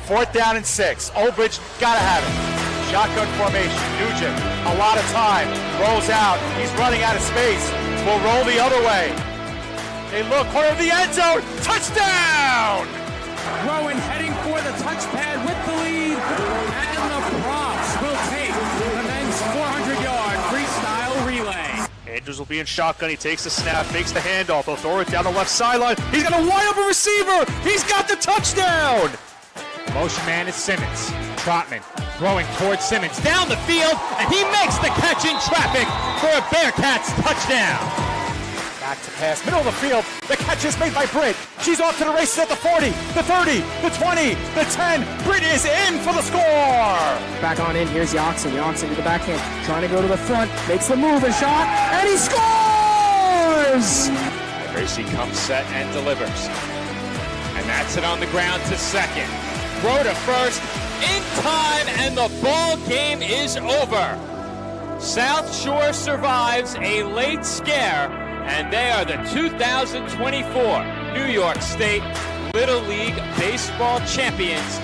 4th down and 6. Old Bridge gotta have it. Shotgun formation. Nugent, a lot of time. Rolls out. He's running out of space. Will roll the other way. They look, corner of the end zone. Touchdown! Rowan heading for the touchpad with the lead. And the props will take the men's 400-yard freestyle relay. Andrews will be in shotgun. He takes the snap, makes the handoff. He'll throw it down the left sideline. He's got a wide open receiver. He's got the touchdown. Motion man is Simmons. Trotman throwing towards Simmons down the field, and he makes the catch in traffic for a Bearcats touchdown. Back to pass, middle of the field. The catch is made by Britt. She's off to the races at the 40, the 30, the 20, the 10. Britt is in for the score. Back on in, here's Yoxon. Yoxon to the backhand, trying to go to the front, makes the move, a shot, and he scores! Tracy comes set and delivers. And that's it on the ground to second. Throw to first, in time, and the ball game is over. South Shore survives a late scare, and they are the 2024 New York State Little League Baseball champions.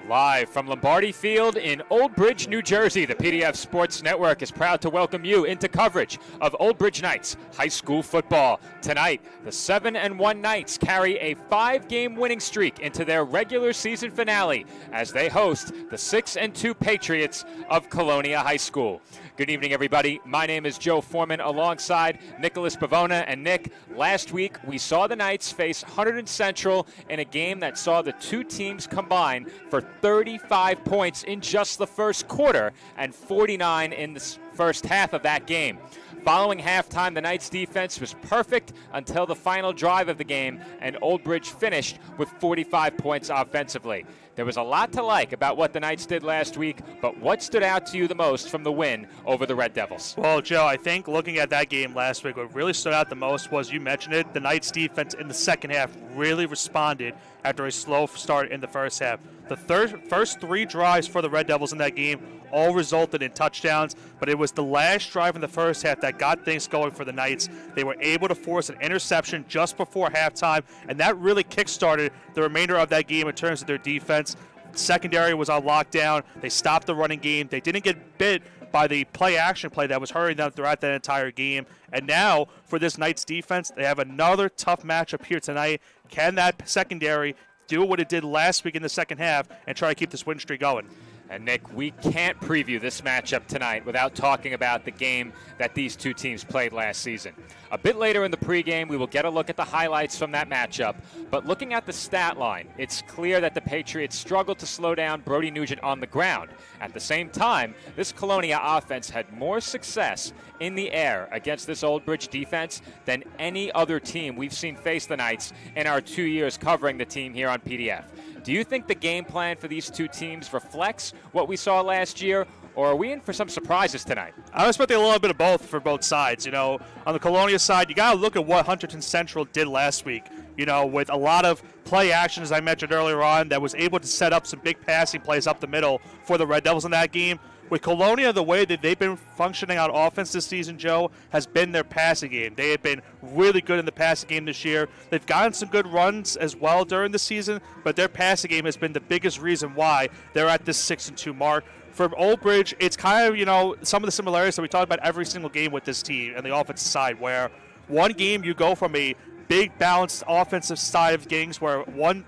Live from Lombardi Field in Old Bridge, New Jersey, the PDF Sports Network is proud to welcome you into coverage of Old Bridge Knights high school football. Tonight, the 7-1 Knights carry a 5-game winning streak into their regular season finale as they host the 6-2 Patriots of Colonia High School. Good evening, everybody. My name is Joe Foreman alongside Nicholas Pavona. And Nick, last week we saw the Knights face Hunterdon Central in a game that saw the two teams combine for 35 points in just the first quarter and 49 in the first half of that game. Following halftime, the Knights defense was perfect until the final drive of the game, and Old Bridge finished with 45 points offensively. There was a lot to like about what the Knights did last week, but what stood out to you the most from the win over the Red Devils? Well, Joe, I think looking at that game last week, what really stood out the most was, you mentioned it, the Knights defense in the second half really responded after a slow start in the first half. The first 3 drives for the Red Devils in that game all resulted in touchdowns, but it was the last drive in the first half that got things going for the Knights. They were able to force an interception just before halftime, and that really kick-started the remainder of that game in terms of their defense. Secondary was on lockdown. They stopped the running game. They didn't get bit by the play-action play that was hurrying them throughout that entire game. And now, for this Knights defense, they have another tough matchup here tonight. Can that secondary do what it did last week in the second half and try to keep this win streak going? And Nick, we can't preview this matchup tonight without talking about the game that these two teams played last season. A bit later in the pregame, we will get a look at the highlights from that matchup. But looking at the stat line, it's clear that the Patriots struggled to slow down Brody Nugent on the ground. At the same time, this Colonia offense had more success in the air against this Old Bridge defense than any other team we've seen face the Knights in our 2 years covering the team here on PDF. Do you think the game plan for these two teams reflects what we saw last year, or are we in for some surprises tonight? I was expecting a little bit of both for both sides. You know, on the Colonia side, you got to look at what Hunterdon Central did last week, you know, with a lot of play action, as I mentioned earlier on, that was able to set up some big passing plays up the middle for the Red Devils in that game. With Colonia, the way that they've been functioning on offense this season, Joe, has been their passing game. They have been really good in the passing game this year. They've gotten some good runs as well during the season, but their passing game has been the biggest reason why they're at this 6-2 mark. For Old Bridge, it's kind of, you know, some of the similarities that we talk about every single game with this team and the offensive side, where one game you go from a big balanced offensive side of things where one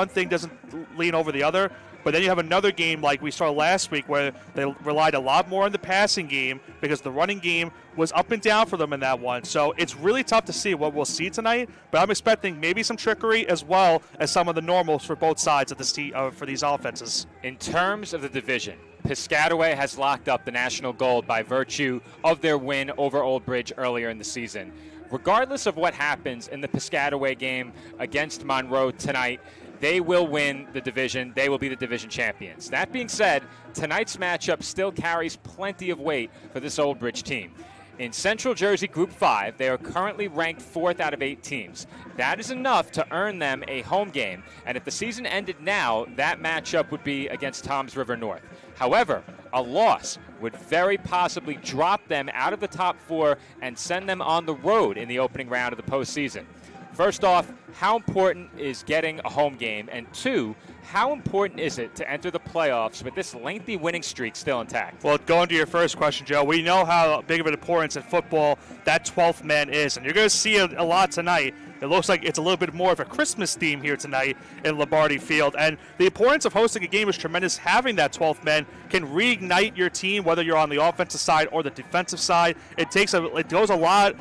thing doesn't lean over the other. But then you have another game like we saw last week where they relied a lot more on the passing game because the running game was up and down for them in that one. So it's really tough to see what we'll see tonight, but I'm expecting maybe some trickery as well as some of the normals for both sides of this team, for these offenses. In terms of the division, Piscataway has locked up the national gold by virtue of their win over Old Bridge earlier in the season. Regardless of what happens in the Piscataway game against Monroe tonight, they will win the division. They will be the division champions. That being said, tonight's matchup still carries plenty of weight for this Old Bridge team. In Central Jersey Group 5, they are currently ranked 4th out of 8 teams. That is enough to earn them a home game, and if the season ended now, that matchup would be against Toms River North. However, a loss would very possibly drop them out of the top 4 and send them on the road in the opening round of the postseason. First off, how important is getting a home game? And 2, how important is it to enter the playoffs with this lengthy winning streak still intact? Well, going to your first question, Joe, we know how big of an importance in football that 12th man is, and you're going to see a lot tonight. It looks like it's a little bit more of a Christmas theme here tonight in Lombardi Field, and the importance of hosting a game is tremendous. Having that 12th man can reignite your team, whether you're on the offensive side or the defensive side. It goes a lot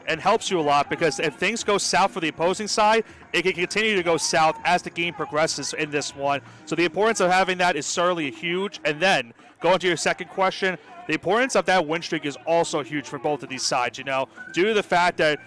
and helps you a lot, because if things go south for the opposing side, it can continue to go south as the game progresses in this one. So the importance of having that is certainly huge. And then going to your second question, the importance of that win streak is also huge for both of these sides, due to the fact that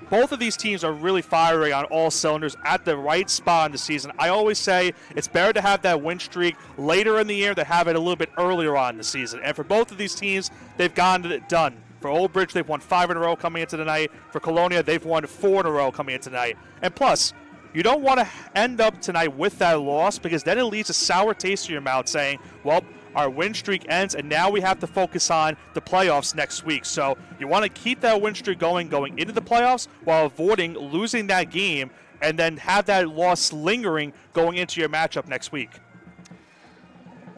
both of these teams are really firing on all cylinders at the right spot in the season. I always say it's better to have that win streak later in the year than have it a little bit earlier on in the season. And for both of these teams, they've gotten it done. For Old Bridge, they've won 5 in a row coming into tonight. For Colonia, they've won 4 in a row coming into tonight. And plus, you don't want to end up tonight with that loss, because then it leaves a sour taste in your mouth saying, well, our win streak ends, and now we have to focus on the playoffs next week. So you want to keep that win streak going into the playoffs while avoiding losing that game, and then have that loss lingering going into your matchup next week.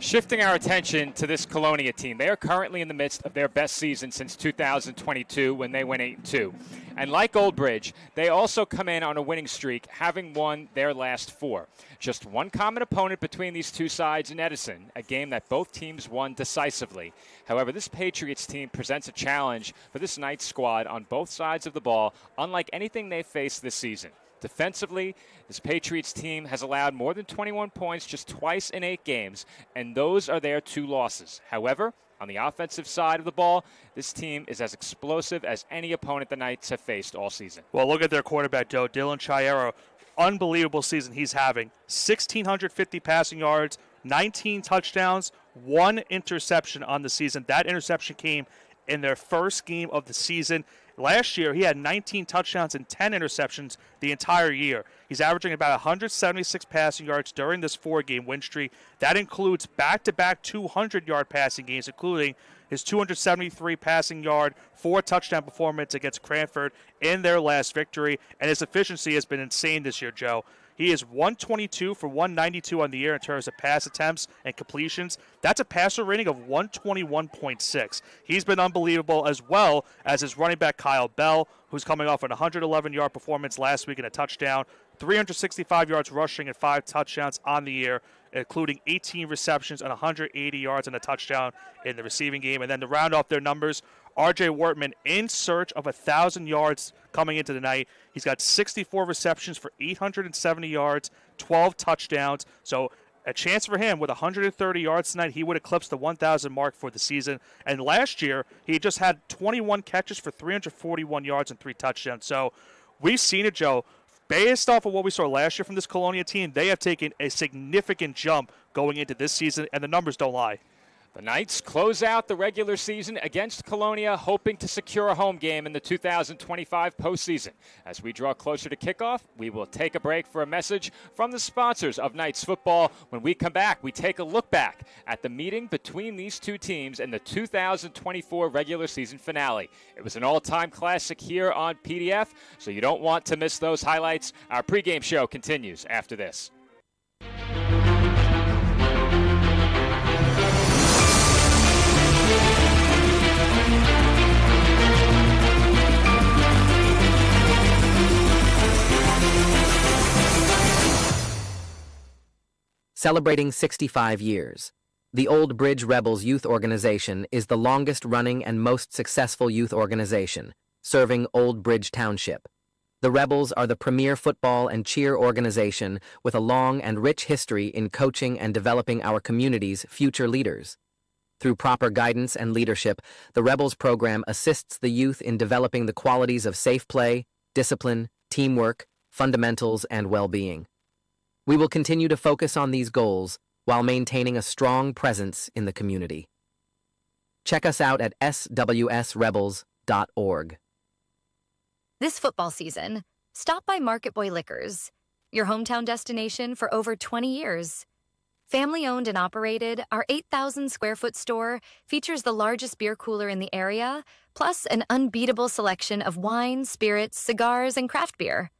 Shifting our attention to this Colonia team, they are currently in the midst of their best season since 2022 when they went 8-2. And like Old Bridge, they also come in on a winning streak, having won their last 4. Just one common opponent between these two sides in Edison, a game that both teams won decisively. However, this Patriots team presents a challenge for this Knights squad on both sides of the ball, unlike anything they've faced this season. Defensively, this Patriots team has allowed more than 21 points just twice in 8 games, and those are their 2 losses. However, on the offensive side of the ball, this team is as explosive as any opponent the Knights have faced all season. Well, look at their quarterback, Joe. Dylan Chiaro. Unbelievable season he's having. 1,650 passing yards, 19 touchdowns, 1 interception on the season. That interception came in their first game of the season. Last year, he had 19 touchdowns and 10 interceptions the entire year. He's averaging about 176 passing yards during this 4-game win streak. That includes back-to-back 200-yard passing games, including his 273 passing yard, 4 touchdown performance against Cranford in their last victory. And his efficiency has been insane this year, Joe. He is 122 for 192 on the year in terms of pass attempts and completions. That's a passer rating of 121.6. He's been unbelievable, as well as his running back Kyle Bell, who's coming off an 111-yard performance last week and a touchdown, 365 yards rushing and 5 touchdowns on the year, including 18 receptions and 180 yards and a touchdown in the receiving game. And then to round off their numbers, R.J. Wortman in search of 1,000 yards coming into the night. He's got 64 receptions for 870 yards, 12 touchdowns. So a chance for him with 130 yards tonight. He would eclipse the 1,000 mark for the season. And last year, he just had 21 catches for 341 yards and 3 touchdowns. So we've seen it, Joe. Based off of what we saw last year from this Colonia team, they have taken a significant jump going into this season, and the numbers don't lie. The Knights close out the regular season against Colonia, hoping to secure a home game in the 2025 postseason. As we draw closer to kickoff, we will take a break for a message from the sponsors of Knights football. When we come back, we take a look back at the meeting between these two teams in the 2024 regular season finale. It was an all-time classic here on PDF, so you don't want to miss those highlights. Our pregame show continues after this. Celebrating 65 years. The Old Bridge Rebels Youth Organization is the longest-running and most successful youth organization, serving Old Bridge Township. The Rebels are the premier football and cheer organization with a long and rich history in coaching and developing our community's future leaders. Through proper guidance and leadership, the Rebels program assists the youth in developing the qualities of safe play, discipline, teamwork, fundamentals, and well-being. We will continue to focus on these goals while maintaining a strong presence in the community. Check us out at swsrebels.com. marketboyliquors.org. This football season, stop by Market Boy Liquors, your hometown destination for over 20 years. Family-owned and operated, our 8,000-square-foot store features the largest beer cooler in the area, plus an unbeatable selection of wine, spirits, cigars, and craft beer.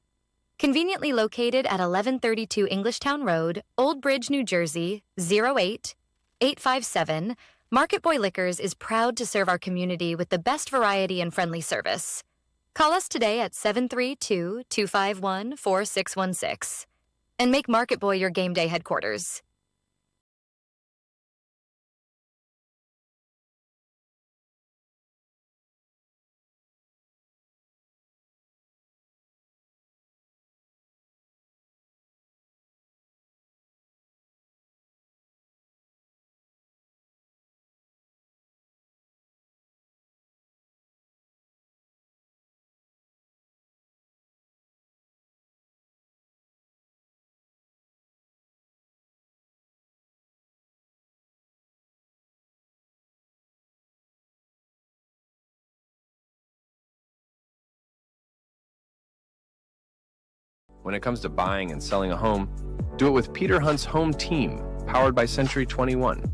Conveniently located at 1132 Englishtown Road, Old Bridge, New Jersey, 08857, Market Boy Liquors is proud to serve our community with the best variety and friendly service. Call us today at 732-251-4616 and make Market Boy your game day headquarters. When it comes to buying and selling a home, do it with Peter Hunt's Home Team, powered by Century 21.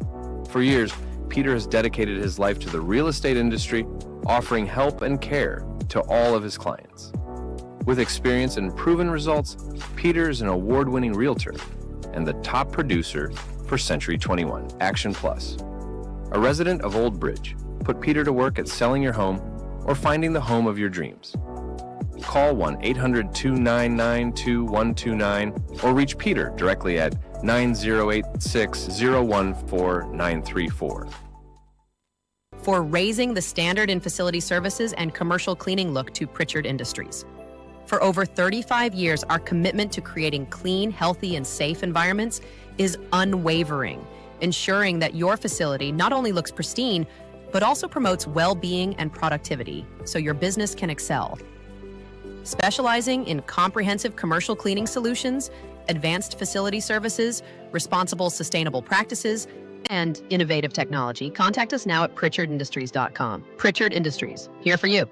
For years, Peter has dedicated his life to the real estate industry, offering help and care to all of his clients. With experience and proven results, Peter is an award-winning realtor and the top producer for Century 21 Action Plus. A resident of Old Bridge, put Peter to work at selling your home or finding the home of your dreams. Call 1-800-299-2129 or reach Peter directly at 9086-014-934. For raising the standard in facility services and commercial cleaning look to Pritchard Industries. For over 35 years, our commitment to creating clean, healthy, and safe environments is unwavering, ensuring that your facility not only looks pristine, but also promotes well-being and productivity so your business can excel. Specializing in comprehensive commercial cleaning solutions, advanced facility services, responsible sustainable practices, and innovative technology, contact us now at pritchardindustries.com. Pritchard Industries, here for you.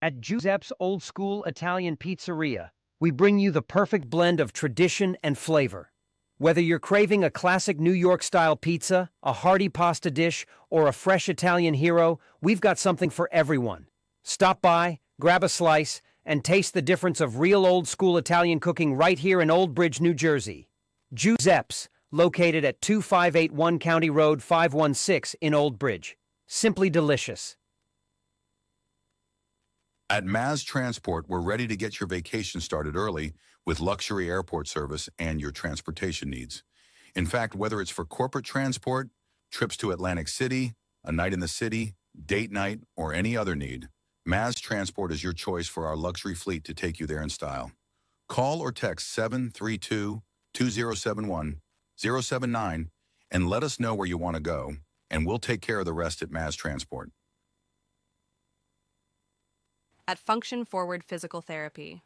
At Giuseppe's Old School Italian Pizzeria, we bring you the perfect blend of tradition and flavor. Whether you're craving a classic New York-style pizza, a hearty pasta dish, or a fresh Italian hero, we've got something for everyone. Stop by, grab a slice, and taste the difference of real old-school Italian cooking right here in Old Bridge, New Jersey. Giuseppe's, located at 2581 County Road 516 in Old Bridge. Simply delicious. At Maz Transport, we're ready to get your vacation started early with luxury airport service and your transportation needs. In fact, whether it's for corporate transport, trips to Atlantic City, a night in the city, date night, or any other need, Maz Transport is your choice for our luxury fleet to take you there in style. Call or text 732-2071-079 and let us know where you want to go, and we'll take care of the rest at Maz Transport. At Function Forward Physical Therapy,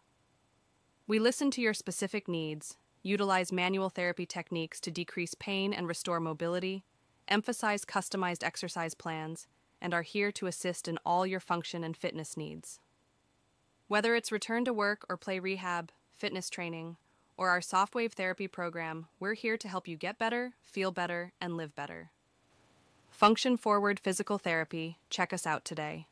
we listen to your specific needs, utilize manual therapy techniques to decrease pain and restore mobility, emphasize customized exercise plans, and are here to assist in all your function and fitness needs. Whether it's return to work or play rehab, fitness training, or our softwave therapy program, we're here to help you get better, feel better, and live better. Function Forward Physical Therapy. Check us out today.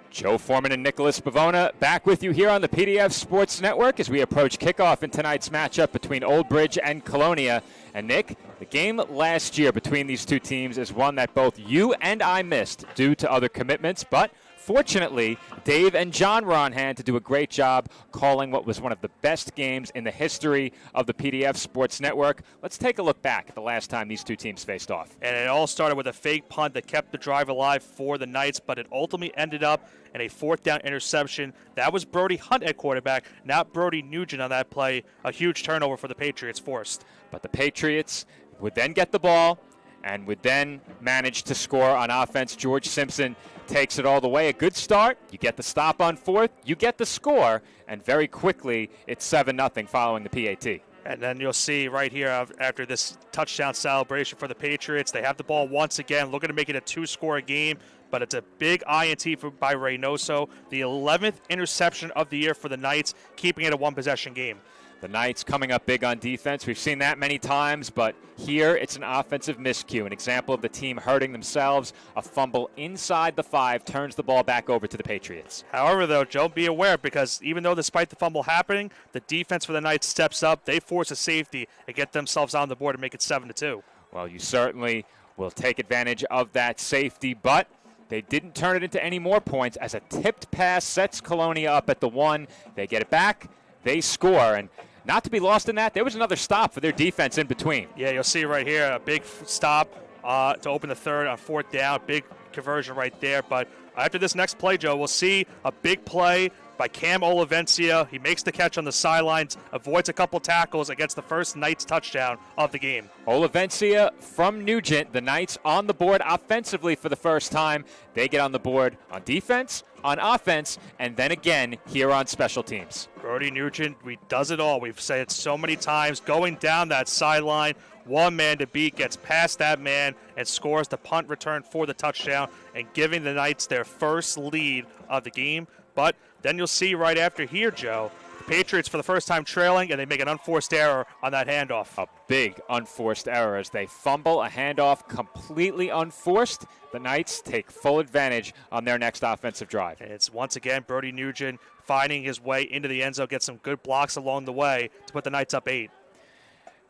Joe Joe Foreman and Nicholas Bavona back with you here on the PDF Sports Network as we approach kickoff in tonight's matchup between Old Bridge and Colonia. And Nick, the game last year between these two teams is one that both you and I missed due to other commitments, but fortunately, Dave and John were on hand to do a great job calling what was one of the best games in the history of the PDF Sports Network. Let's take a look back at the last time these two teams faced off. And it all started with a fake punt that kept the drive alive for the Knights, but it ultimately ended up in a fourth down interception. That was Brody Hunt at quarterback, not Brody Nugent on that play. A huge turnover for the Patriots forced. But the Patriots would then get the ball and would then manage to score on offense. George Simpson takes it all the way. A good start. You get the stop on fourth. You get the score. And very quickly, it's 7-0 following the PAT. And then you'll see right here after this touchdown celebration for the Patriots, they have the ball once again, looking to make it a two-score game. But it's a big INT by Reynoso, the 11th interception of the year for the Knights, keeping it a one-possession game. The Knights coming up big on defense. We've seen that many times, but here it's an offensive miscue, an example of the team hurting themselves. A fumble inside the 5 turns the ball back over to the Patriots. However, though, Joe, be aware, because even though despite the fumble happening, the defense for the Knights steps up. They force a safety and get themselves on the board and make it 7-2. Well, you certainly will take advantage of that safety, but they didn't turn it into any more points as a tipped pass sets Colonia up at the 1. They get it back. They score, and not to be lost in that, there was another stop for their defense in between. Yeah, you'll see right here a big stop to open the third on fourth down. Big conversion right there. But after this next play, Joe, we'll see a big play by Cam Olivencia. He makes the catch on the sidelines, avoids a couple tackles, and gets the first Knights touchdown of the game. Olivencia from Nugent, the Knights on the board offensively for the first time. They get on the board on defense, on offense, and then again here on special teams. Brody Nugent, does it all. We've said it so many times. Going down that sideline, one man to beat, gets past that man and scores the punt return for the touchdown and giving the Knights their first lead of the game. But then you'll see right after here, Joe, the Patriots for the first time trailing, and they make an unforced error on that handoff. A big unforced error as they fumble a handoff completely unforced. The Knights take full advantage on their next offensive drive. And it's once again Brody Nugent finding his way into the end zone, gets some good blocks along the way to put the Knights up 8.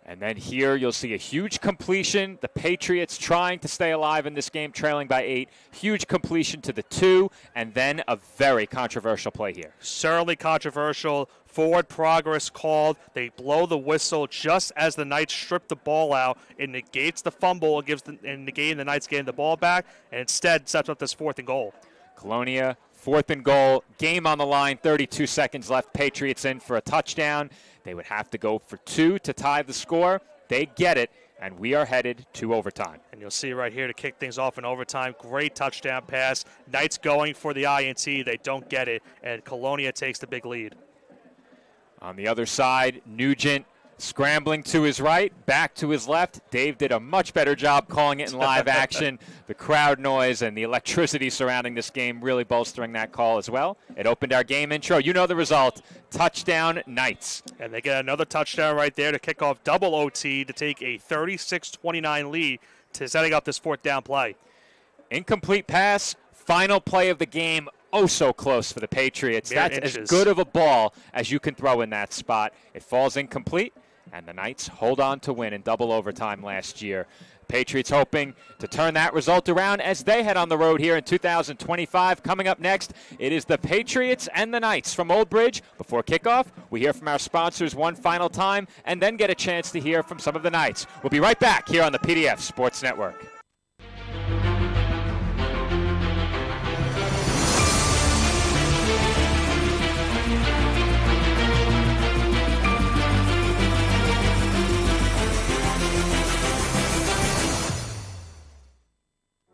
And then here you'll see a huge completion. The Patriots trying to stay alive in this game, trailing by 8. Huge completion to the 2, and then a very controversial play here. Certainly controversial. Forward progress called. They blow the whistle just as the Knights strip the ball out. It negates the fumble and negating the Knights getting the ball back, and instead sets up this 4th and goal. Colonia, 4th and goal. Game on the line, 32 seconds left. Patriots in for a touchdown. They would have to go for 2 to tie the score. They get it, and we are headed to overtime. And you'll see right here to kick things off in overtime. Great touchdown pass. Knights going for the INT. They don't get it, and Colonia takes the big lead. On the other side, Nugent scrambling to his right, back to his left. Dave did a much better job calling it in live action. The crowd noise and the electricity surrounding this game really bolstering that call as well. It opened our game intro. You know the result. Touchdown, Knights. And they get another touchdown right there to kick off double OT to take a 36-29 lead to setting up this 4th down play. Incomplete pass, final play of the game. Oh, so close for the Patriots. Mere That's inches. as good of a ball as you can throw in that spot. It falls incomplete, and the Knights hold on to win in double overtime last year. Patriots hoping to turn that result around as they head on the road here in 2025. Coming up next, it is the Patriots and the Knights from Old Bridge. Before kickoff, we hear from our sponsors one final time and then get a chance to hear from some of the Knights. We'll be right back here on the PDF Sports Network.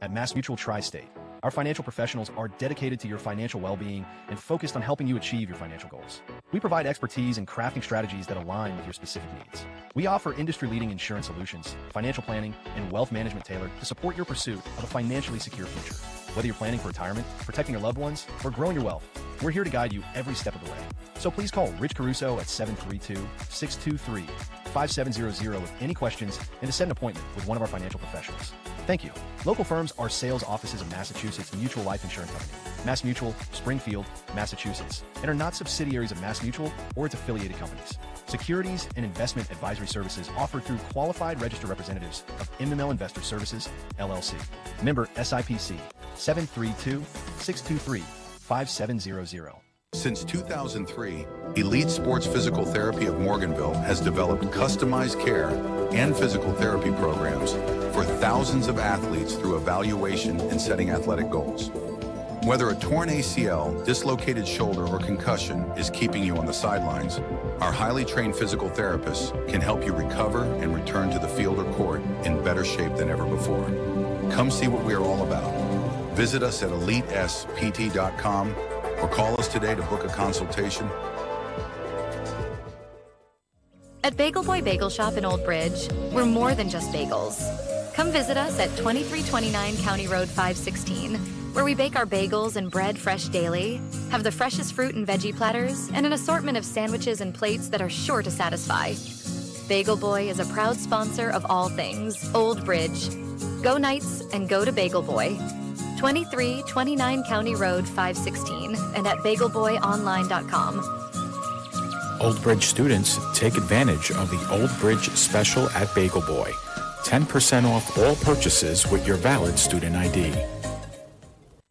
At MassMutual Tri-State, our financial professionals are dedicated to your financial well-being and focused on helping you achieve your financial goals. We provide expertise in crafting strategies that align with your specific needs. We offer industry-leading insurance solutions, financial planning, and wealth management tailored to support your pursuit of a financially secure future. Whether you're planning for retirement, protecting your loved ones, or growing your wealth, we're here to guide you every step of the way. So please call Rich Caruso at 732-623-5700 with any questions and to set an appointment with one of our financial professionals. Thank you. Local firms are sales offices of Massachusetts Mutual Life Insurance Company. MassMutual, Springfield, Massachusetts, and are not subsidiaries of MassMutual or its affiliated companies. Securities and investment advisory services offered through qualified registered representatives of MML Investor Services, LLC. Member SIPC 732-623-5700. Since 2003, Elite Sports Physical Therapy of Morganville has developed customized care and physical therapy programs for thousands of athletes through evaluation and setting athletic goals. Whether a torn ACL, dislocated shoulder, or concussion is keeping you on the sidelines, our highly trained physical therapists can help you recover and return to the field or court in better shape than ever before. Come see what we are all about. Visit us at elitespt.com or call us today to book a consultation. At Bagel Boy Bagel Shop in Old Bridge, we're more than just bagels. Come visit us at 2329 County Road 516, where we bake our bagels and bread fresh daily, have the freshest fruit and veggie platters, and an assortment of sandwiches and plates that are sure to satisfy. Bagel Boy is a proud sponsor of all things Old Bridge. Go Knights and go to Bagel Boy. 2329 County Road 516 and at bagelboyonline.com. Old Bridge students, take advantage of the Old Bridge special at Bagel Boy. 10% off all purchases with your valid student ID.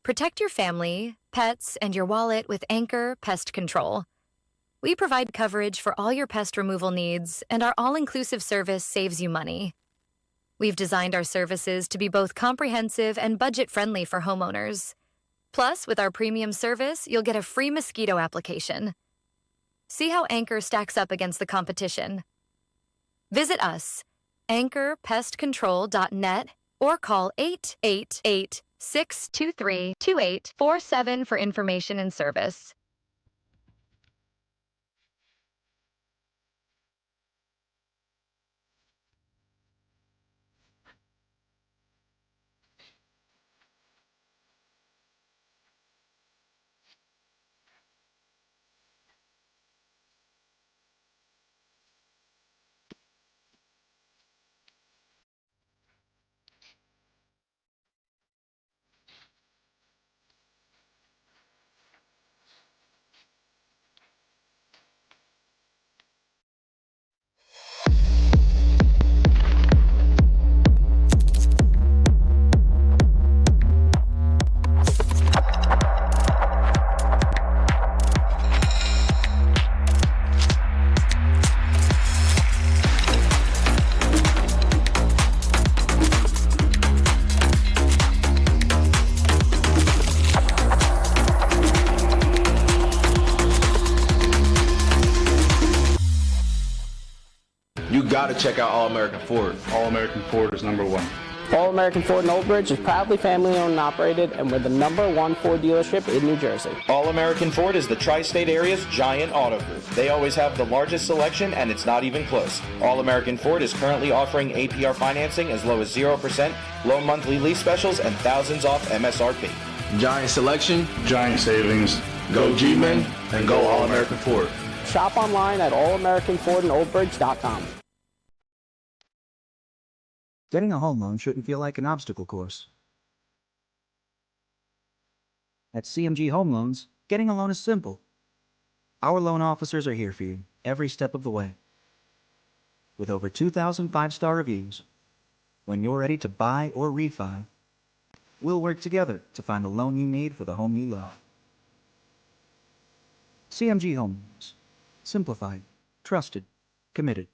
Protect your family, pets, and your wallet with Anchor Pest Control. We provide coverage for all your pest removal needs, and our all-inclusive service saves you money. We've designed our services to be both comprehensive and budget-friendly for homeowners. Plus, with our premium service, you'll get a free mosquito application. See how Anchor stacks up against the competition. Visit us, anchorpestcontrol.net, or call 888-623-2847 for information and service. You gotta check out All-American Ford. All-American Ford is number one. All-American Ford in Old Bridge is proudly family-owned and operated, and we're the #1 Ford dealership in New Jersey. All-American Ford is the tri-state area's giant auto group. They always have the largest selection, and it's not even close. All-American Ford is currently offering APR financing as low as 0%, low monthly lease specials, and thousands off MSRP. Giant selection, giant savings. Go G-Men, and go All-American Ford. Shop online at allamericanfordinoldbridge.com. Getting a home loan shouldn't feel like an obstacle course. At CMG Home Loans, getting a loan is simple. Our loan officers are here for you every step of the way. With over 2,000 five-star reviews, when you're ready to buy or refi, we'll work together to find the loan you need for the home you love. CMG Home Loans. Simplified, trusted, committed.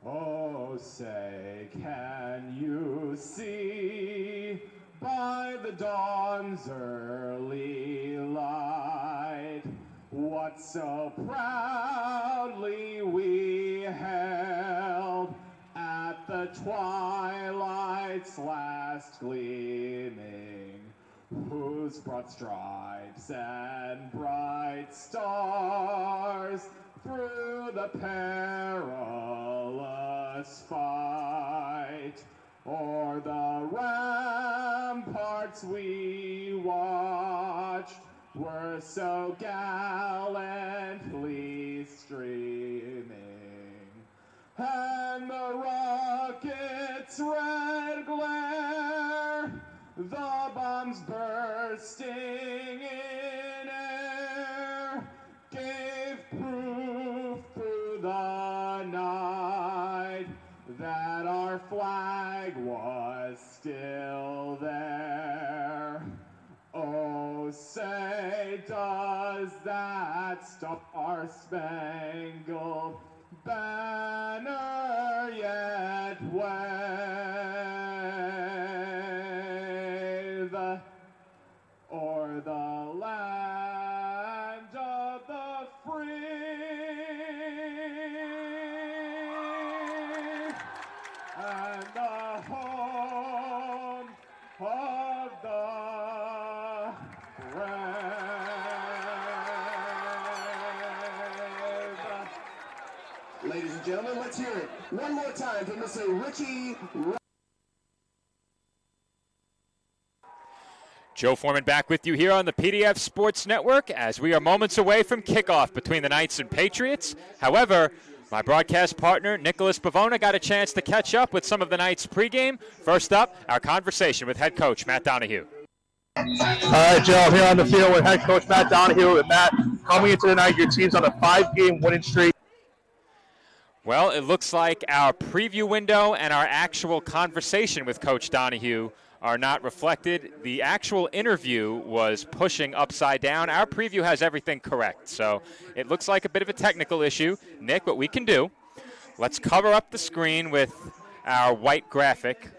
Oh, say, can you see by the dawn's early light what so proudly we held at the twilight's night's last gleaming, whose broad stripes and bright stars through the perilous fight o'er the ramparts we watched were so gallantly streaming, and the rocket's red glare, the bombs bursting in air, gave proof through the night that our flag was still there. Oh, say, does that star-spangled banner yet wave o'er the land of the free and the home of the brave? Ladies and gentlemen, let's hear it one more time for Mr. Richie. Joe Foreman back with you here on the PDF Sports Network as we are moments away from kickoff between the Knights and Patriots. However, my broadcast partner, Nicholas Pavona, got a chance to catch up with some of the Knights pregame. First up, our conversation with head coach Matt Donahue. All right, Joe, I'm here on the field with head coach Matt Donahue. And Matt, coming into the night, your team's on a 5-game winning streak. Well, it looks like our preview window and our actual conversation with Coach Donahue are not reflected. The actual interview was pushing upside down. Our preview has everything correct, so it looks like a bit of a technical issue. Nick, what we can do, let's cover up the screen with our white graphic,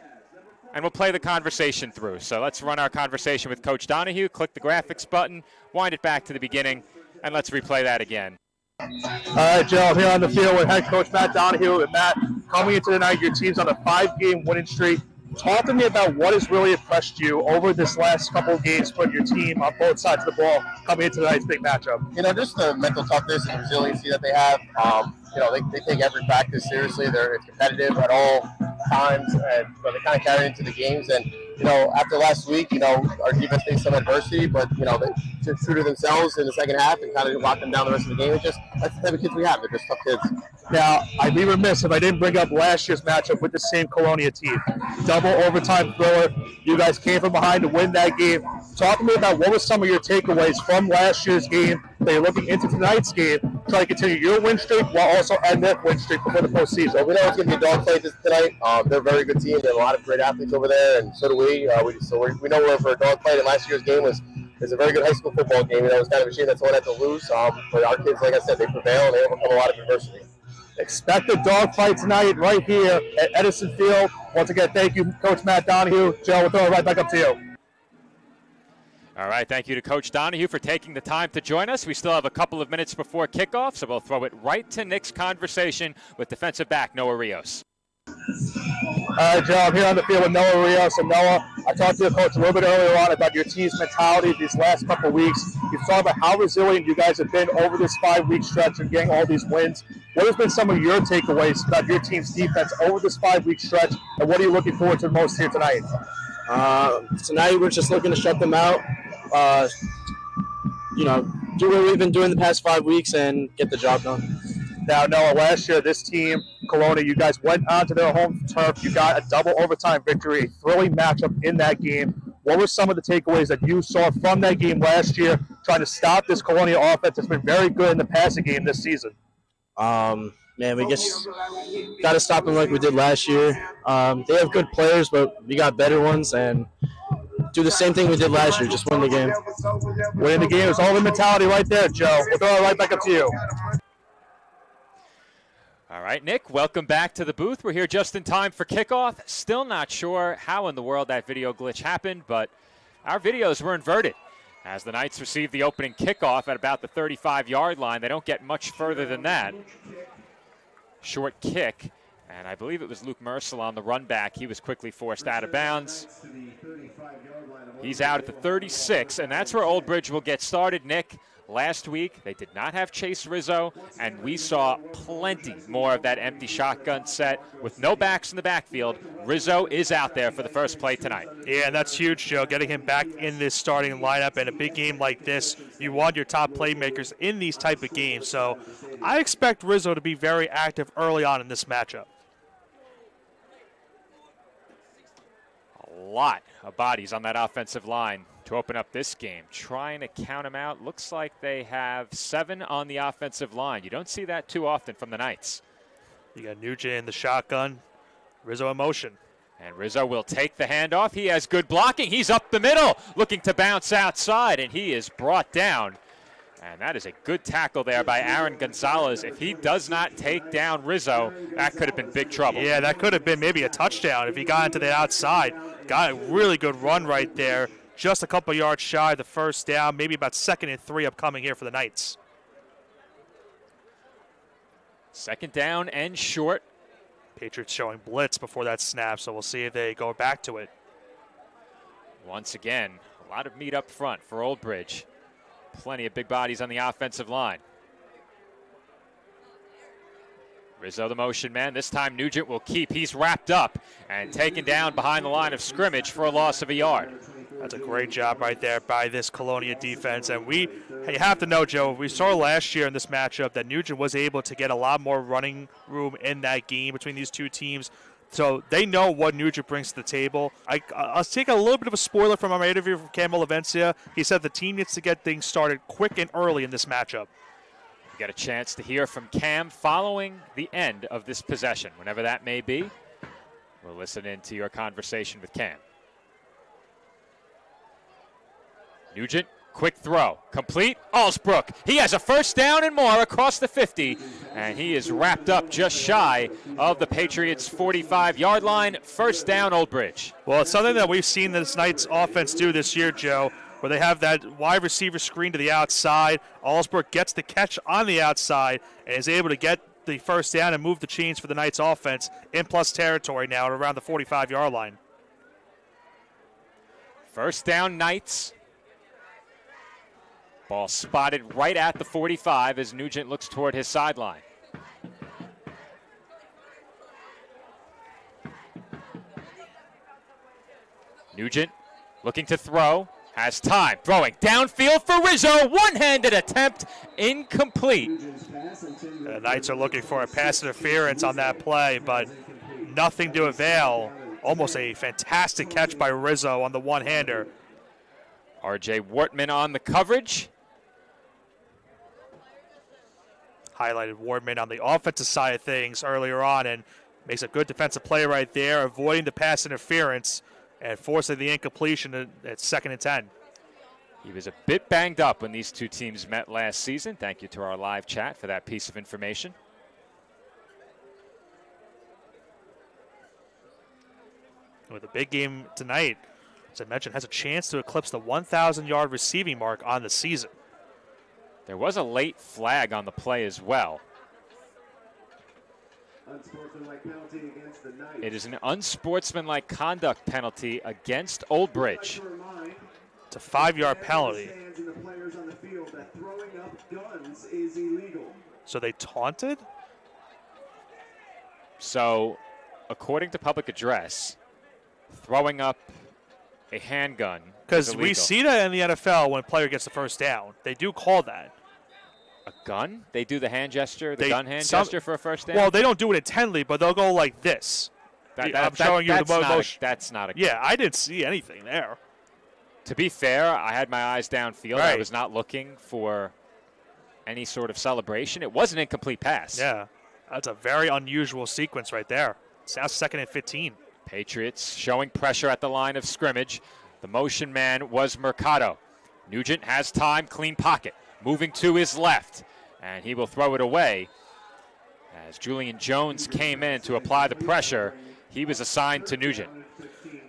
and we'll play the conversation through. So let's run our conversation with Coach Donahue, click the graphics button, wind it back to the beginning, and let's replay that again. All right, Joe, I'm here on the field with head coach Matt Donahue. And Matt, coming into the night, your team's on a 5-game winning streak. Talk to me about what has really impressed you over this last couple of games for your team on both sides of the ball coming into tonight's big matchup. You know, just the mental toughness and resiliency that they have. You know, they take every practice seriously. It's competitive at all times, and they kind of carry into the games. And you know, after last week, you know, our defense faced some adversity, but you know, they took true to themselves in the second half and kind of locked them down the rest of the game. It's just that's the type of kids we have. They're just tough kids. Now, I'd be remiss if I didn't bring up last year's matchup with the same Colonia team. Double overtime thriller. You guys came from behind to win that game. Talk to me about what were some of your takeaways from last year's game that you're looking into tonight's game, trying to continue your win streak while also end their win streak before the postseason. We know it's going to be a dogfight tonight. They're a very good team. They have a lot of great athletes over there, and so do we. We know we're for a dogfight, and last year's game was a very good high school football game. You know, it was kind of a shame that someone had to lose, but our kids, like I said, they prevail and they overcome a lot of adversity. Expect a dogfight tonight right here at Edison Field. Once again, thank you, Coach Matt Donahue. Joe, we'll throw it right back up to you. All right, thank you to Coach Donahue for taking the time to join us. We still have a couple of minutes before kickoff, so we'll throw it right to Nick's conversation with defensive back Noah Rios. All right, Joe, I'm here on the field with Noah Rios. And Noah, I talked to your coach a little bit earlier on about your team's mentality these last couple of weeks. You've talked about how resilient you guys have been over this 5-week stretch and getting all these wins. What has been some of your takeaways about your team's defense over this 5-week stretch, and what are you looking forward to the most here tonight? Tonight, we're just looking to shut them out. You know, do what we've been doing the past 5 weeks and get the job done. Now, Noah, last year, this team, Colonia, you guys went onto their home turf. You got a double overtime victory, a thrilling matchup in that game. What were some of the takeaways that you saw from that game last year, trying to stop this Colonia offense that's been very good in the passing game this season? Man, we just got to stop them like we did last year. They have good players, but we got better ones, and do the same thing we did last year, just win the game. Winning the game is all the mentality right there, Joe. We'll throw it right back up to you. All right, Nick, welcome back to the booth. We're here just in time for kickoff. Still not sure how in the world that video glitch happened, but our videos were inverted. As the Knights receive the opening kickoff at about the 35-yard line, they don't get much further than that. Short kick, And I believe it was Luke Mercil on the run back. He was quickly forced out of bounds. He's out at the 36, and that's where Old Bridge will get started. Nick, last week they did not have Chase Rizzo, and we saw plenty more of that empty shotgun set with no backs in the backfield. Rizzo is out there for the first play tonight. Yeah, and that's huge, Joe, getting him back in this starting lineup. And a big game like this, you want your top playmakers in these type of games. So I expect Rizzo to be very active early on in this matchup. A lot of bodies on that offensive line to open up this game. Trying to count them out. Looks like they have 7 on the offensive line. You don't see that too often from the Knights. You got Nugent in the shotgun, Rizzo in motion. And Rizzo will take the handoff. He has good blocking. He's up the middle, looking to bounce outside, and he is brought down. And that is a good tackle there by Aaron Gonzalez. If he does not take down Rizzo, that could have been big trouble. Yeah, that could have been maybe a touchdown if he got into the outside. Got a really good run right there. Just a couple yards shy of the first down, maybe about 2nd and 3 upcoming here for the Knights. 2nd down and short. Patriots showing blitz before that snap, so we'll see if they go back to it. Once again, a lot of meat up front for Old Bridge. Plenty of big bodies on the offensive line. Rizzo the motion man. This time Nugent will keep. He's wrapped up and taken down behind the line of scrimmage for a loss of a yard. That's a great job right there by this Colonia defense. And you have to know, Joe, we saw last year in this matchup that Nugent was able to get a lot more running room in that game between these two teams. So they know what Nugent brings to the table. I'll take a little bit of a spoiler from our interview from Cam Olivencia. He said the team needs to get things started quick and early in this matchup. You got a chance to hear from Cam following the end of this possession, whenever that may be. We'll listen into your conversation with Cam. Nugent, quick throw, complete, Allsbrook. He has a first down and more across the 50, and he is wrapped up just shy of the Patriots' 45-yard line. First down, Old Bridge. Well, it's something that we've seen this Knights offense do this year, Joe, where they have that wide receiver screen to the outside. Allsbrook gets the catch on the outside and is able to get the first down and move the chains for the Knights offense in plus territory now at around the 45-yard line. First down, Knights. Ball spotted right at the 45 as Nugent looks toward his sideline. Nugent looking to throw, has time, throwing downfield for Rizzo, one-handed attempt, incomplete. The Knights are looking for a pass interference on that play, but nothing to avail. Almost a fantastic catch by Rizzo on the one-hander. R.J. Wortman on the coverage. Highlighted Wardman on the offensive side of things earlier on and makes a good defensive play right there, avoiding the pass interference and forcing the incompletion at 2nd and 10. He was a bit banged up when these two teams met last season. Thank you to our live chat for that piece of information. With a big game tonight, as I mentioned, has a chance to eclipse the 1,000-yard receiving mark on the season. There was a late flag on the play as well. It is an unsportsmanlike conduct penalty against Old Bridge. It's a 5-yard penalty. So they taunted? So, according to public address, throwing up a handgun. Because we see that in the NFL when a player gets the first down. They do call that. A gun? They do the hand gesture, gun hand gesture for a first down? Well, they don't do it intently, but they'll go like this. I'm showing you the motion. That's not a gun. Yeah, I didn't see anything there. To be fair, I had my eyes downfield. Right. I was not looking for any sort of celebration. It was an incomplete pass. Yeah, that's a very unusual sequence right there. It's now 2nd and 15. Patriots showing pressure at the line of scrimmage. The motion man was Mercado. Nugent has time, clean pocket. Moving to his left, and he will throw it away. As Julian Jones came in to apply the pressure, he was assigned to Nugent.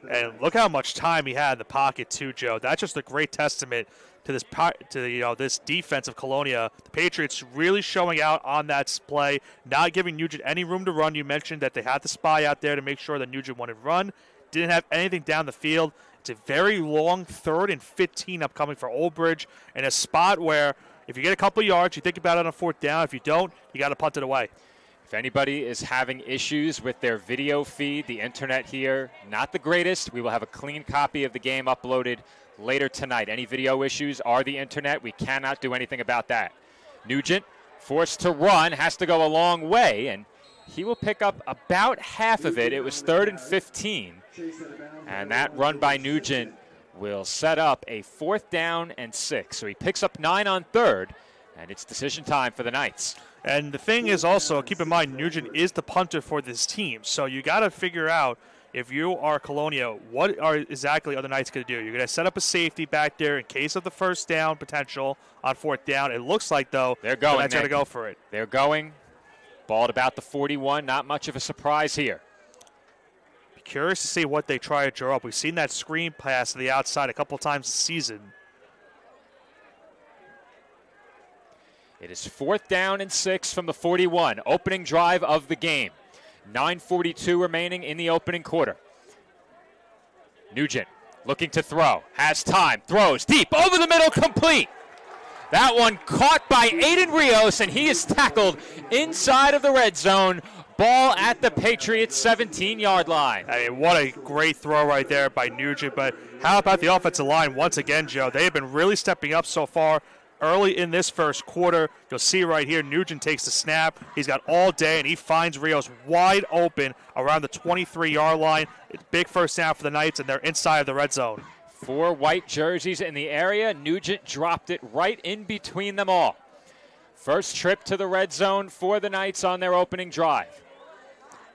And look how much time he had in the pocket too, Joe. That's just a great testament to this defense of Colonia. The Patriots really showing out on that play, not giving Nugent any room to run. You mentioned that they had the spy out there to make sure that Nugent wanted to run. Didn't have anything down the field. It's a very long 3rd and 15 upcoming for Old Bridge, in a spot where if you get a couple yards, you think about it on 4th down. If you don't, you got to punt it away. If anybody is having issues with their video feed, the internet here, not the greatest. We will have a clean copy of the game uploaded later tonight. Any video issues are the internet. We cannot do anything about that. Nugent, forced to run, has to go a long way, and he will pick up about half of it. It was 3rd and 15. And that run by Nugent will set up a 4th down and 6. So he picks up 9 on 3rd, and it's decision time for the Knights. And the thing is also, keep in mind, Nugent is the punter for this team. So you got to figure out, if you are Colonia, what are exactly the Knights going to do? You're going to set up a safety back there in case of the 1st down potential on 4th down. It looks like, though, they're going. The Knights are going to go for it. They're going. Ball at about the 41. Not much of a surprise here. Be curious to see what they try to draw up. We've seen that screen pass to the outside a couple times this season. It is 4th down and 6 from the 41. Opening drive of the game. 9:42 remaining in the opening quarter. Nugent looking to throw. Has time. Throws deep. Over the middle. Complete. That one caught by Aiden Rios, and he is tackled inside of the red zone. Ball at the Patriots' 17-yard line. I mean, what a great throw right there by Nugent. But how about the offensive line once again, Joe? They have been really stepping up so far. Early in this first quarter, you'll see right here, Nugent takes the snap. He's got all day, and he finds Rios wide open around the 23-yard line. It's big 1st down for the Knights, and they're inside of the red zone. 4 white jerseys in the area. Nugent dropped it right in between them all. First trip to the red zone for the Knights on their opening drive.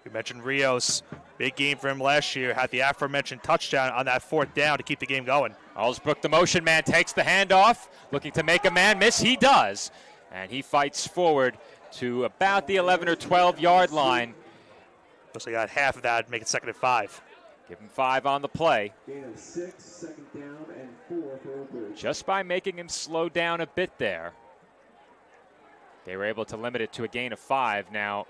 We mentioned Rios. Big game for him last year. Had the aforementioned touchdown on that 4th down to keep the game going. Alsbrook, the motion man, takes the handoff. Looking to make a man miss. He does. And he fights forward to about the 11 or 12-yard line. Looks like got half of that, make it 2nd and 5. Give him 5 on the play. Gain of 6, 2nd down and 4 for Old Bridge. Just by making him slow down a bit there, they were able to limit it to a gain of 5. Now,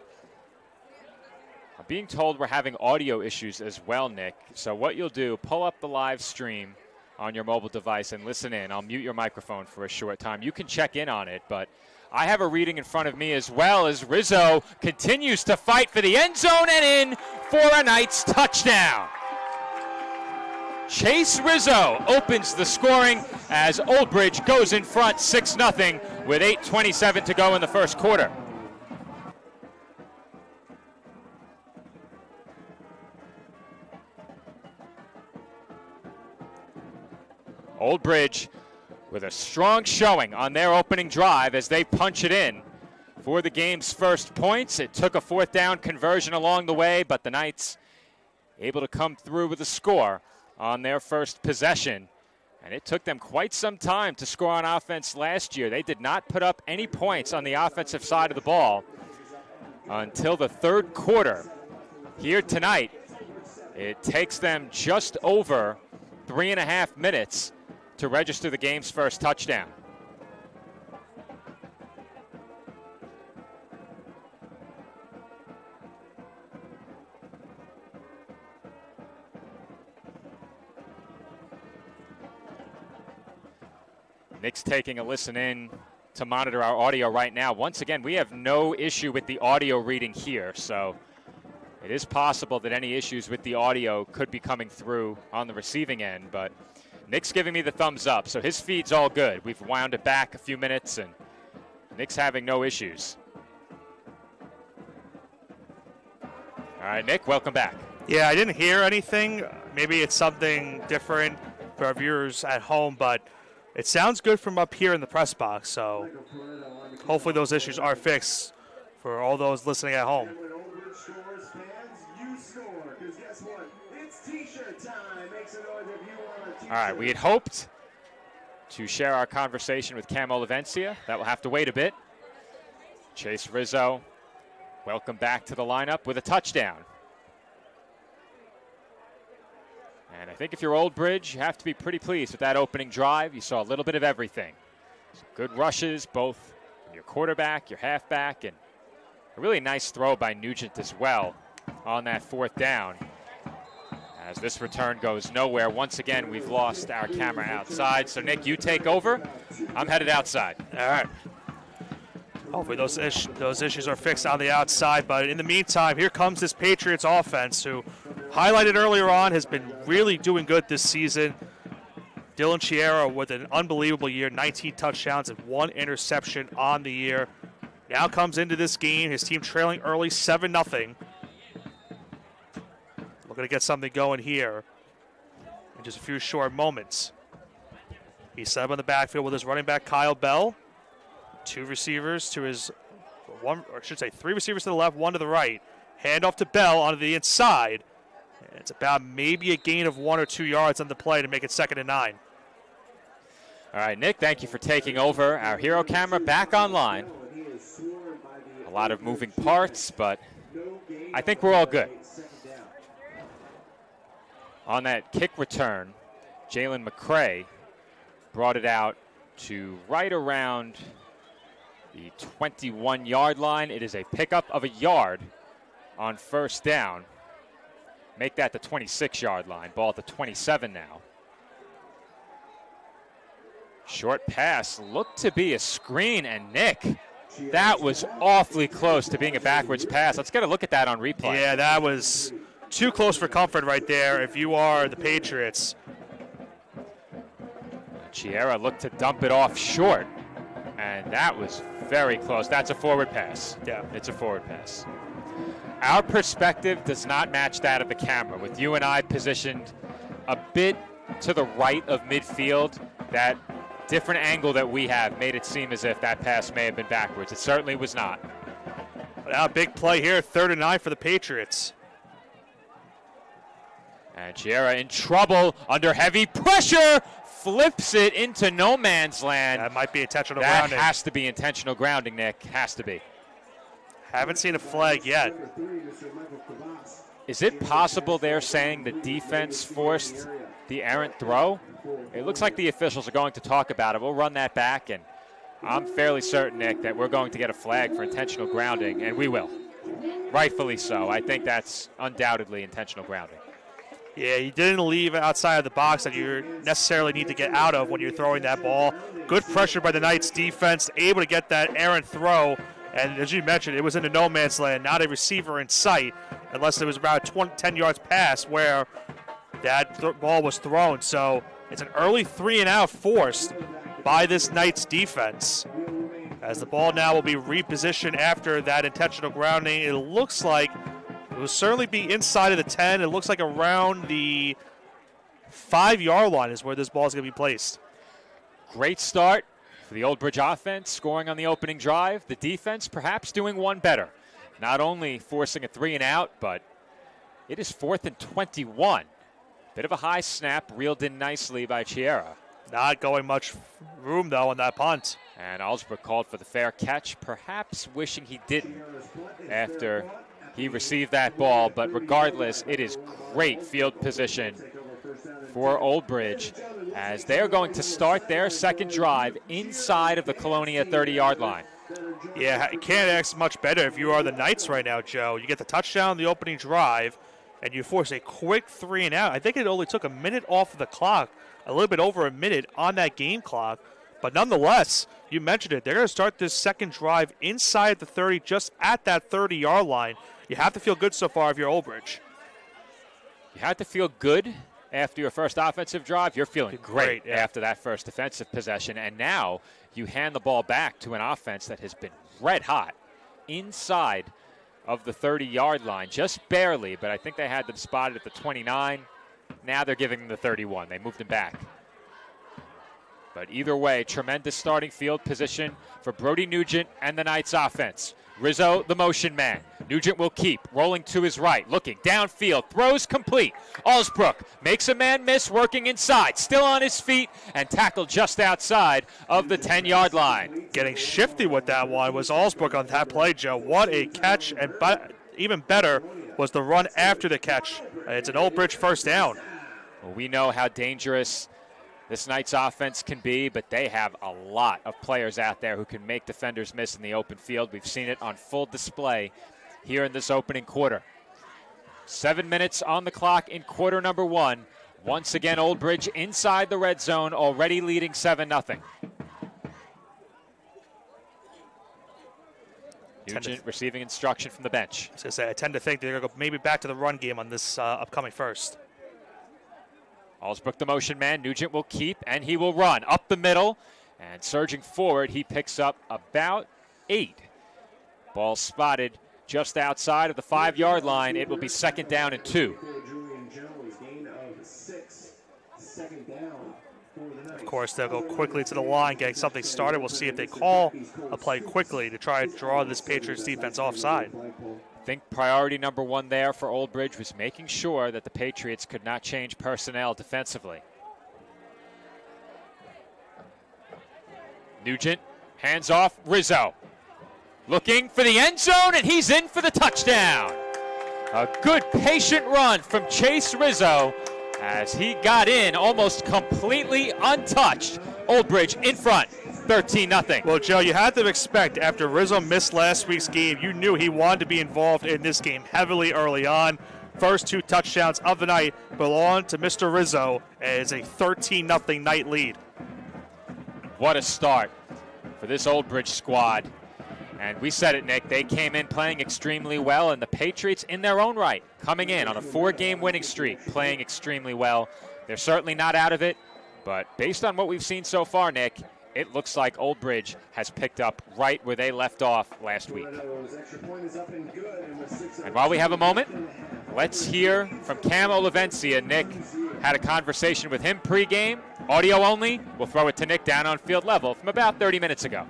I'm being told we're having audio issues as well, Nick. So what you'll do, pull up the live stream on your mobile device and listen in. I'll mute your microphone for a short time. You can check in on it, but I have a reading in front of me as well as Rizzo continues to fight for the end zone and in for a Knights touchdown. Chase Rizzo opens the scoring as Old Bridge goes in front 6-0 with 8:27 to go in the first quarter. Old Bridge with a strong showing on their opening drive as they punch it in for the game's first points. It took a 4th down conversion along the way, but the Knights able to come through with a score on their first possession. And it took them quite some time to score on offense last year. They did not put up any points on the offensive side of the ball until the 3rd quarter. Here tonight, it takes them just over 3.5 minutes to register the game's first touchdown. Nick's taking a listen in to monitor our audio right now. Once again, we have no issue with the audio reading here, so it is possible that any issues with the audio could be coming through on the receiving end, but Nick's giving me the thumbs up, so his feed's all good. We've wound it back a few minutes, and Nick's having no issues. All right, Nick, welcome back. Yeah, I didn't hear anything. Maybe it's something different for our viewers at home, but it sounds good from up here in the press box, so hopefully those issues are fixed for all those listening at home. All right, we had hoped to share our conversation with Cam Olivencia. That will have to wait a bit. Chase Rizzo, welcome back to the lineup with a touchdown. And I think if you're Old Bridge, you have to be pretty pleased with that opening drive. You saw a little bit of everything. Some good rushes, both from your quarterback, your halfback, and a really nice throw by Nugent as well on that fourth down. As this return goes nowhere, once again, we've lost our camera outside. So, Nick, you take over. I'm headed outside. All right. Hopefully those issues are fixed on the outside. But in the meantime, here comes this Patriots offense, who, highlighted earlier on, has been really doing good this season. Dylan Chiera with an unbelievable year, 19 touchdowns and 1 interception on the year. Now comes into this game, his team trailing early 7-0. Looking to get something going here in just a few short moments. He's set up in the backfield with his running back, Kyle Bell. 2 receivers to his one, or I should say 3 receivers to the left, 1 to the right. Handoff to Bell onto the inside. It's about maybe a gain of 1 or 2 yards on the play to make it 2nd and 9. All right, Nick, thank you for taking over. Our hero camera back online. A lot of moving parts, but I think we're all good. On that kick return, Jalen McCray brought it out to right around the 21-yard line. It is a pickup of a yard on first down. Make that the 26-yard line. Ball at the 27 now. Short pass looked to be a screen, and Nick, that was awfully close to being a backwards pass. Let's get a look at that on replay. Yeah, that was too close for comfort right there if you are the Patriots. Chiera looked to dump it off short, and that was very close. That's a forward pass. Yeah. It's a forward pass. Our perspective does not match that of the camera, with you and I positioned a bit to the right of midfield. That different angle that we have made it seem as if that pass may have been backwards. It certainly was not. Now, big play here, 3rd and 9 for the Patriots. And Chiera in trouble under heavy pressure, flips it into no man's land. That might be intentional grounding. grounding. That has to be intentional grounding, Nick. Has to be. Haven't seen a flag yet. Is it possible they're saying the defense forced the errant throw? It looks like the officials are going to talk about it. We'll run that back, and I'm fairly certain, Nick, that we're going to get a flag for intentional grounding, and we will. Rightfully so. I think that's undoubtedly intentional grounding. Yeah, he didn't leave outside of the box that you necessarily need to get out of when you're throwing that ball. Good pressure by the Knights defense, able to get that errant throw. And as you mentioned, it was into no man's land, not a receiver in sight, unless it was about 10 yards past where that ball was thrown. So it's an early 3-and-out forced by this Knights defense. As the ball now will be repositioned after that intentional grounding, it looks like it will certainly be inside of the 10. It looks like around the 5-yard line is where this ball is going to be placed. Great start for the Old Bridge offense, scoring on the opening drive. The defense perhaps doing one better. Not only forcing a 3-and-out, but it is 4th and 21. Bit of a high snap, reeled in nicely by Chiera. Not going much room, though, on that punt. And Alsbrook called for the fair catch, perhaps wishing he didn't after he received that ball. But regardless, it is great field position for Old Bridge as they're going to start their second drive inside of the Colonia 30-yard line. Yeah, it can't ask much better if you are the Knights right now, Joe. You get the touchdown on the opening drive, and you force a quick 3-and-out. I think it only took a minute off of the clock, a little bit over a minute on that game clock. But nonetheless, you mentioned it, they're going to start this second drive inside the 30, just at that 30-yard line. You have to feel good so far if you're Old Bridge. You have to feel good after your first offensive drive. You're feeling great after that first defensive possession. And now you hand the ball back to an offense that has been red hot inside of the 30-yard line, just barely, but I think they had them spotted at the 29. Now they're giving them the 31. They moved them back. But either way, tremendous starting field position for Brody Nugent and the Knights offense. Rizzo, the motion man. Nugent will keep, rolling to his right, looking downfield, throws complete. Alsbrook makes a man miss, working inside, still on his feet, and tackled just outside of the 10-yard line. Getting shifty with that one was Alsbrook on that play, Joe. What a catch, and even better was the run after the catch. It's an Old Bridge first down. Well, we know how dangerous this Knights offense can be, but they have a lot of players out there who can make defenders miss in the open field. We've seen it on full display here in this opening quarter. 7 minutes on the clock in quarter number 1. Once again, Old Bridge inside the red zone, already leading 7-0. Nugent receiving instruction from the bench. I was going to say, I tend to think they're going to go maybe back to the run game on this upcoming first. Allsbrook the motion man. Nugent will keep, and he will run up the middle. And surging forward, he picks up about 8. Ball spotted just outside of the 5-yard line. It will be 2nd down and 2. Of course, they'll go quickly to the line, getting something started. We'll see if they call a play quickly to try to draw this Patriots defense offside. I think priority number 1 there for Old Bridge was making sure that the Patriots could not change personnel defensively. Nugent, hands off, Rizzo. Looking for the end zone, and he's in for the touchdown. A good patient run from Chase Rizzo as he got in almost completely untouched. Old Bridge in front, 13-0. Well, Joe, you had to expect after Rizzo missed last week's game, you knew he wanted to be involved in this game heavily early on. First 2 touchdowns of the night belong to Mr. Rizzo as a 13-0 night lead. What a start for this Old Bridge squad. And we said it, Nick, they came in playing extremely well, and the Patriots in their own right, coming in on a 4-game winning streak, playing extremely well. They're certainly not out of it, but based on what we've seen so far, Nick, it looks like Old Bridge has picked up right where they left off last week. And while we have a moment, let's hear from Cam Olivencia. Nick had a conversation with him pregame, audio only. We'll throw it to Nick down on field level from about 30 minutes ago.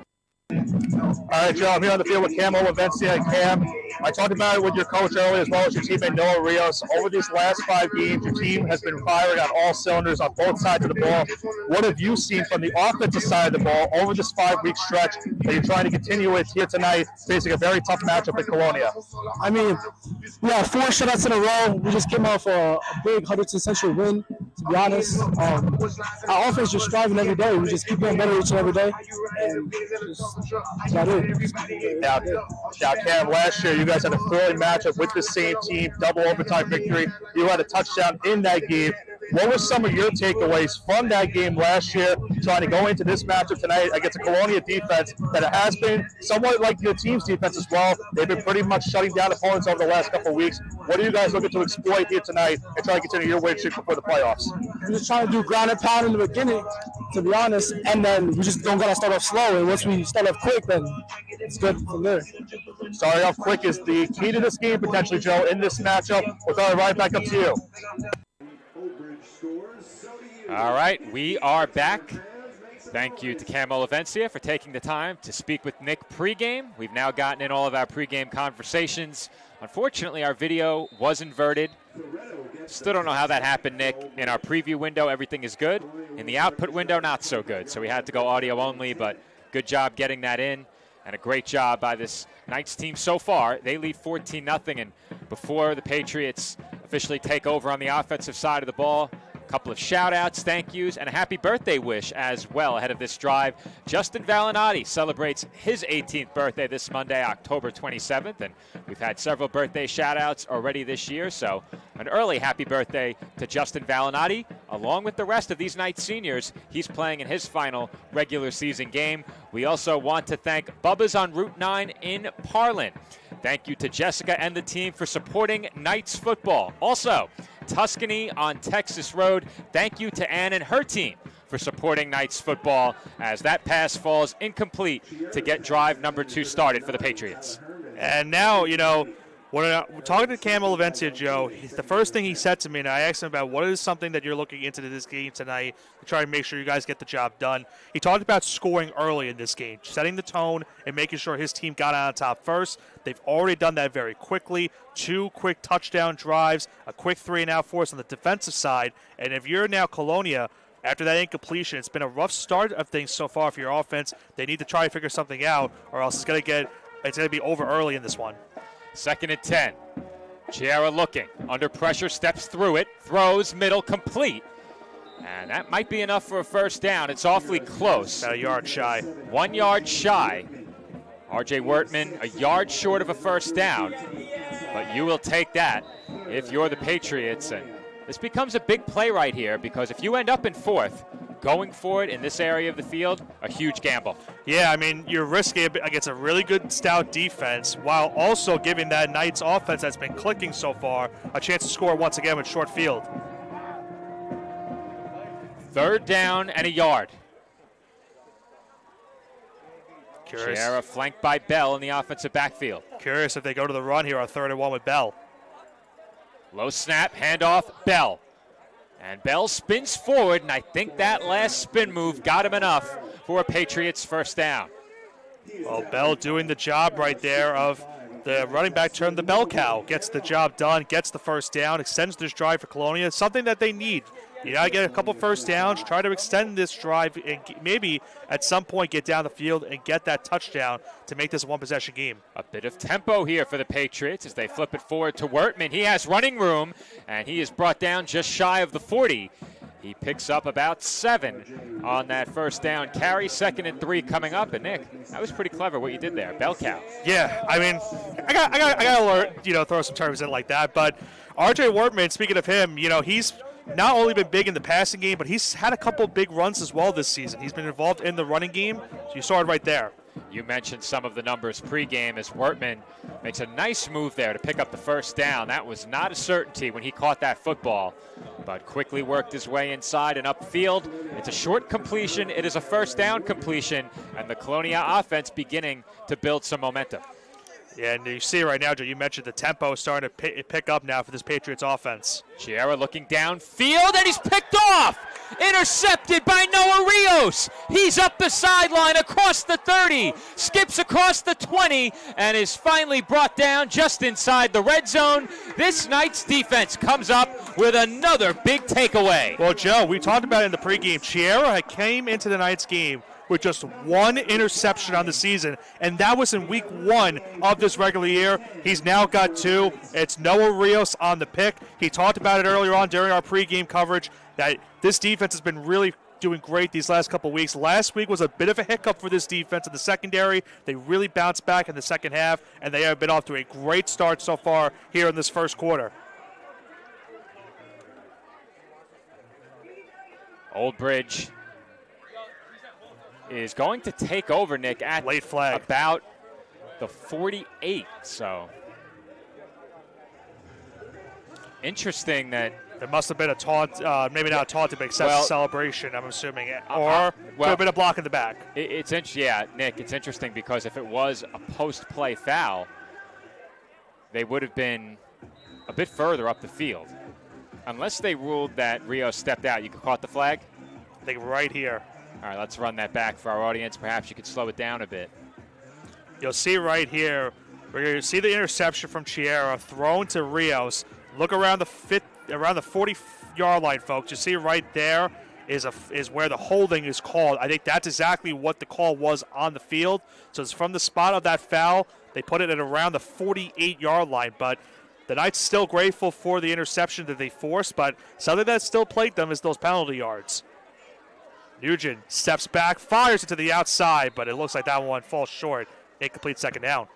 All right, Joe, I'm here on the field with Cam Olivencia. Cam, I talked about it with your coach earlier as well as your teammate Noah Rios. Over these last 5 games, your team has been firing on all cylinders on both sides of the ball. What have you seen from the offensive side of the ball over this 5-week stretch that you're trying to continue with here tonight, facing a very tough matchup in Colonia? I mean, we have 4 shutouts in a row. We just came off a big Hudson Central win, to be honest. Our offense just striving every day. We just keep getting better each and every day. And that's about it. Now, Cam, last year you guys had a thrilling matchup with the same team, double overtime victory. You had a touchdown in that game. What were some of your takeaways from that game last year, trying to go into this matchup tonight against a Colonia defense that has been somewhat like your team's defense as well? They've been pretty much shutting down opponents over the last couple of weeks. What are you guys looking to exploit here tonight and try to continue your win streak before the playoffs? We're just trying to do ground and pound in the beginning, to be honest, and then we just don't got to start off slow. And once we start off quick, then it's good from there. Starting off quick is the key to this game, potentially, Joe, in this matchup. We'll throw it right back up to you. All right, we are back. Thank you to Cam Olivencia for taking the time to speak with Nick pregame. We've now gotten in all of our pregame conversations. Unfortunately, our video was inverted. Still don't know how that happened, Nick. In our preview window, everything is good. In the output window, not so good. So we had to go audio only, but good job getting that in. And a great job by this Knights team so far. They lead 14-0, and before the Patriots officially take over on the offensive side of the ball, couple of shout-outs, thank yous, and a happy birthday wish as well ahead of this drive. Justin Valinati celebrates his 18th birthday this Monday, October 27th, and we've had several birthday shout-outs already this year, so an early happy birthday to Justin Valinati. Along with the rest of these Knights seniors, he's playing in his final regular season game. We also want to thank Bubba's on Route 9 in Parlin. Thank you to Jessica and the team for supporting Knights football. Also, Tuscany on Texas Road. Thank you to Ann and her team for supporting Knights football as that pass falls incomplete to get drive number 2 started for the Patriots. And now, you know, when we're talking to Cam Olivencia, Joe, the first thing he said to me, and I asked him about what is something that you're looking into this game tonight to try to make sure you guys get the job done. He talked about scoring early in this game, setting the tone and making sure his team got out on top first. They've already done that very quickly. 2 quick touchdown drives, a quick 3-and-out for us on the defensive side. And if you're now Colonia, after that incompletion, it's been a rough start of things so far for your offense. They need to try to figure something out, or else it's going to be over early in this one. 2nd and 10. Chiara looking, under pressure, steps through it, throws, middle, complete. And that might be enough for a first down. It's awfully close. About a yard shy. 1 yard shy. R.J. Wertman a yard short of a first down. But you will take that if you're the Patriots. And this becomes a big play right here, because if you end up in fourth, going for it in this area of the field, a huge gamble. Yeah, I mean, you're risking it against a really good stout defense while also giving that Knights offense that's been clicking so far a chance to score once again with short field. Third down and a yard. Curious. Chiara flanked by Bell in the offensive backfield. Curious if they go to the run here on 3rd and 1 with Bell. Low snap, handoff, Bell. And Bell spins forward, and I think that last spin move got him enough for a Patriots first down. Well, Bell doing the job right there of the running back turned the bell cow. Gets the job done, gets the first down, extends this drive for Colonia. It's something that they need. You got to get a couple first downs, try to extend this drive, and maybe at some point get down the field and get that touchdown to make this a one-possession game. A bit of tempo here for the Patriots as they flip it forward to Wertman. He has running room, and he is brought down just shy of the 40. He picks up about 7 on that first down carry. 2nd and 3 coming up. And Nick, that was pretty clever what you did there. Bell cow. Yeah, I mean, I got to throw some terms in like that. But R.J. Wertman, speaking of him, he's not only been big in the passing game, but he's had a couple big runs as well this season. He's been involved in the running game. So you saw it right there. You mentioned some of the numbers pregame as Wertman makes a nice move there to pick up the first down. That was not a certainty when he caught that football, but quickly worked his way inside and upfield. It's a short completion. It is a first down completion, and the Colonia offense beginning to build some momentum. Yeah, and you see right now, Joe, you mentioned the tempo starting to pick up now for this Patriots offense. Chiara looking downfield, and he's picked off! Intercepted by Noah Rios. He's up the sideline across the 30, skips across the 20, and is finally brought down just inside the red zone. This Knights defense comes up with another big takeaway. Well, Joe, we talked about it in the pregame. Chiara came into the Knights game with just 1 interception on the season, and that was in week 1 of this regular year. He's now got 2. It's Noah Rios on the pick. He talked about it earlier on during our pregame coverage that this defense has been really doing great these last couple weeks. Last week was a bit of a hiccup for this defense in the secondary. They really bounced back in the second half, and they have been off to a great start so far here in this first quarter. Old Bridge is going to take over, Nick, at late flag about the 48. So interesting that there must have been a taunt, maybe not a taunt, but excessive celebration, I'm assuming, or could have been a block in the back. It's yeah, Nick, it's interesting because if it was a post-play foul, they would have been a bit further up the field. Unless they ruled that Rio stepped out, you caught the flag? I think right here. All right, let's run that back for our audience. Perhaps you could slow it down a bit. You'll see right here, we're going to see the interception from Chiara thrown to Rios. Look around the 40-yard line, folks. You see right there is where the holding is called. I think that's exactly what the call was on the field. So it's from the spot of that foul. They put it at around the 48-yard line, but the Knights still grateful for the interception that they forced, but something that still plagued them is those penalty yards. Nugent steps back, fires it to the outside, but it looks like that one falls short. Incomplete second down.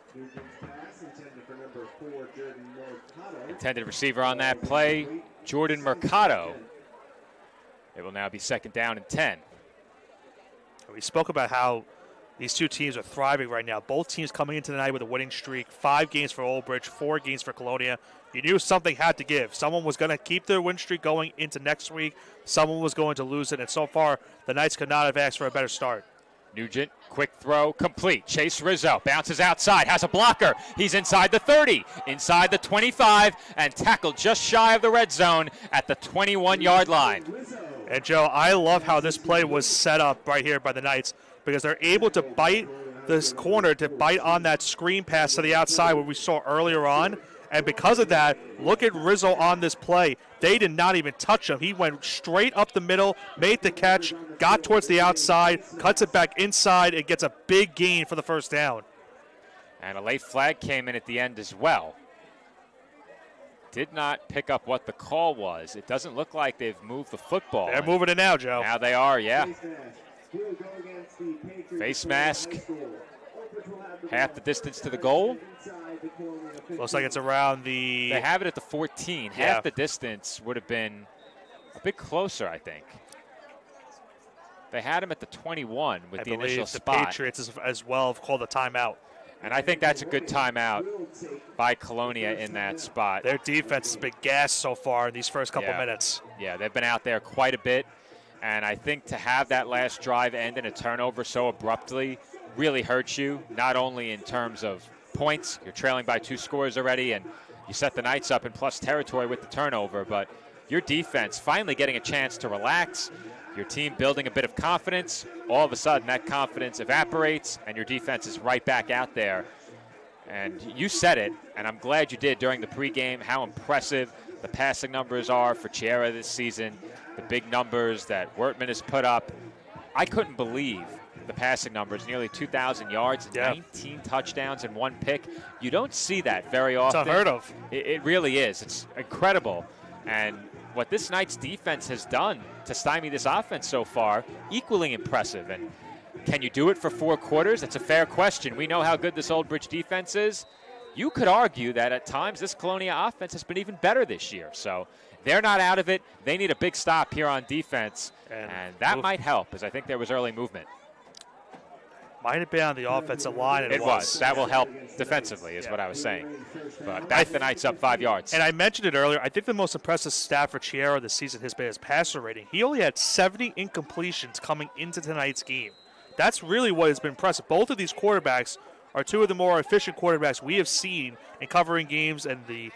Intended receiver on that play, Jordan Mercado. It will now be second down and 10. We spoke about how these two teams are thriving right now. Both teams coming into tonight with a winning streak. 5 games for Old Bridge, 4 games for Colonia. You knew something had to give. Someone was going to keep their win streak going into next week. Someone was going to lose it. And so far, the Knights could not have asked for a better start. Nugent, quick throw, complete. Chase Rizzo bounces outside, has a blocker. He's inside the 30, inside the 25, and tackled just shy of the red zone at the 21-yard line. And, Joe, I love how this play was set up right here by the Knights because they're able to bite this corner, to bite on that screen pass to the outside what we saw earlier on. And because of that, look at Rizzo on this play. They did not even touch him. He went straight up the middle, made the catch, got towards the outside, cuts it back inside, and gets a big gain for the first down. And a late flag came in at the end as well. did not pick up what the call was. It doesn't look like they've moved the football. They're moving it now, Joe. Now they are, yeah. Face mask. Half the distance to the goal. Looks like it's around the... They have it at the 14. Yeah. Half the distance would have been a bit closer, I think. They had him at the 21 with the initial spot. The Patriots as well have called a timeout. And I think that's a good timeout by Colonia in that spot. Their defense has been gassed so far in these first couple minutes. Yeah, they've been out there quite a bit. And I think to have that last drive end in a turnover so abruptly really hurts you, not only in terms of points, you're trailing by 2 scores already, and you set the Knights up in plus territory with the turnover, but your defense finally getting a chance to relax, your team building a bit of confidence. All of a sudden, that confidence evaporates, and your defense is right back out there. And you said it, and I'm glad you did during the pregame, how impressive the passing numbers are for Chiara this season, the big numbers that Wertman has put up. I couldn't believe the passing numbers, nearly 2,000 yards, 19 touchdowns, and 1 pick. You don't see that very often. It's unheard of. It really is. It's incredible. And what this Knights defense has done to stymie this offense so far, equally impressive. And can you do it for 4 quarters? That's a fair question. We know how good this Old Bridge defense is. You could argue that at times this Colonia offense has been even better this year. So they're not out of it. They need a big stop here on defense, and that might help, as I think there was early movement. Might have been on the offensive line. It was. That will help defensively, is what I was saying. But back the Knights up 5 yards. And I mentioned it earlier. I think the most impressive stat for Chiara this season has been his passer rating. He only had 70 incompletions coming into tonight's game. That's really what has been impressive. Both of these quarterbacks are 2 of the more efficient quarterbacks we have seen in covering games and the,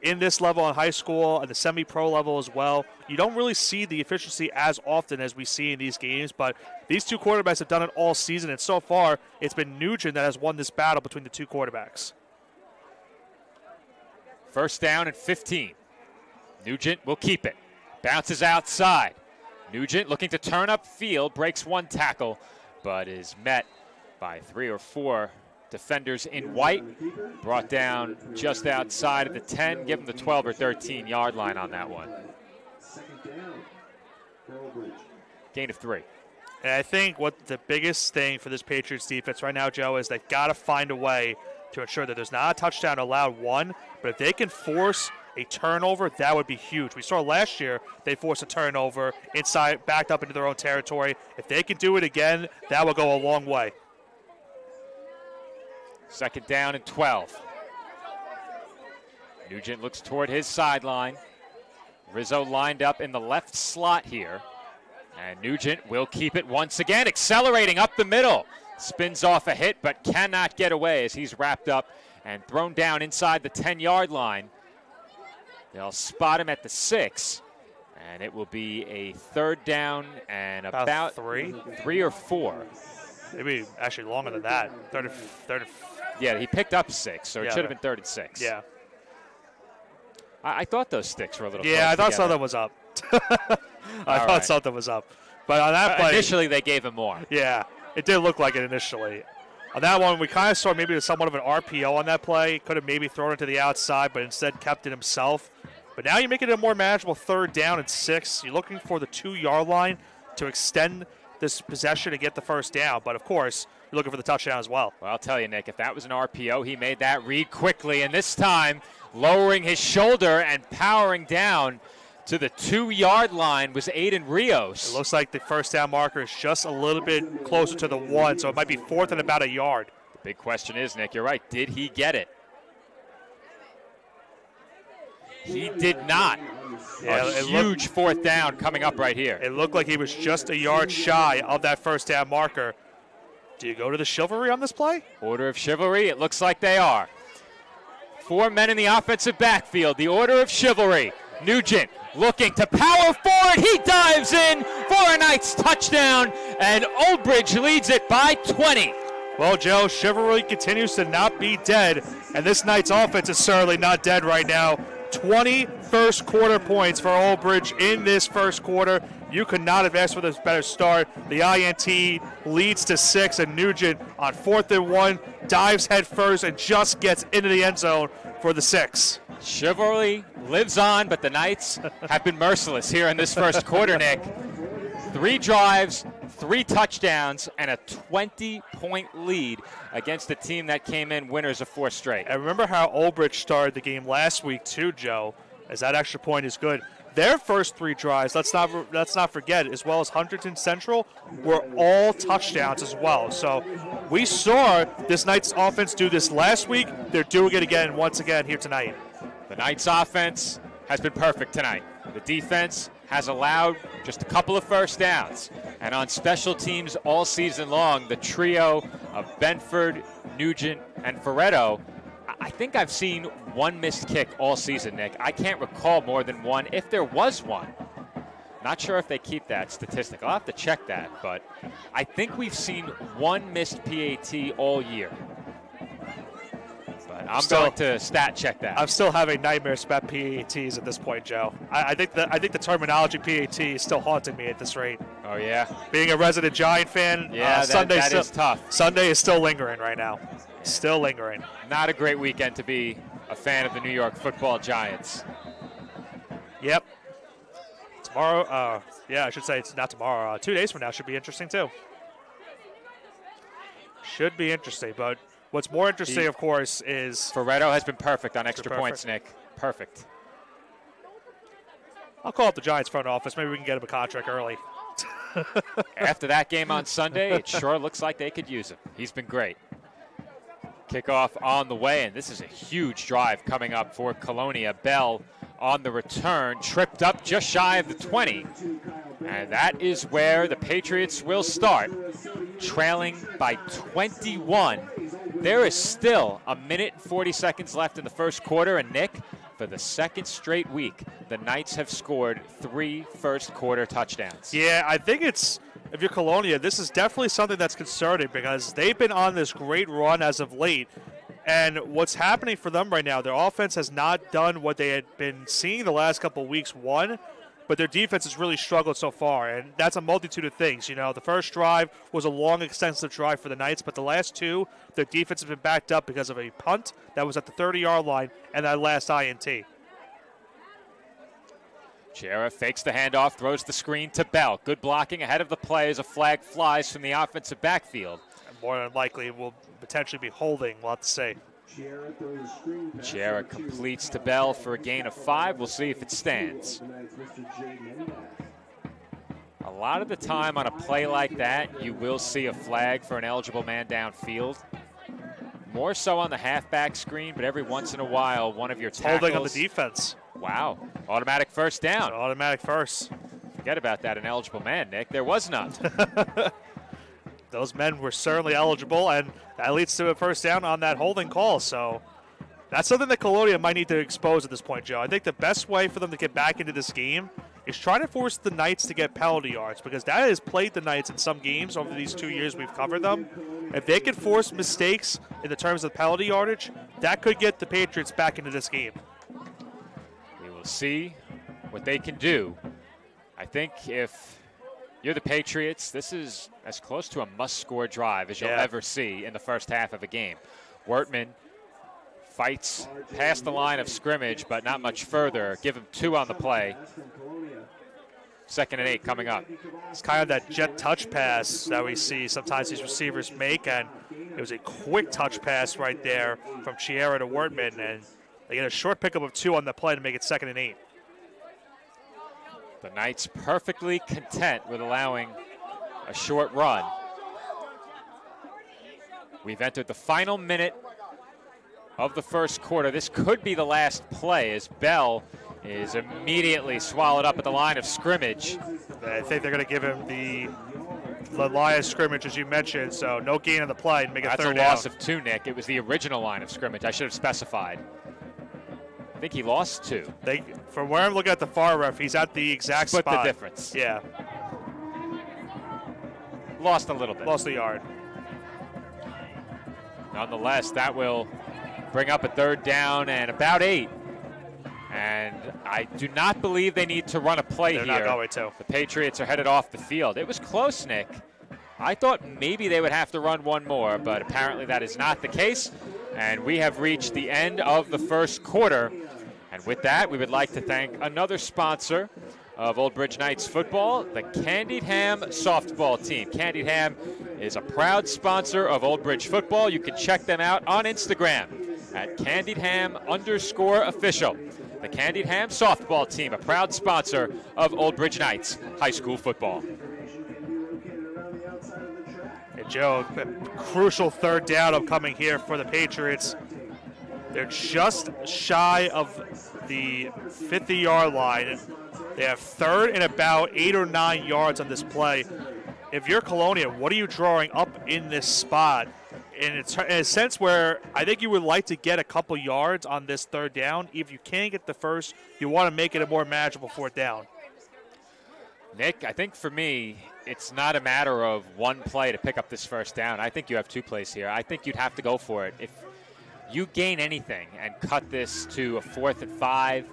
in this level in high school and the semi-pro level as well. You don't really see the efficiency as often as we see in these games, but these 2 quarterbacks have done it all season, and so far it's been Nugent that has won this battle between the 2 quarterbacks. First down and 15. Nugent will keep it. Bounces outside. Nugent looking to turn up field, breaks 1 tackle, but is met by 3 or 4 defenders in white. Brought down just outside of the 10. Give him the 12 or 13 yard line on that one. Gain of 3. And I think what the biggest thing for this Patriots defense right now, Joe, is they've got to find a way to ensure that there's not a touchdown allowed, one, but if they can force a turnover, that would be huge. We saw last year they forced a turnover inside, backed up into their own territory. If they can do it again, that will go a long way. Second down and 12. Nugent looks toward his sideline. Rizzo lined up in the left slot here. And Nugent will keep it once again, accelerating up the middle. Spins off a hit, but cannot get away as he's wrapped up and thrown down inside the 10-yard line. They'll spot him at the 6, and it will be a 3rd down and about 3 or 4. Maybe actually longer than that. Third. Yeah, he picked up 6, so it should have been 3rd and 6. Yeah. I thought those sticks were a little Yeah, I thought together. something was up. I thought something was up. But on that play, initially they gave him more. Yeah, it did look like it initially. On that one, we kind of saw maybe somewhat of an RPO on that play. Could have maybe thrown it to the outside, but instead kept it himself. But now you make it a more manageable 3rd down and 6. You're looking for the 2-yard line to extend this possession and get the first down. But, of course, you're looking for the touchdown as well. Well, I'll tell you, Nick, if that was an RPO, he made that read quickly. And this time, lowering his shoulder and powering down to the 2-yard line was Aiden Rios. It looks like the first down marker is just a little bit closer to the 1, so it might be 4th and about a yard. The big question is, Nick, you're right, did he get it? He did not. Yeah, a huge 4th down coming up right here. It looked like he was just a yard shy of that first down marker. Do you go to the chivalry on this play? Order of chivalry, it looks like they are. 4 men in the offensive backfield, the order of chivalry. Nugent looking to power forward. He dives in for a Knights touchdown, and Old Bridge leads it by 20. Well, Joe, chivalry continues to not be dead, and this Knights offense is certainly not dead right now. 20 first quarter points for Old Bridge in this first quarter. You could not have asked for a better start. The INT leads to 6, and Nugent on 4th and 1 dives head first and just gets into the end zone for the 6. Chivalry lives on, but the Knights have been merciless here in this first quarter, Nick. 3 drives, 3 touchdowns, and a 20-point lead against a team that came in winners of 4 straight. And remember how Old Bridge started the game last week too, Joe, as that extra point is good. Their first 3 drives, let's not forget, as well as Huntington Central, were all touchdowns as well. So we saw this Knights offense do this last week. They're doing it again, once again, here tonight. The Knights offense has been perfect tonight. The defense has allowed just a couple of first downs. And on special teams all season long, the trio of Benford, Nugent, and Ferretto, I think I've seen 1 missed kick all season, Nick. I can't recall more than 1, if there was 1. Not sure if they keep that statistic. I'll have to check that, but I think we've seen 1 missed PAT all year. But I'm going to stat check that. I'm still having nightmares about PATs at this point, Joe. I think the terminology PAT is still haunting me at this rate. Oh, yeah? Being a resident Giant fan, yeah, that is tough. Sunday is still lingering right now. Still lingering. Not a great weekend to be a fan of the New York Football Giants. Yep. Tomorrow, I should say it's not tomorrow. 2 days from now should be interesting too. Should be interesting, but what's more interesting, of course, is Ferretto has been perfect on extra points, Nick. Perfect. I'll call up the Giants front office. Maybe we can get him a contract early. After that game on Sunday, it sure looks like they could use him. He's been great. Kickoff on the way, and this is a huge drive coming up for Colonia. Bell on the return, tripped up just shy of the 20. And that is where the Patriots will start, trailing by 21. There is still 1 minute and 40 seconds left in the first quarter, and Nick, for the second straight week, the Knights have scored 3 first-quarter touchdowns. Yeah, I think it's, if you're Colonia, this is definitely something that's concerning because they've been on this great run as of late. And what's happening for them right now, their offense has not done what they had been seeing the last couple of weeks, but their defense has really struggled so far, and that's a multitude of things. You know, the first drive was a long, extensive drive for the Knights, but the last 2, their defense has been backed up because of a punt that was at the 30-yard line and that last INT. Chiara fakes the handoff, throws the screen to Bell. Good blocking ahead of the play as a flag flies from the offensive backfield. And more than likely, will potentially be holding, we'll have to say. Chiara completes to Bell for a gain of 5. We'll see if it stands. A lot of the time on a play like that, you will see a flag for an eligible man downfield. More so on the halfback screen, but every once in a while, one of your tackles. Holding on the defense. Wow. Automatic first down. Automatic first. Forget about that ineligible man, Nick. There was none. Those men were certainly eligible, and that leads to a first down on that holding call. So that's something that Colonia might need to expose at this point, Joe. I think the best way for them to get back into this game is trying to force the Knights to get penalty yards, because that has plagued the Knights in some games over these 2 years we've covered them. If they could force mistakes in the terms of penalty yardage, that could get the Patriots back into this game. We will see what they can do. I think if you're the Patriots, this is as close to a must-score drive as you'll ever see in the first half of a game. Wertman fights past the line of scrimmage, but not much further. Give him 2 on the play. 2nd and 8 coming up. It's kind of that jet touch pass that we see sometimes these receivers make, and it was a quick touch pass right there from Chiara to Wertman, and they get a short pickup of 2 on the play to make it 2nd and 8. The Knights perfectly content with allowing a short run. We've entered the final minute of the first quarter. This could be the last play as Bell is immediately swallowed up at the line of scrimmage. I think they're going to give him the line of scrimmage, as you mentioned, so no gain on the play and make it 3rd down. That's a loss of 2, Nick. It was the original line of scrimmage. I should have specified. I think he lost 2. From where I'm looking at the far ref, he's at the exact spot. Split the difference. Yeah. Lost a little bit. Lost a yard. Nonetheless, that will bring up a 3rd down and about 8. And I do not believe they need to run a play here. They're not going to. The Patriots are headed off the field. It was close, Nick. I thought maybe they would have to run one more, but apparently that is not the case. And we have reached the end of the first quarter. And with that, we would like to thank another sponsor of Old Bridge Knights football, the Candied Ham softball team. Candied Ham is a proud sponsor of Old Bridge football. You can check them out on Instagram at CandiedHam_official. The Candied Ham softball team, a proud sponsor of Old Bridge Knights high school football. Hey, Joe, a crucial third down upcoming here for the Patriots. They're just shy of the 50-yard line. They have third and about 8 or 9 yards on this play. If you're Colonia, what are you drawing up in this spot? And it's in a sense where I think you would like to get a couple yards on this third down. If you can't get the first, you want to make it a more manageable fourth down. Nick, I think for me, it's not a matter of one play to pick up this first down. I think you have two plays here. I think you'd have to go for it. If you gain anything and cut this to a 4th and 5,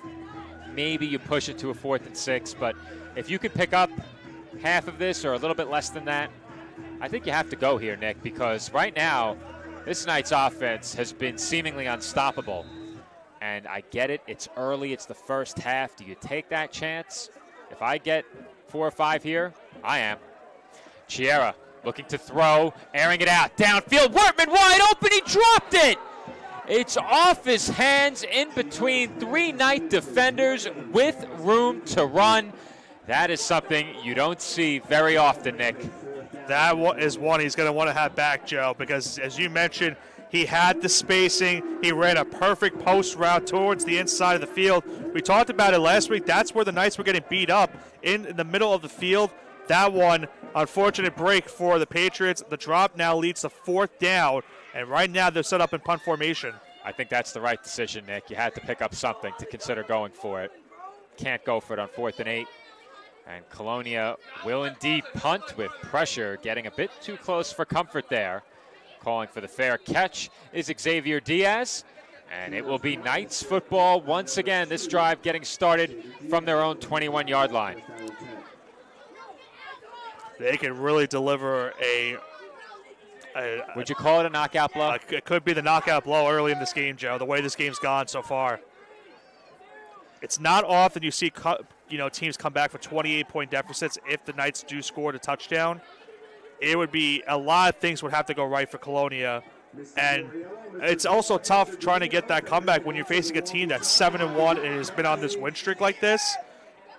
maybe you push it to a 4th and 6. But if you could pick up half of this or a little bit less than that, I think you have to go here, Nick, because right now this Knights offense has been seemingly unstoppable. And I get it. It's early. It's the first half. Do you take that chance? If I get 4 or 5 here, I am. Chiera looking to throw, airing it out. Downfield, Wortman wide open. He dropped it. It's off his hands in between 3 Knight defenders with room to run. That is something you don't see very often, Nick. That is one he's going to want to have back, Joe, because as you mentioned, he had the spacing. He ran a perfect post route towards the inside of the field. We talked about it last week. That's where the Knights were getting beat up, in the middle of the field. That one, unfortunate break for the Patriots. The drop now leads to 4th down, and right now they're set up in punt formation. I think that's the right decision, Nick. You had to pick up something to consider going for it. Can't go for it on 4th and 8. And Colonia will indeed punt with pressure, getting a bit too close for comfort there. Calling for the fair catch is Xavier Diaz. And it will be Knights football once again. This drive getting started from their own 21-yard line. They can really deliver would you call it a knockout blow? It could be the knockout blow early in this game, Joe, the way this game's gone so far. It's not often you see teams come back for 28-point deficits if the Knights do score a touchdown. It would be a lot of things would have to go right for Colonia. And it's also tough trying to get that comeback when you're facing a team that's 7-1 and has been on this win streak like this.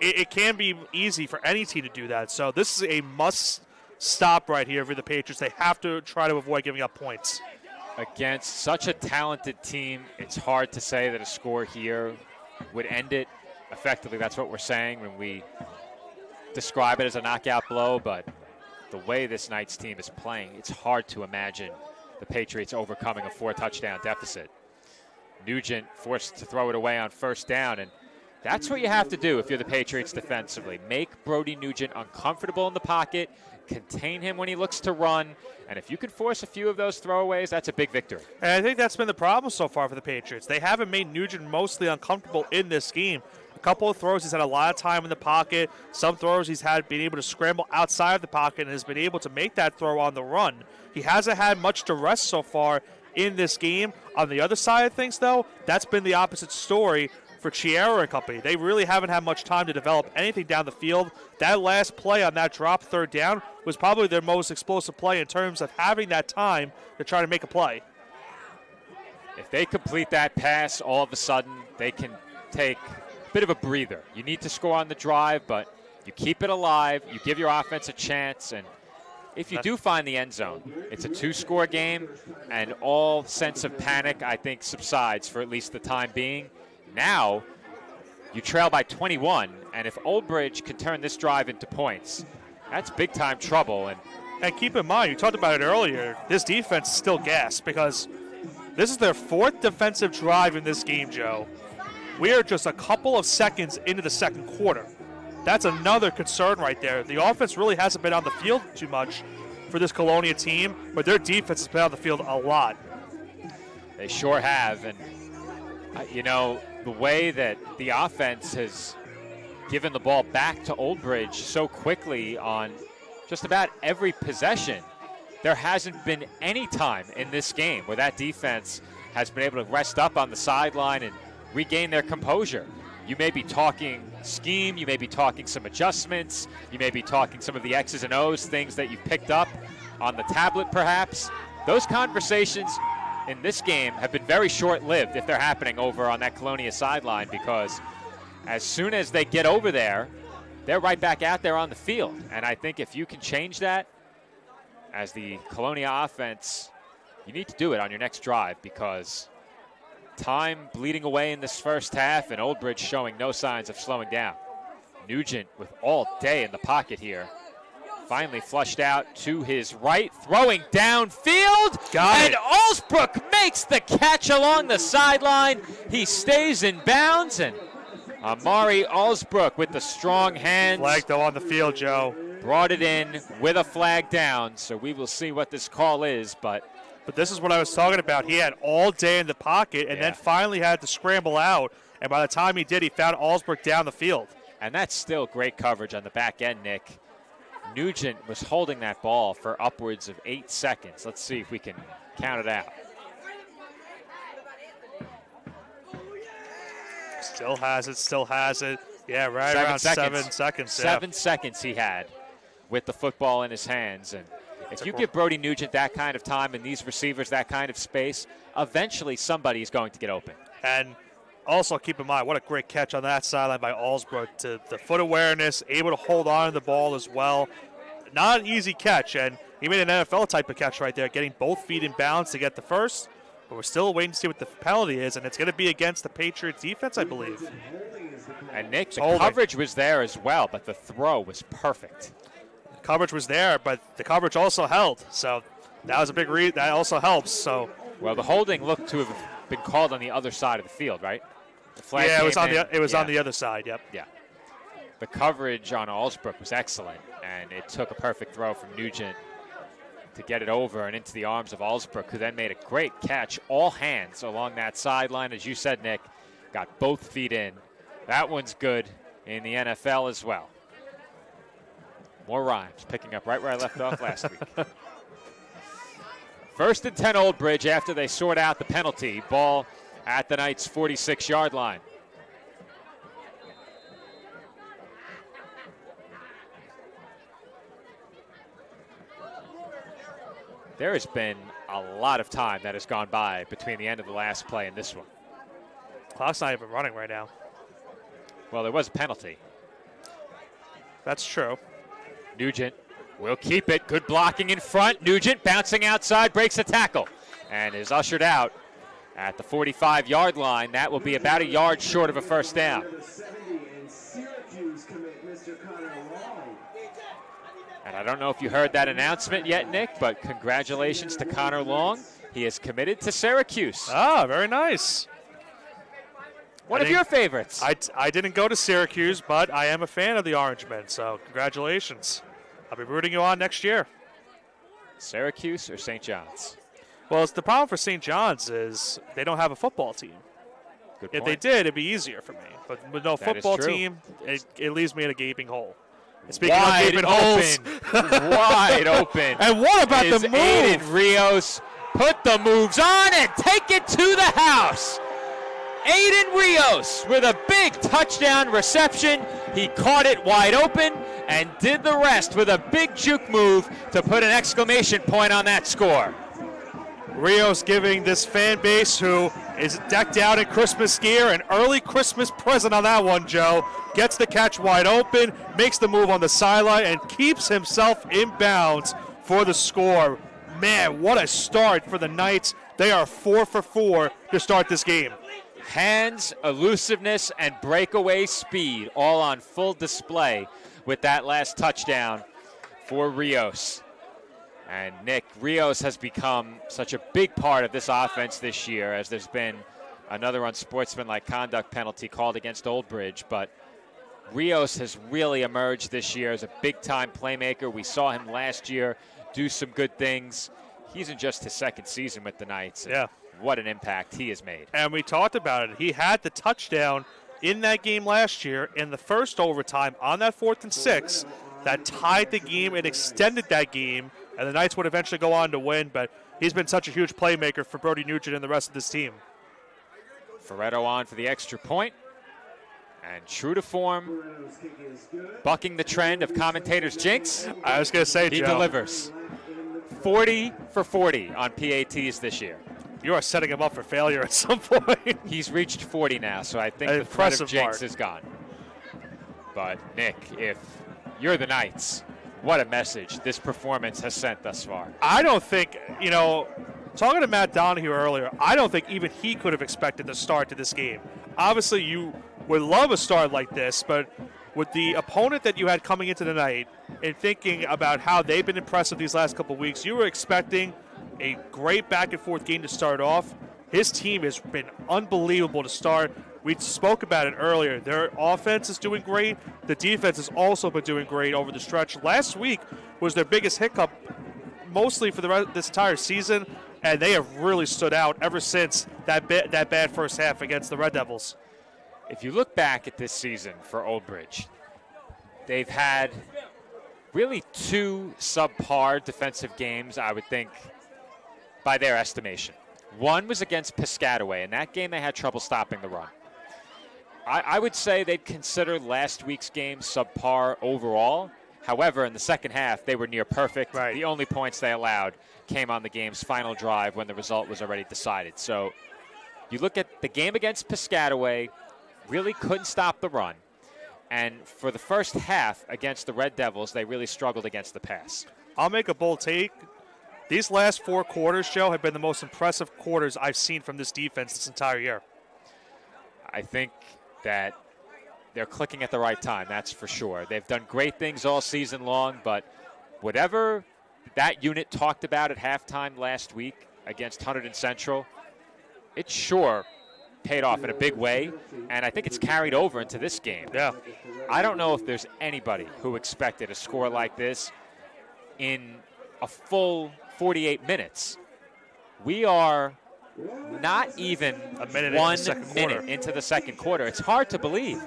It can be easy for any team to do that. So this is a must stop right here for the Patriots. They have to try to avoid giving up points. Against such a talented team, it's hard to say that a score here would end it. Effectively, that's what we're saying when we describe it as a knockout blow, but the way this Knights team is playing, it's hard to imagine the Patriots overcoming a 4-touchdown deficit. Nugent forced to throw it away on 1st down, and that's what you have to do if you're the Patriots defensively. Make Brody Nugent uncomfortable in the pocket, contain him when he looks to run, and if you can force a few of those throwaways, that's a big victory. And I think that's been the problem so far for the Patriots. They haven't made Nugent mostly uncomfortable in this game. A couple of throws, he's had a lot of time in the pocket. Some throws he's had been able to scramble outside of the pocket and has been able to make that throw on the run. He hasn't had much to rest so far in this game. On the other side of things, though, that's been the opposite story for Chiera and company. They really haven't had much time to develop anything down the field. That last play on that drop 3rd down was probably their most explosive play in terms of having that time to try to make a play. If they complete that pass, all of a sudden they can take a bit of a breather. You need to score on the drive, but you keep it alive, you give your offense a chance, and if you do find the end zone, it's a 2-score game, and all sense of panic, I think, subsides for at least the time being. Now, you trail by 21, and if Old Bridge can turn this drive into points, that's big-time trouble. And keep in mind, you talked about it earlier, this defense is still gassed because this is their 4th defensive drive in this game, Joe. We are just a couple of seconds into the 2nd quarter. That's another concern right there. The offense really hasn't been on the field too much for this Colonia team, but their defense has been on the field a lot. They sure have, and the way that the offense has given the ball back to Old Bridge so quickly on just about every possession, there hasn't been any time in this game where that defense has been able to rest up on the sideline and regain their composure. You may be talking scheme, you may be talking some adjustments, you may be talking some of the X's and O's, things that you've picked up on the tablet perhaps. Those conversations in this game have been very short-lived if they're happening over on that Colonia sideline, because as soon as they get over there, they're right back out there on the field. And I think if you can change that as the Colonia offense, you need to do it on your next drive, because time bleeding away in this first half and Old Bridge showing no signs of slowing down. Nugent with all day in the pocket here. Finally flushed out to his right, throwing downfield. Got it. And Alsbrook makes the catch along the sideline. He stays in bounds, and Amari Alsbrook with the strong hands. Flag though on the field, Joe. Brought it in with a flag down, so we will see what this call is, But this is what I was talking about. He had all day in the pocket and then finally had to scramble out. And by the time he did, he found Alsbrook down the field. And that's still great coverage on the back end, Nick. Nugent was holding that ball for upwards of 8 seconds. Let's see if we can count it out. Still has it. Yeah, right around 7 seconds. 7 seconds he had with the football in his hands. And if you give Brody Nugent that kind of time and these receivers that kind of space, eventually somebody is going to get open. And also keep in mind, what a great catch on that sideline by Alsbrook. To the foot awareness, able to hold on to the ball as well. Not an easy catch, and he made an NFL type of catch right there, getting both feet in bounds to get the first. But we're still waiting to see what the penalty is, and it's going to be against the Patriots defense, I believe. And Nick, the coverage was there as well, but the throw was perfect. Coverage was there, but the coverage also held. So that was a big read. That also helps. So well, the holding looked to have been called on the other side of the field, right? The flag it was came on the other side. Yep. Yeah. The coverage on Alsbrook was excellent, and it took a perfect throw from Nugent to get it over and into the arms of Alsbrook, who then made a great catch, all hands along that sideline. As you said, Nick, got both feet in. That one's good in the NFL as well. More rhymes, picking up right where I left off last week. First and 10 Old Bridge after they sort out the penalty. Ball at the Knights' 46-yard line. There has been a lot of time that has gone by between the end of the last play and this one. Clock's not even running right now. Well, there was a penalty. That's true. Nugent will keep it. Good blocking in front. Nugent bouncing outside, breaks the tackle, and is ushered out at the 45-yard line. That will be about a yard short of a first down. And I don't know if you heard that announcement yet, Nick, but congratulations to Connor Long. He is committed to Syracuse. Ah, very nice. One of your favorites. I didn't go to Syracuse, but I am a fan of the Orange Men, so congratulations. I'll be rooting you on next year. Syracuse or St. John's? Well, it's the problem for St. John's is they don't have a football team. Good if point. they did, it'd be easier for me. But with no football team, it leaves me in a gaping hole. And speaking of gaping holes, wide open. And what about the move? Aiden Rios put the moves on and take it to the house. Aiden Rios with a big touchdown reception. He caught it wide open and did the rest with a big juke move to put an exclamation point on that score. Rios giving this fan base who is decked out in Christmas gear an early Christmas present on that one, Joe. Gets the catch wide open, makes the move on the sideline, and keeps himself in bounds for the score. Man, what a start for the Knights. They are 4 for 4 to start this game. Hands, elusiveness, and breakaway speed all on full display with that last touchdown for Rios. And Nick, Rios has become such a big part of this offense this year, as there's been another unsportsmanlike conduct penalty called against Old Bridge. But Rios has really emerged this year as a big-time playmaker. We saw him last year do some good things. He's in just his second season with the Knights. Yeah. What an impact he has made. And we talked about it. He had the touchdown in that game last year in the first overtime on that 4th and 6 that tied the game and extended that game, and the Knights would eventually go on to win. But he's been such a huge playmaker for Brody Nugent and the rest of this team. Ferretto on for the extra point. And true to form, bucking the trend of commentators' jinx. I was going to say, he Joe, delivers. 40 for 40 on PATs this year. You are setting him up for failure at some point. He's reached 40 now, so I think An the threat of impressive jinx mark. is gone. But, Nick, if you're the Knights, what a message this performance has sent thus far. I don't think, talking to Matt Donahue earlier, I don't think even he could have expected the start to this game. Obviously, you would love a start like this, but with the opponent that you had coming into the night and thinking about how they've been impressive these last couple of weeks, you were expecting a great back-and-forth game to start off. His team has been unbelievable to start. We spoke about it earlier. Their offense is doing great. The defense has also been doing great over the stretch. Last week was their biggest hiccup, mostly for this entire season, and they have really stood out ever since that bad first half against the Red Devils. If you look back at this season for Old Bridge, they've had really two subpar defensive games, I would think, by their estimation. One was against Piscataway. In that game, they had trouble stopping the run. I would say they'd consider last week's game subpar overall. However, in the second half, they were near perfect. Right. The only points they allowed came on the game's final drive when the result was already decided. So you look at the game against Piscataway, really couldn't stop the run. And for the first half against the Red Devils, they really struggled against the pass. I'll make a bold take. These last four quarters, Joe, have been the most impressive quarters I've seen from this defense this entire year. I think that they're clicking at the right time, that's for sure. They've done great things all season long, but whatever that unit talked about at halftime last week against Hunterdon Central, it sure paid off in a big way, and I think it's carried over into this game. Yeah. I don't know if there's anybody who expected a score like this in a full 48 minutes. We are not even a minute 1 minute into the second quarter. It's hard to believe.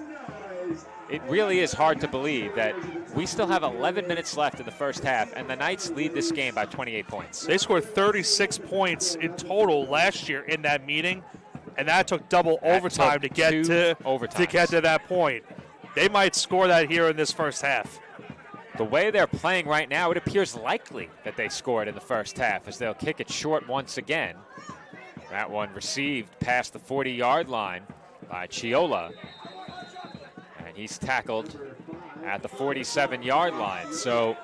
It really is hard to believe that we still have 11 minutes left in the first half, and the Knights lead this game by 28 points. They scored 36 points in total last year in that meeting, and that took double overtime to get to that point. They might score that here in this first half. The way they're playing right now, it appears likely that they scored in the first half, as they'll kick it short once again. That one received past the 40-yard line by Chiola. And he's tackled at the 47-yard line. So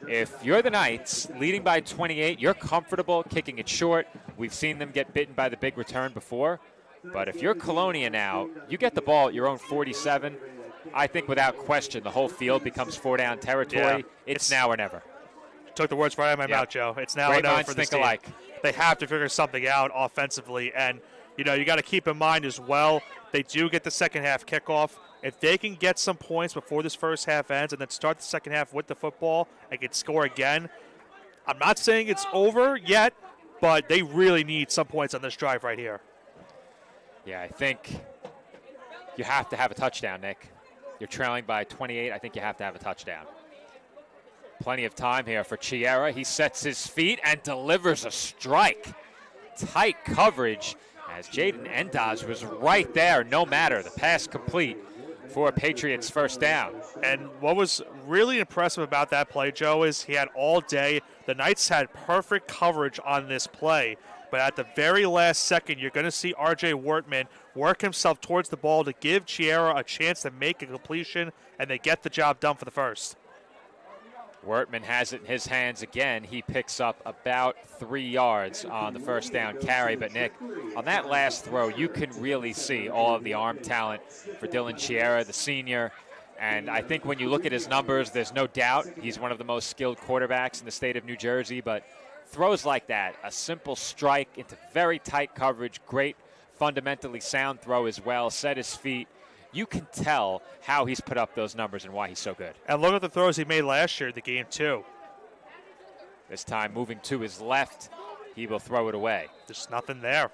if you're the Knights, leading by 28, you're comfortable kicking it short. We've seen them get bitten by the big return before. But if you're Colonia now, you get the ball at your own 47. I think without question the whole field becomes four-down territory. Yeah. It's now or never. Took the words right out of my mouth, Joe. It's now or Great never minds for this think team. alike. They have to figure something out offensively, and you got to keep in mind as well, they do get the second half kickoff. If they can get some points before this first half ends and then start the second half with the football and can score again, I'm not saying it's over yet, but they really need some points on this drive right here. Yeah, I think you have to have a touchdown, Nick. You're trailing by 28. I think you have to have a touchdown. Plenty of time here for Chiera. He sets his feet and delivers a strike. Tight coverage as Jaden Endaz was right there. No matter. The pass complete for Patriots first down. And what was really impressive about that play, Joe, is he had all day. The Knights had perfect coverage on this play. But at the very last second, you're going to see R.J. Wortman work himself towards the ball to give Chiera a chance to make a completion, and they get the job done for the first. Wortman has it in his hands again. He picks up about 3 yards on the first down carry. But, Nick, on that last throw, you can really see all of the arm talent for Dylan Chiera, the senior. And I think when you look at his numbers, there's no doubt he's one of the most skilled quarterbacks in the state of New Jersey. But throws like that, a simple strike into very tight coverage, great fundamentally sound throw as well, set his feet. You can tell how he's put up those numbers and why he's so good. And look at the throws he made last year in the game, too. This time moving to his left, he will throw it away. There's nothing there.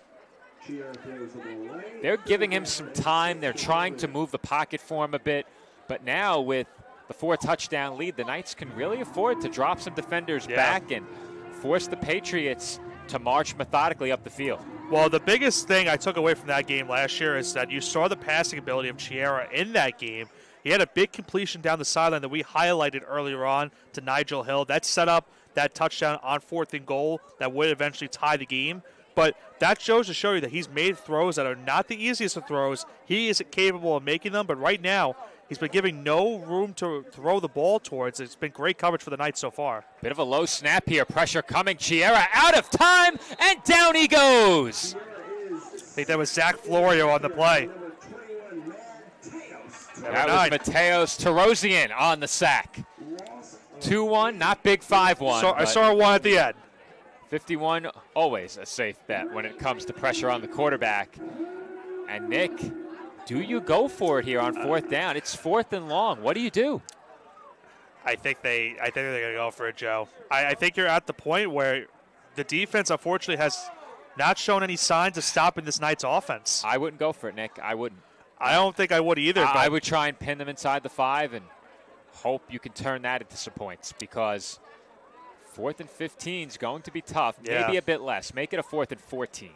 They're giving him some time. They're trying to move the pocket for him a bit. But now with the 4-touchdown lead, the Knights can really afford to drop some defenders back and force the Patriots to march methodically up the field. Well, the biggest thing I took away from that game last year is that you saw the passing ability of Chiera in that game. He had a big completion down the sideline that we highlighted earlier on to Nigel Hill. That set up that touchdown on 4th and goal that would eventually tie the game. But that shows to show you that he's made throws that are not the easiest of throws. He is capable of making them, but right now he's been giving no room to throw the ball towards. It's been great coverage for the Knights so far. Bit of a low snap here. Pressure coming. Chiera out of time, and down he goes. I think that was Zach Florio on the play. That was Mateos Tarosian on the sack. 2-1, not big 5-1. So I saw one at the end. 51, always a safe bet when it comes to pressure on the quarterback. And Nick, do you go for it here on 4th down? It's 4th and long. What do you do? I think they're going to go for it, Joe. I think you're at the point where the defense, unfortunately, has not shown any signs of stopping this Knights offense. I wouldn't go for it, Nick. I wouldn't. I don't think I would either. I would try and pin them inside the 5 and hope you can turn that into some points, because 4th and 15 is going to be tough. Yeah. Maybe a bit less. Make it a 4th and 14.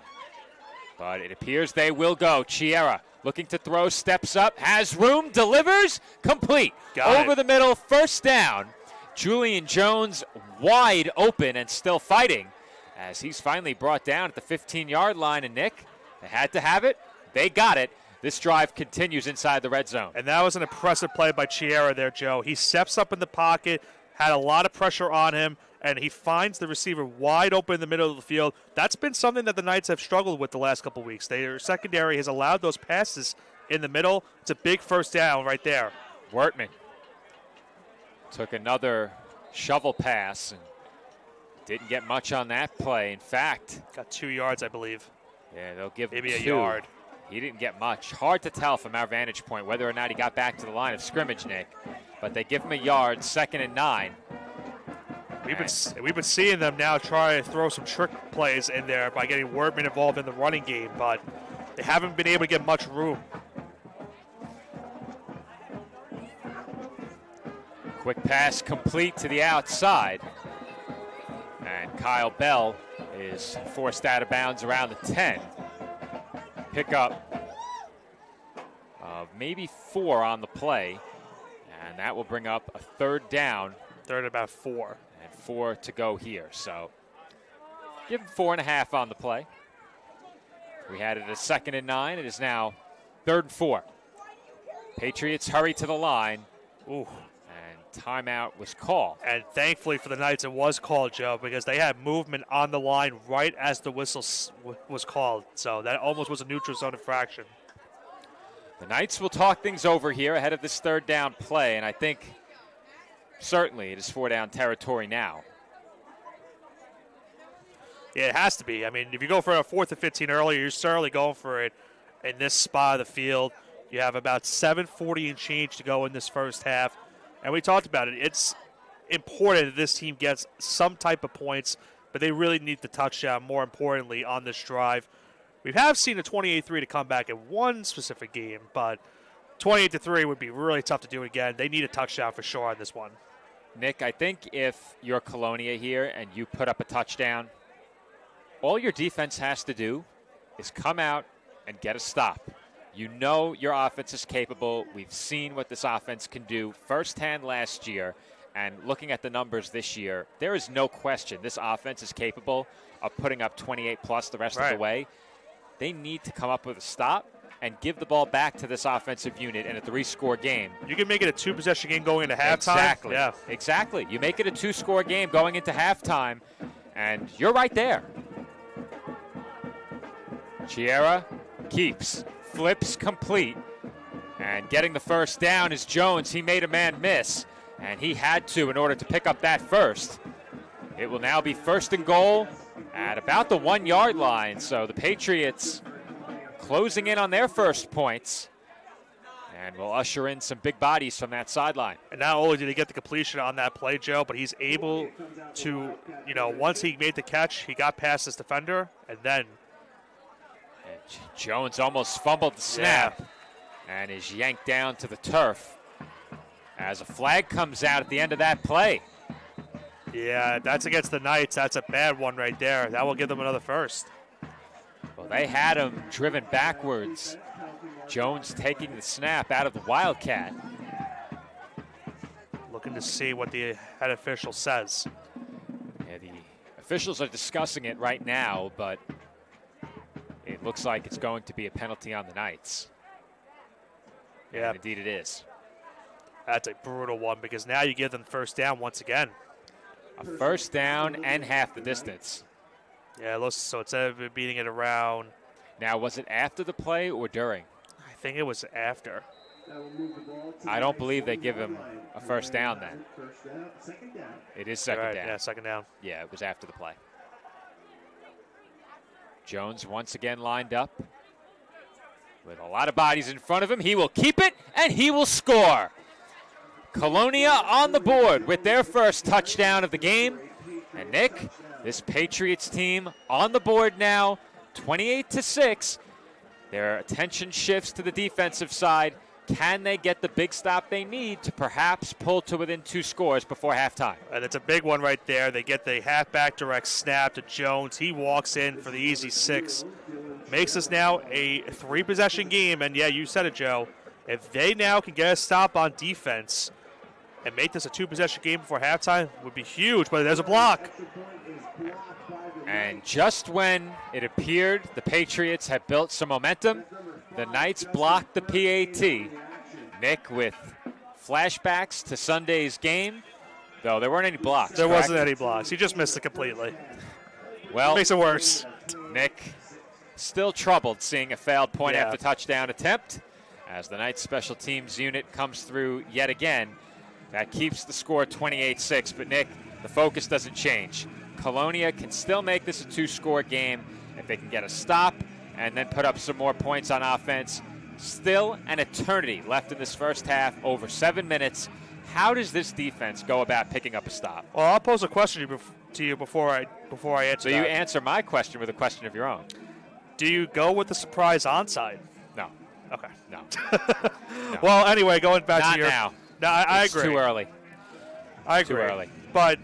But it appears they will go. Chiera looking to throw, steps up, has room, delivers, complete. Over the middle, 1st down. Julian Jones wide open and still fighting as he's finally brought down at the 15-yard line. And Nick, they had to have it. They got it. This drive continues inside the red zone. And that was an impressive play by Chiera there, Joe. He steps up in the pocket, had a lot of pressure on him, and he finds the receiver wide open in the middle of the field. That's been something that the Knights have struggled with the last couple weeks. Their secondary has allowed those passes in the middle. It's a big 1st down right there. Wertman took another shovel pass and didn't get much on that play. In fact, got 2 yards, I believe. Yeah, they'll give maybe him a 2. yard. He didn't get much. Hard to tell from our vantage point whether or not he got back to the line of scrimmage, Nick. But they give him a yard, 2nd and 9. We've been seeing them now try to throw some trick plays in there by getting Wertman involved in the running game, but they haven't been able to get much room. Quick pass complete to the outside. And Kyle Bell is forced out of bounds around the 10. Pickup of maybe 4 on the play. And that will bring up a 3rd down. 3rd and about 4. And 4 to go here. So give him 4.5 on the play. We had it a 2nd and 9. It is now 3rd and 4. Patriots hurry to the line. Ooh. And timeout was called. And thankfully for the Knights, it was called, Joe, because they had movement on the line right as the whistle was called. So that almost was a neutral zone infraction. The Knights will talk things over here ahead of this 3rd down play, and I think certainly it is 4-down territory now. Yeah, it has to be. I mean, if you go for a 4th and 15 earlier, you're certainly going for it in this spot of the field. You have about 7:40 and change to go in this 1st half. And we talked about it. It's important that this team gets some type of points, but they really need the touchdown, more importantly, on this drive. We have seen a 28-3 to come back in one specific game, but 28-3 would be really tough to do again. They need a touchdown for sure on this one. Nick, I think if you're Colonia here and you put up a touchdown, all your defense has to do is come out and get a stop. You know your offense is capable. We've seen what this offense can do firsthand last year. And looking at the numbers this year, there is no question this offense is capable of putting up 28-plus the rest of the way. They need to come up with a stop and give the ball back to this offensive unit in a 3-score game. You can make it a 2-possession game going into halftime. Exactly. Yeah. Exactly. You make it a 2-score game going into halftime, and you're right there. Chiera keeps, flips complete, and getting the 1st down is Jones. He made a man miss, and he had to in order to pick up that 1st. It will now be 1st and goal at about the 1-yard line. So the Patriots closing in on their first points, and will usher in some big bodies from that sideline. And not only did he get the completion on that play, Joe, but he's able to, once he made the catch, he got past his defender, and then Jones almost fumbled the snap and is yanked down to the turf as a flag comes out at the end of that play. Yeah, that's against the Knights. That's a bad one right there. That will give them another first. Well, they had him driven backwards. Jones taking the snap out of the Wildcat. Looking to see what the head official says. Yeah, the officials are discussing it right now, but it looks like it's going to be a penalty on the Knights. Yeah, and indeed it is. That's a brutal one because now you give them first down once again. A first down and half the distance. Yeah, so instead of it beating it around. Now, was it after the play or during? I think it was after. I don't believe they give him a first down then. It is second down. Yeah, second down. Yeah, it was after the play. Jones once again lined up with a lot of bodies in front of him. He will keep it, and he will score. Colonia on the board with their first touchdown of the game. And Nick, this Patriots team on the board now, 28-6. Their attention shifts to the defensive side. Can they get the big stop they need to perhaps pull to within 2 scores before halftime? And it's a big one right there. They get the halfback direct snap to Jones. He walks in for the easy 6. Makes this now a 3-possession game. And yeah, you said it, Joe. If they now can get a stop on defense and make this a 2-possession game before halftime, would be huge. But there's a block. And just when it appeared the Patriots had built some momentum, the Knights blocked the PAT. Nick with flashbacks to Sunday's game, though there weren't any blocks. There correct? wasn't any blocks. He just missed it completely. Well, makes it worse. Nick still troubled seeing a failed point after touchdown attempt as the Knights special teams unit comes through yet again. That keeps the score 28-6, but Nick, the focus doesn't change. Colonia can still make this a 2-score game if they can get a stop and then put up some more points on offense. Still an eternity left in this first half, over 7 minutes. How does this defense go about picking up a stop? Well, I'll pose a question to you before I answer. So you answer my question with a question of your own. Do you go with the surprise onside? No. Okay. No. No. Well, anyway, going back Not to your. now. No, I agree. It's too early. I agree. Too early. But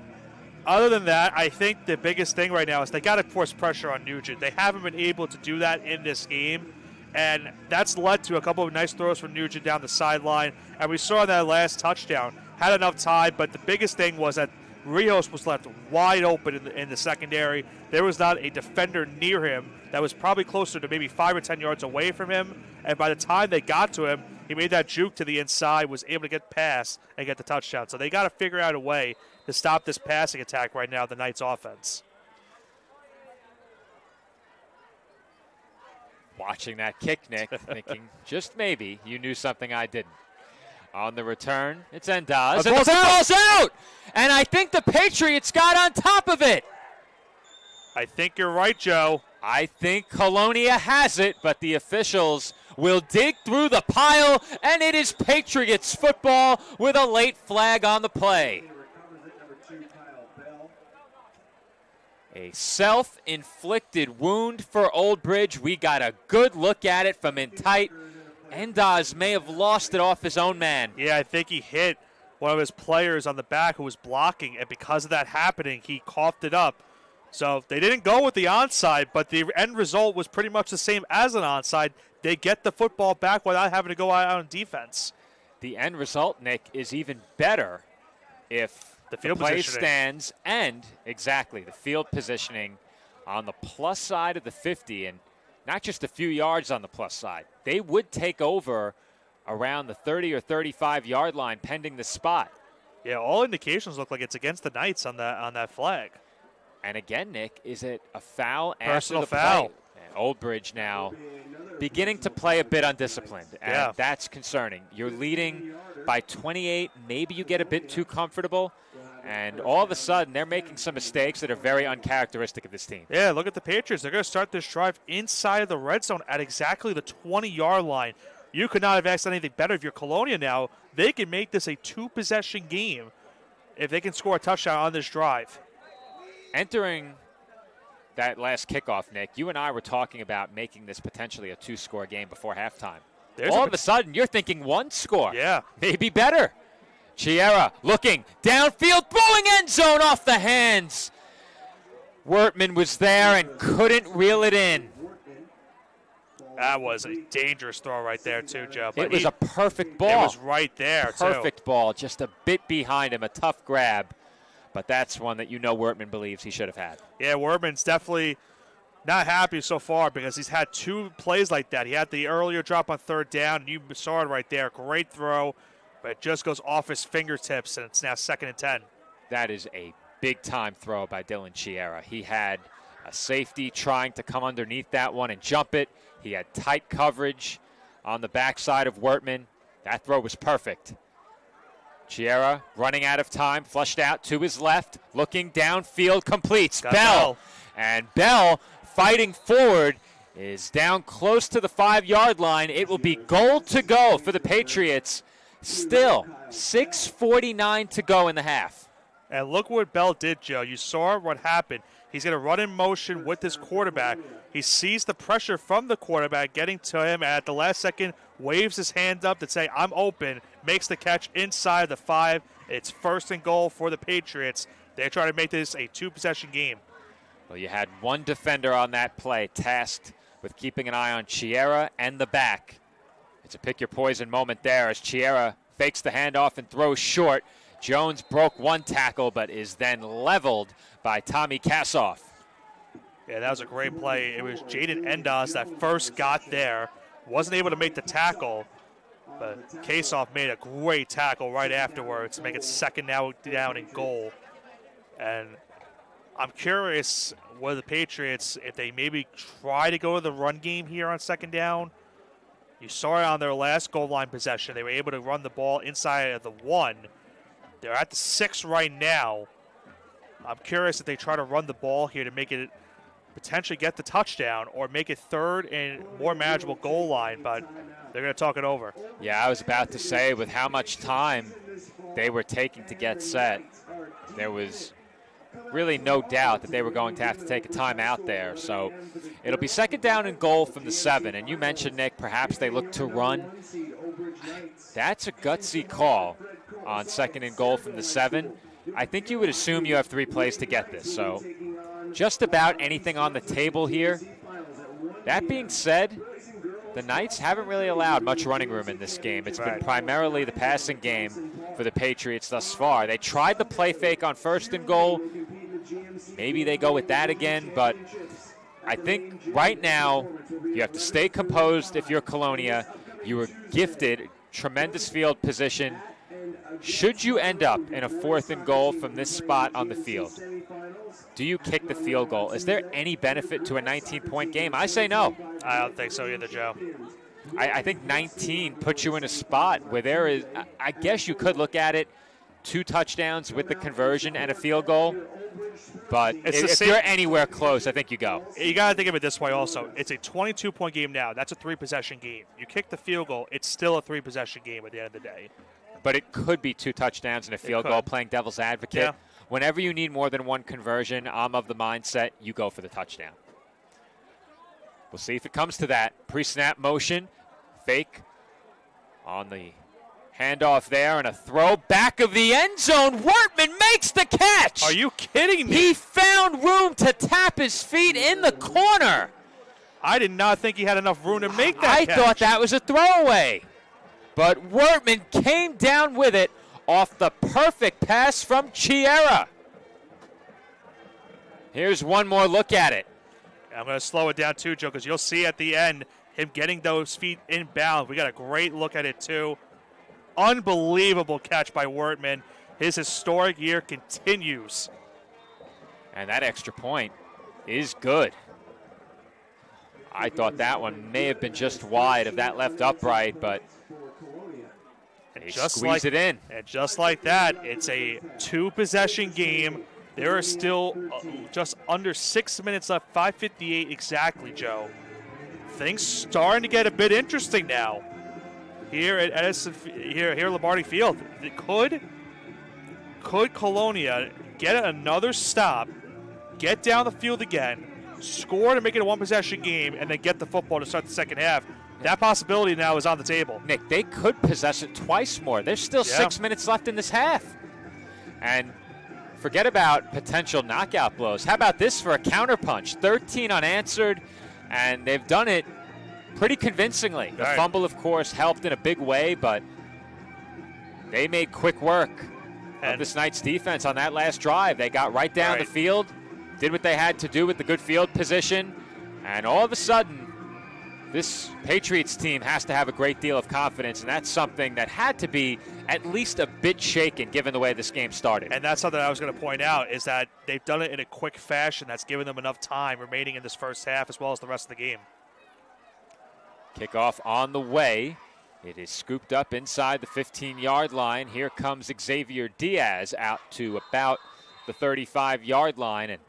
other than that, I think the biggest thing right now is they got to force pressure on Nugent. They haven't been able to do that in this game, and that's led to a couple of nice throws from Nugent down the sideline. And we saw that last touchdown. Had enough time, but the biggest thing was that Rios was left wide open in the secondary. There was not a defender near him that was probably closer to maybe 5 or 10 yards away from him. And by the time they got to him, he made that juke to the inside, was able to get past and get the touchdown. So they got to figure out a way to stop this passing attack right now, the Knights offense. Watching that kick, Nick, thinking just maybe you knew something I didn't. On the return, it's Endaz. And the ball's out! And I think the Patriots got on top of it. I think you're right, Joe. I think Colonia has it, but the officials will dig through the pile, and it is Patriots football with a late flag on the play. A self-inflicted wound for Old Bridge. We got a good look at it from in tight. Endaz may have lost it off his own man. Yeah, I think he hit one of his players on the back who was blocking, and because of that happening, he coughed it up. So they didn't go with the onside, but the end result was pretty much the same as an onside. They get the football back without having to go out on defense. The end result, Nick, is even better if the play stands and, exactly, the field positioning on the plus side of the 50, and not just a few yards on the plus side. They would take over around the 30 or 35-yard line pending the spot. Yeah, all indications look like it's against the Knights on that flag. And again, Nick, is it a foul Personal after the foul. play? And Old Bridge now beginning to play a bit undisciplined, and that's concerning. You're leading by 28. Maybe you get a bit too comfortable, and all of a sudden they're making some mistakes that are very uncharacteristic of this team. Yeah, look at the Patriots. They're going to start this drive inside of the red zone at exactly the 20-yard line. You could not have asked anything better if you're Colonia now. They can make this a 2-possession game if they can score a touchdown on this drive. Entering that last kickoff, Nick, you and I were talking about making this potentially a 2-score game before halftime. All of a sudden, you're thinking 1 score. Yeah. Maybe better. Chiera looking downfield, throwing end zone off the hands. Wortman was there and couldn't reel it in. That was a dangerous throw right there, too, Joe. It was a perfect ball. It was right there, too. Perfect ball, just a bit behind him, a tough grab. But that's one that Wortman believes he should have had. Yeah, Wortman's definitely not happy so far because he's had 2 plays like that. He had the earlier drop on 3rd down, and you saw it right there. Great throw, but it just goes off his fingertips, and it's now 2nd and 10. That is a big-time throw by Dylan Chiera. He had a safety trying to come underneath that one and jump it. He had tight coverage on the backside of Wortman. That throw was perfect. Chiera running out of time, flushed out to his left, looking downfield, completes. Bell. And Bell, fighting forward, is down close to the 5-yard line. It will be goal to go for the Patriots. Still, 6:49 to go in the half. And look what Bell did, Joe. You saw what happened. He's going to run in motion with his quarterback. He sees the pressure from the quarterback getting to him at the last second, waves his hand up to say, I'm open, makes the catch inside the 5. It's 1st and goal for the Patriots. They try to make this a 2-possession game. Well, you had one defender on that play tasked with keeping an eye on Chiera and the back. It's a pick-your-poison moment there as Chiera fakes the handoff and throws short. Jones broke one tackle but is then leveled by Tommy Kassoff. Yeah, that was a great play. It was Jaden Endos that first got there. Wasn't able to make the tackle, but Kassoff made a great tackle right afterwards to make it 2nd down and goal. And I'm curious whether the Patriots, if they maybe try to go to the run game here on 2nd down. You saw it on their last goal line possession. They were able to run the ball inside of the 1. They're at the 6 right now. I'm curious if they try to run the ball here to make it potentially get the touchdown or make it 3rd and more manageable goal line, but they're going to talk it over. Yeah, I was about to say, with how much time they were taking to get set, there was really no doubt that they were going to have to take a timeout there. So it'll be 2nd down and goal from the 7. And you mentioned, Nick, perhaps they look to run. That's a gutsy call on 2nd and goal from the 7. I think you would assume you have 3 plays to get this. So just about anything on the table here. That being said, the Knights haven't really allowed much running room in this game. It's been primarily the passing game for the Patriots thus far. They tried the play fake on 1st and goal. Maybe they go with that again, but I think right now you have to stay composed if you're Colonia. You were gifted tremendous field position. Should you end up in a 4th and goal from this spot on the field, do you kick the field goal? Is there any benefit to a 19-point game? I say no. I don't think so either, Joe. I think 19 puts you in a spot where there is, I guess you could look at it, 2 touchdowns with the conversion and a field goal. But if you're anywhere close, I think you go. You got to think of it this way also. It's a 22-point game now. That's a 3-possession game. You kick the field goal, it's still a 3-possession game at the end of the day. But it could be 2 touchdowns and a field goal, playing devil's advocate. Yeah. Whenever you need more than 1 conversion, I'm of the mindset you go for the touchdown. We'll see if it comes to that. Pre-snap motion, fake on the handoff there, and a throw back of the end zone. Wortman makes the catch. Are you kidding me? He found room to tap his feet in the corner. I did not think he had enough room to make that catch. I thought that was a throwaway. But Wortman came down with it off the perfect pass from Chiera. Here's one more look at it. I'm going to slow it down too, Joe, because you'll see at the end him getting those feet inbound. We got a great look at it too. Unbelievable catch by Wortman. His historic year continues. And that extra point is good. I thought that one may have been just wide of that left upright, but they squeeze it in. And just like that, it's a 2-possession game. There are still just under 6 minutes left, 5:58 exactly, Joe. Things starting to get a bit interesting now here at here Lombardi Field. Could Colonia get another stop, get down the field again, score to make it a 1-possession game, and then get the football to start the second half? that possibility now is on the table. Nick, they could possess it twice more. There's still 6 minutes left in this half. And forget about potential knockout blows. How about this for a counterpunch? 13 unanswered, and they've done it pretty convincingly. The fumble, of course, helped in a big way, but they made quick work of this Knights defense on that last drive. They got right down the field, did what they had to do with the good field position, and all of a sudden, this Patriots team has to have a great deal of confidence, and that's something that had to be at least a bit shaken given the way this game started. And that's something I was going to point out, is that they've done it in a quick fashion that's given them enough time remaining in this first half as well as the rest of the game. Kickoff on the way. It is scooped up inside the 15-yard line. Here comes Xavier Diaz out to about the 35-yard line, and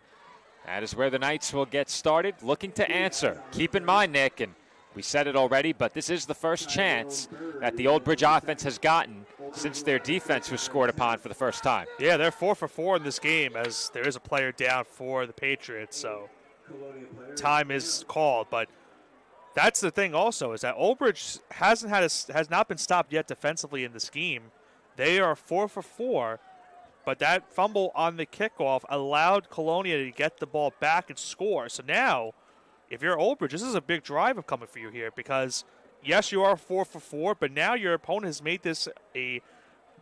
that is where the Knights will get started, looking to answer. Keep in mind, Nick, and we said it already, but this is the first chance that the Old Bridge offense has gotten since their defense was scored upon for the first time. Yeah, they're 4 for 4 in this game as there is a player down for the Patriots, so time is called. But that's the thing also, is that Old Bridge has not been stopped yet defensively in this game. They are 4 for 4, but that fumble on the kickoff allowed Colonia to get the ball back and score. So now, if you're Old Bridge, this is a big drive coming for you here because, yes, you are 4 for 4, but now your opponent has made this a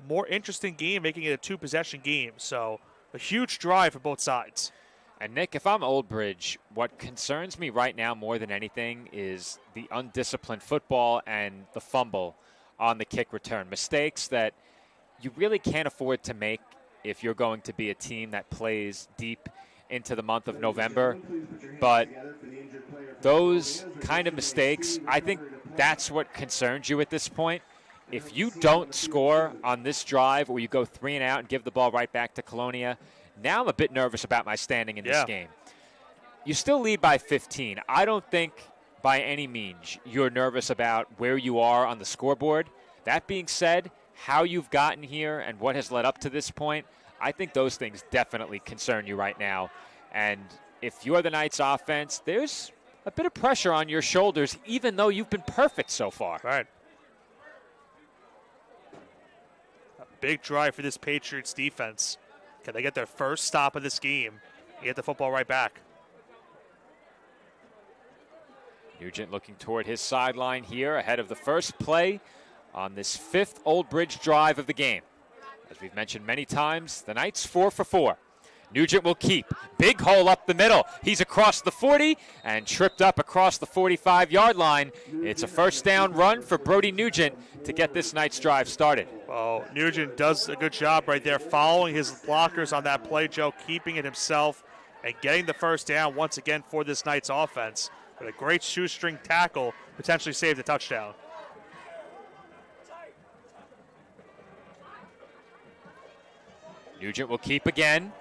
more interesting game, making it a two-possession game. So a huge drive for both sides. And, Nick, if I'm Old Bridge, what concerns me right now more than anything is the undisciplined football and the fumble on the kick return. Mistakes that you really can't afford to make if you're going to be a team that plays deep into the month of November. But those kind of mistakes, I think that's what concerns you at this point. If you don't score on this drive or you go 3 and out and give the ball right back to Colonia, now I'm a bit nervous about my standing in this game. You still lead by 15. I don't think by any means you're nervous about where you are on the scoreboard. That being said, how you've gotten here and what has led up to this point, I think those things definitely concern you right now. And if you're the Knights offense, there's a bit of pressure on your shoulders, even though you've been perfect so far. Right. A big drive for this Patriots defense. Can they get their first stop of this game and get the football right back? Nugent looking toward his sideline here ahead of the first play on this 5th Old Bridge drive of the game. As we've mentioned many times, the Knights 4 for 4. Nugent will keep. Big hole up the middle. He's across the 40 and tripped up across the 45-yard line. It's a first down run for Brody Nugent to get this Knights drive started. Well, Nugent does a good job right there following his blockers on that play, Joe, keeping it himself and getting the first down once again for this Knights offense. But a great shoestring tackle potentially saved a touchdown. Nugent will keep again,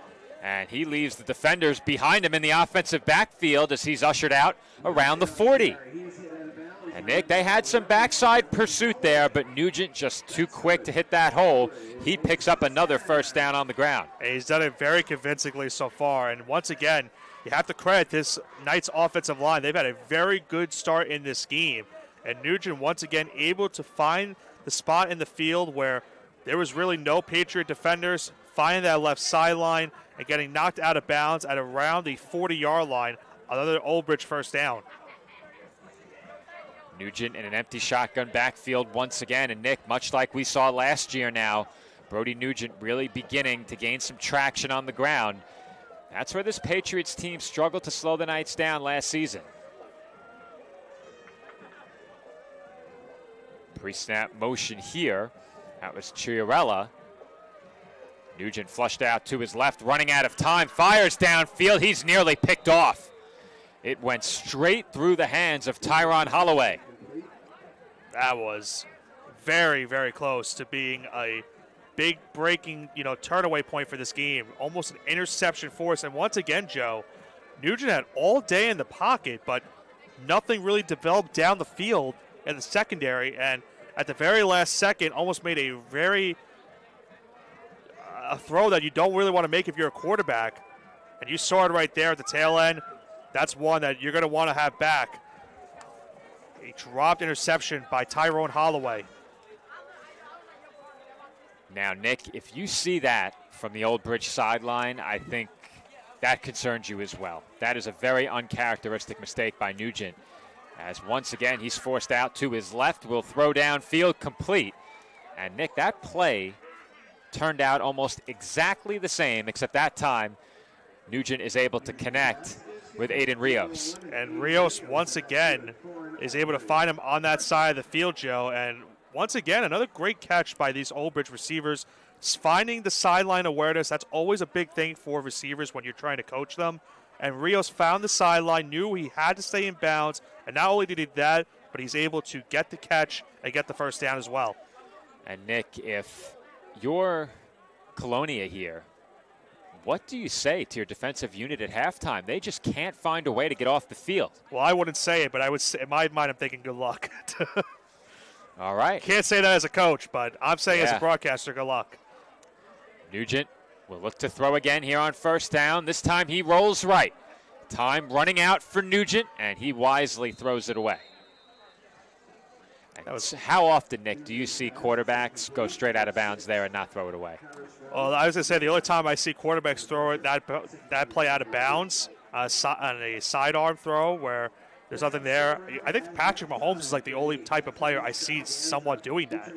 and he leaves the defenders behind him in the offensive backfield as he's ushered out around the 40. And, Nick, they had some backside pursuit there, but Nugent just too quick to hit that hole. He picks up another first down on the ground. And he's done it very convincingly so far. And once again, you have to credit this Knights offensive line. They've had a very good start in this game. And Nugent once again able to find the spot in the field where there was really no Patriot defenders, finding that left sideline and getting knocked out of bounds at around the 40-yard line. Another Old Bridge first down. Nugent in an empty shotgun backfield once again. And, Nick, much like we saw last year now, Brody Nugent really beginning to gain some traction on the ground. That's where this Patriots team struggled to slow the Knights down last season. Pre-snap motion here. That was Chiarella. Nugent flushed out to his left, running out of time, fires downfield. He's nearly picked off. It went straight through the hands of Tyron Holloway. That was very, very close to being a big breaking, turnaway point for this game. Almost an interception for us. And once again, Joe, Nugent had all day in the pocket, but nothing really developed down the field in the secondary. And at the very last second, almost made a throw that you don't really want to make if you're a quarterback. And you saw it right there at the tail end. That's one that you're going to want to have back. A dropped interception by Tyrone Holloway. Now, Nick, if you see that from the Old Bridge sideline, I think that concerns you as well. That is a very uncharacteristic mistake by Nugent, as once again he's forced out to his left, will throw downfield complete. And Nick, that play turned out almost exactly the same, except that time Nugent is able to connect with Aiden Rios. And Rios, once again, is able to find him on that side of the field, Joe. And once again, another great catch by these Old Bridge receivers. Finding the sideline awareness, that's always a big thing for receivers when you're trying to coach them. And Rios found the sideline, knew he had to stay in bounds, and not only did he do that, but he's able to get the catch and get the first down as well. And Nick, if you're Colonia here, what do you say to your defensive unit at halftime? They just can't find a way to get off the field. Well, I wouldn't say it, but I would say, in my mind, I'm thinking good luck. All right. Can't say that as a coach, but I'm saying as a broadcaster, good luck. Nugent will look to throw again here on first down. This time he rolls right. Time running out for Nugent, and he wisely throws it away. How often, Nick, do you see quarterbacks go straight out of bounds there and not throw it away? Well, I was going to say the only time I see quarterbacks throw it, that play out of bounds on a sidearm throw where there's nothing there. I think Patrick Mahomes is like the only type of player I see someone doing that.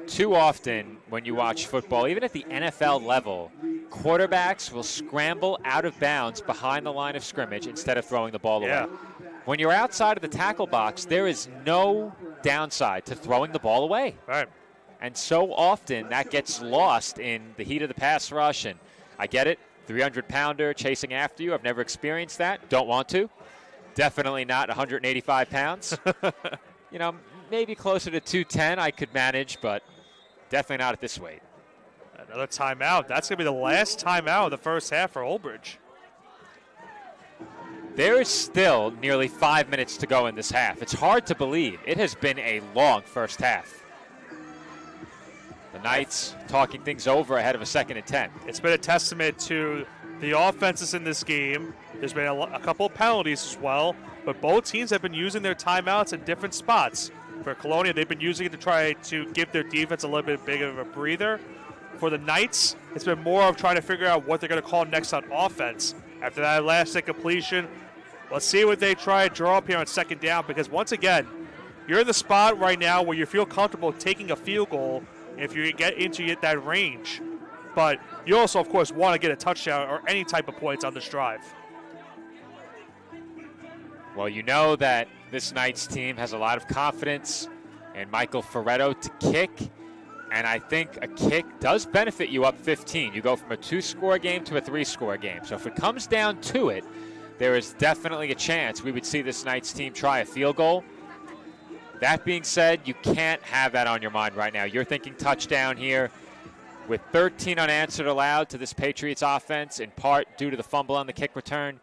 Too often when you watch football, even at the NFL level, quarterbacks will scramble out of bounds behind the line of scrimmage instead of throwing the ball away. When you're outside of the tackle box, there is no downside to throwing the ball away. Right. And so often that gets lost in the heat of the pass rush. And I get it, 300-pounder chasing after you. I've never experienced that. Don't want to. Definitely not 185 pounds. You know, maybe closer to 210 I could manage, but definitely not at this weight. Another timeout. That's going to be the last timeout of the first half for Old Bridge. There is still nearly 5 minutes to go in this half. It's hard to believe. It has been a long first half. The Knights talking things over ahead of a 2nd and 10. It's been a testament to the offenses in this game. There's been a couple of penalties as well, but both teams have been using their timeouts in different spots. For Colonia, they've been using it to try to give their defense a little bit bigger of a breather. For the Knights, it's been more of trying to figure out what they're going to call next on offense. After that last completion, let's see what they try to draw up here on 2nd down, because once again, you're in the spot right now where you feel comfortable taking a field goal if you get into that range. But you also, of course, want to get a touchdown or any type of points on this drive. Well, you know that this Knights team has a lot of confidence in Michael Ferretto to kick, and I think a kick does benefit you up 15. You go from a 2-score game to a 3-score game. So if it comes down to it, there is definitely a chance we would see this Knights team try a field goal. That being said, you can't have that on your mind right now. You're thinking touchdown here. With 13 unanswered allowed to this Patriots offense, in part due to the fumble on the kick return,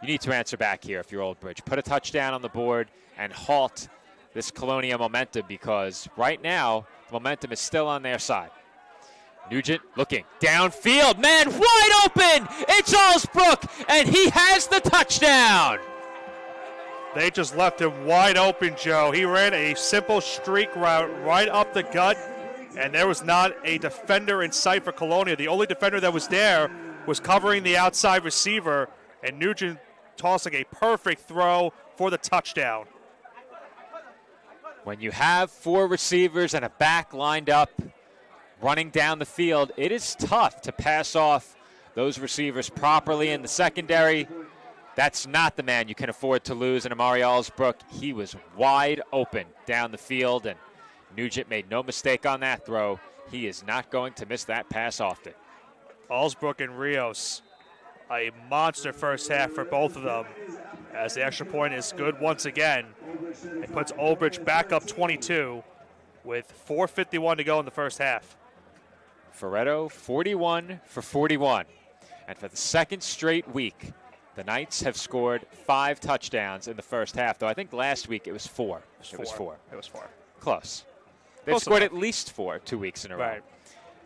you need to answer back here if you're Old Bridge. Put a touchdown on the board and halt this Colonia momentum, because right now the momentum is still on their side. Nugent looking downfield. Man, wide open. It's Allsbrook, and he has the touchdown. They just left him wide open, Joe. He ran a simple streak route right up the gut, and there was not a defender in sight for Colonia. The only defender that was there was covering the outside receiver, and Nugent tossing a perfect throw for the touchdown. When you have 4 receivers and a back lined up running down the field, it is tough to pass off those receivers properly in the secondary. That's not the man you can afford to lose in Amari Allsbrook. He was wide open down the field, and Nugent made no mistake on that throw. He is not going to miss that pass often. Allsbrook and Rios, a monster first half for both of them, as the extra point is good once again. It puts Old Bridge back up 22 with 4:51 to go in the first half. Ferretto, 41 for 41. And for the 2nd straight week, the Knights have scored 5 touchdowns in the first half, though I think last week it was 4. It was 4. Close. They've scored at least 4 2 weeks in a row. Right.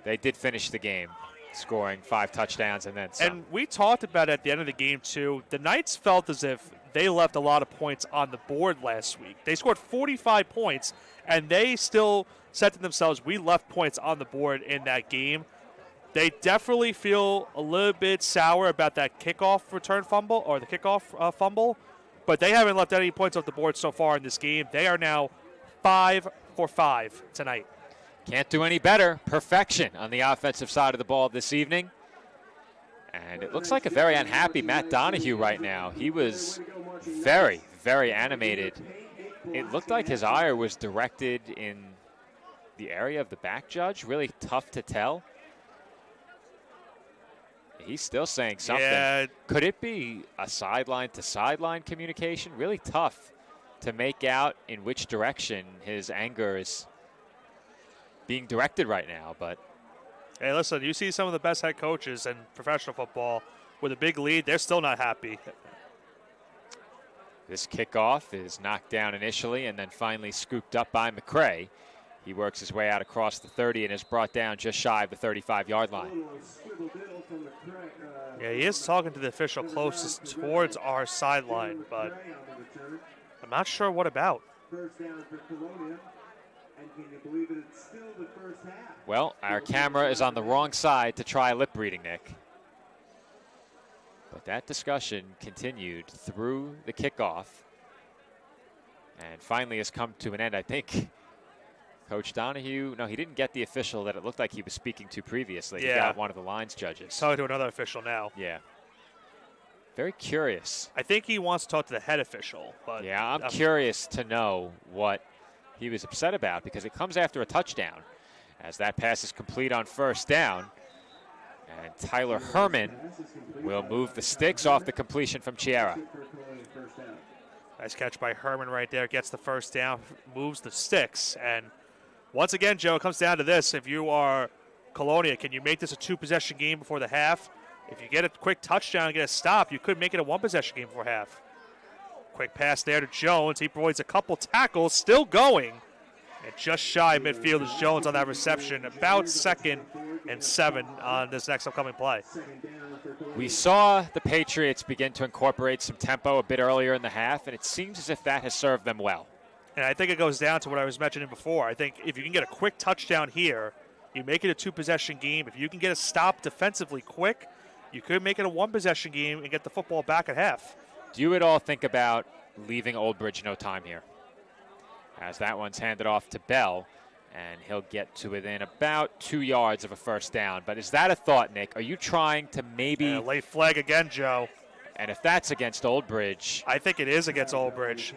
They did finish the game scoring 5 touchdowns and then some. And we talked about it at the end of the game, too. The Knights felt as if they left a lot of points on the board last week. They scored 45 points, and they still said to themselves, we left points on the board in that game. They definitely feel a little bit sour about that kickoff return fumble or the kickoff fumble, but they haven't left any points off the board so far in this game. They are now 5 for 5 tonight. Can't do any better. Perfection on the offensive side of the ball this evening. And it looks like a very unhappy Matt Donahue right now. He was very, very animated. It looked like his ire was directed in the area of the back judge. Really tough to tell. He's still saying something. Yeah. Could it be a sideline-to-sideline communication? Really tough to make out in which direction his anger is being directed right now. But hey, listen, you see some of the best head coaches in professional football with a big lead, they're still not happy. This kickoff is knocked down initially and then finally scooped up by McCray. He works his way out across the 30 and is brought down just shy of the 35-yard line. Yeah, he is talking to the official closest towards our sideline, but I'm not sure what about. Well, our camera is on the wrong side to try lip reading, Nick. But that discussion continued through the kickoff and finally has come to an end. I think Coach Donahue, no, he didn't get the official that it looked like he was speaking to previously. Yeah. He got one of the lines judges. Talking to another official now. Yeah. Very curious. I think he wants to talk to the head official. But yeah, I'm curious to know what he was upset about because it comes after a touchdown as that pass is complete on first down. And Tyler Herman will move the sticks off the completion from Chiara. Nice catch by Herman right there. Gets the first down, moves the sticks. And once again, Joe, it comes down to this. If you are Colonia, can you make this a two-possession game before the half? If you get a quick touchdown and get a stop, you could make it a one-possession game before half. Quick pass there to Jones. He provides a couple tackles, still going. And just shy midfield is Jones on that reception. About 2nd and 7 on this next upcoming play. We saw the Patriots begin to incorporate some tempo a bit earlier in the half, and it seems as if that has served them well. And I think it goes down to what I was mentioning before. I think if you can get a quick touchdown here, you make it a two-possession game. If you can get a stop defensively quick, you could make it a one-possession game and get the football back at half. Do you at all think about leaving Old Bridge no time here? As that one's handed off to Bell, and he'll get to within about 2 yards of a first down. But is that a thought, Nick? Are you trying to maybe... late flag again, Joe. And if that's against Old Bridge... I think it is against Old Bridge.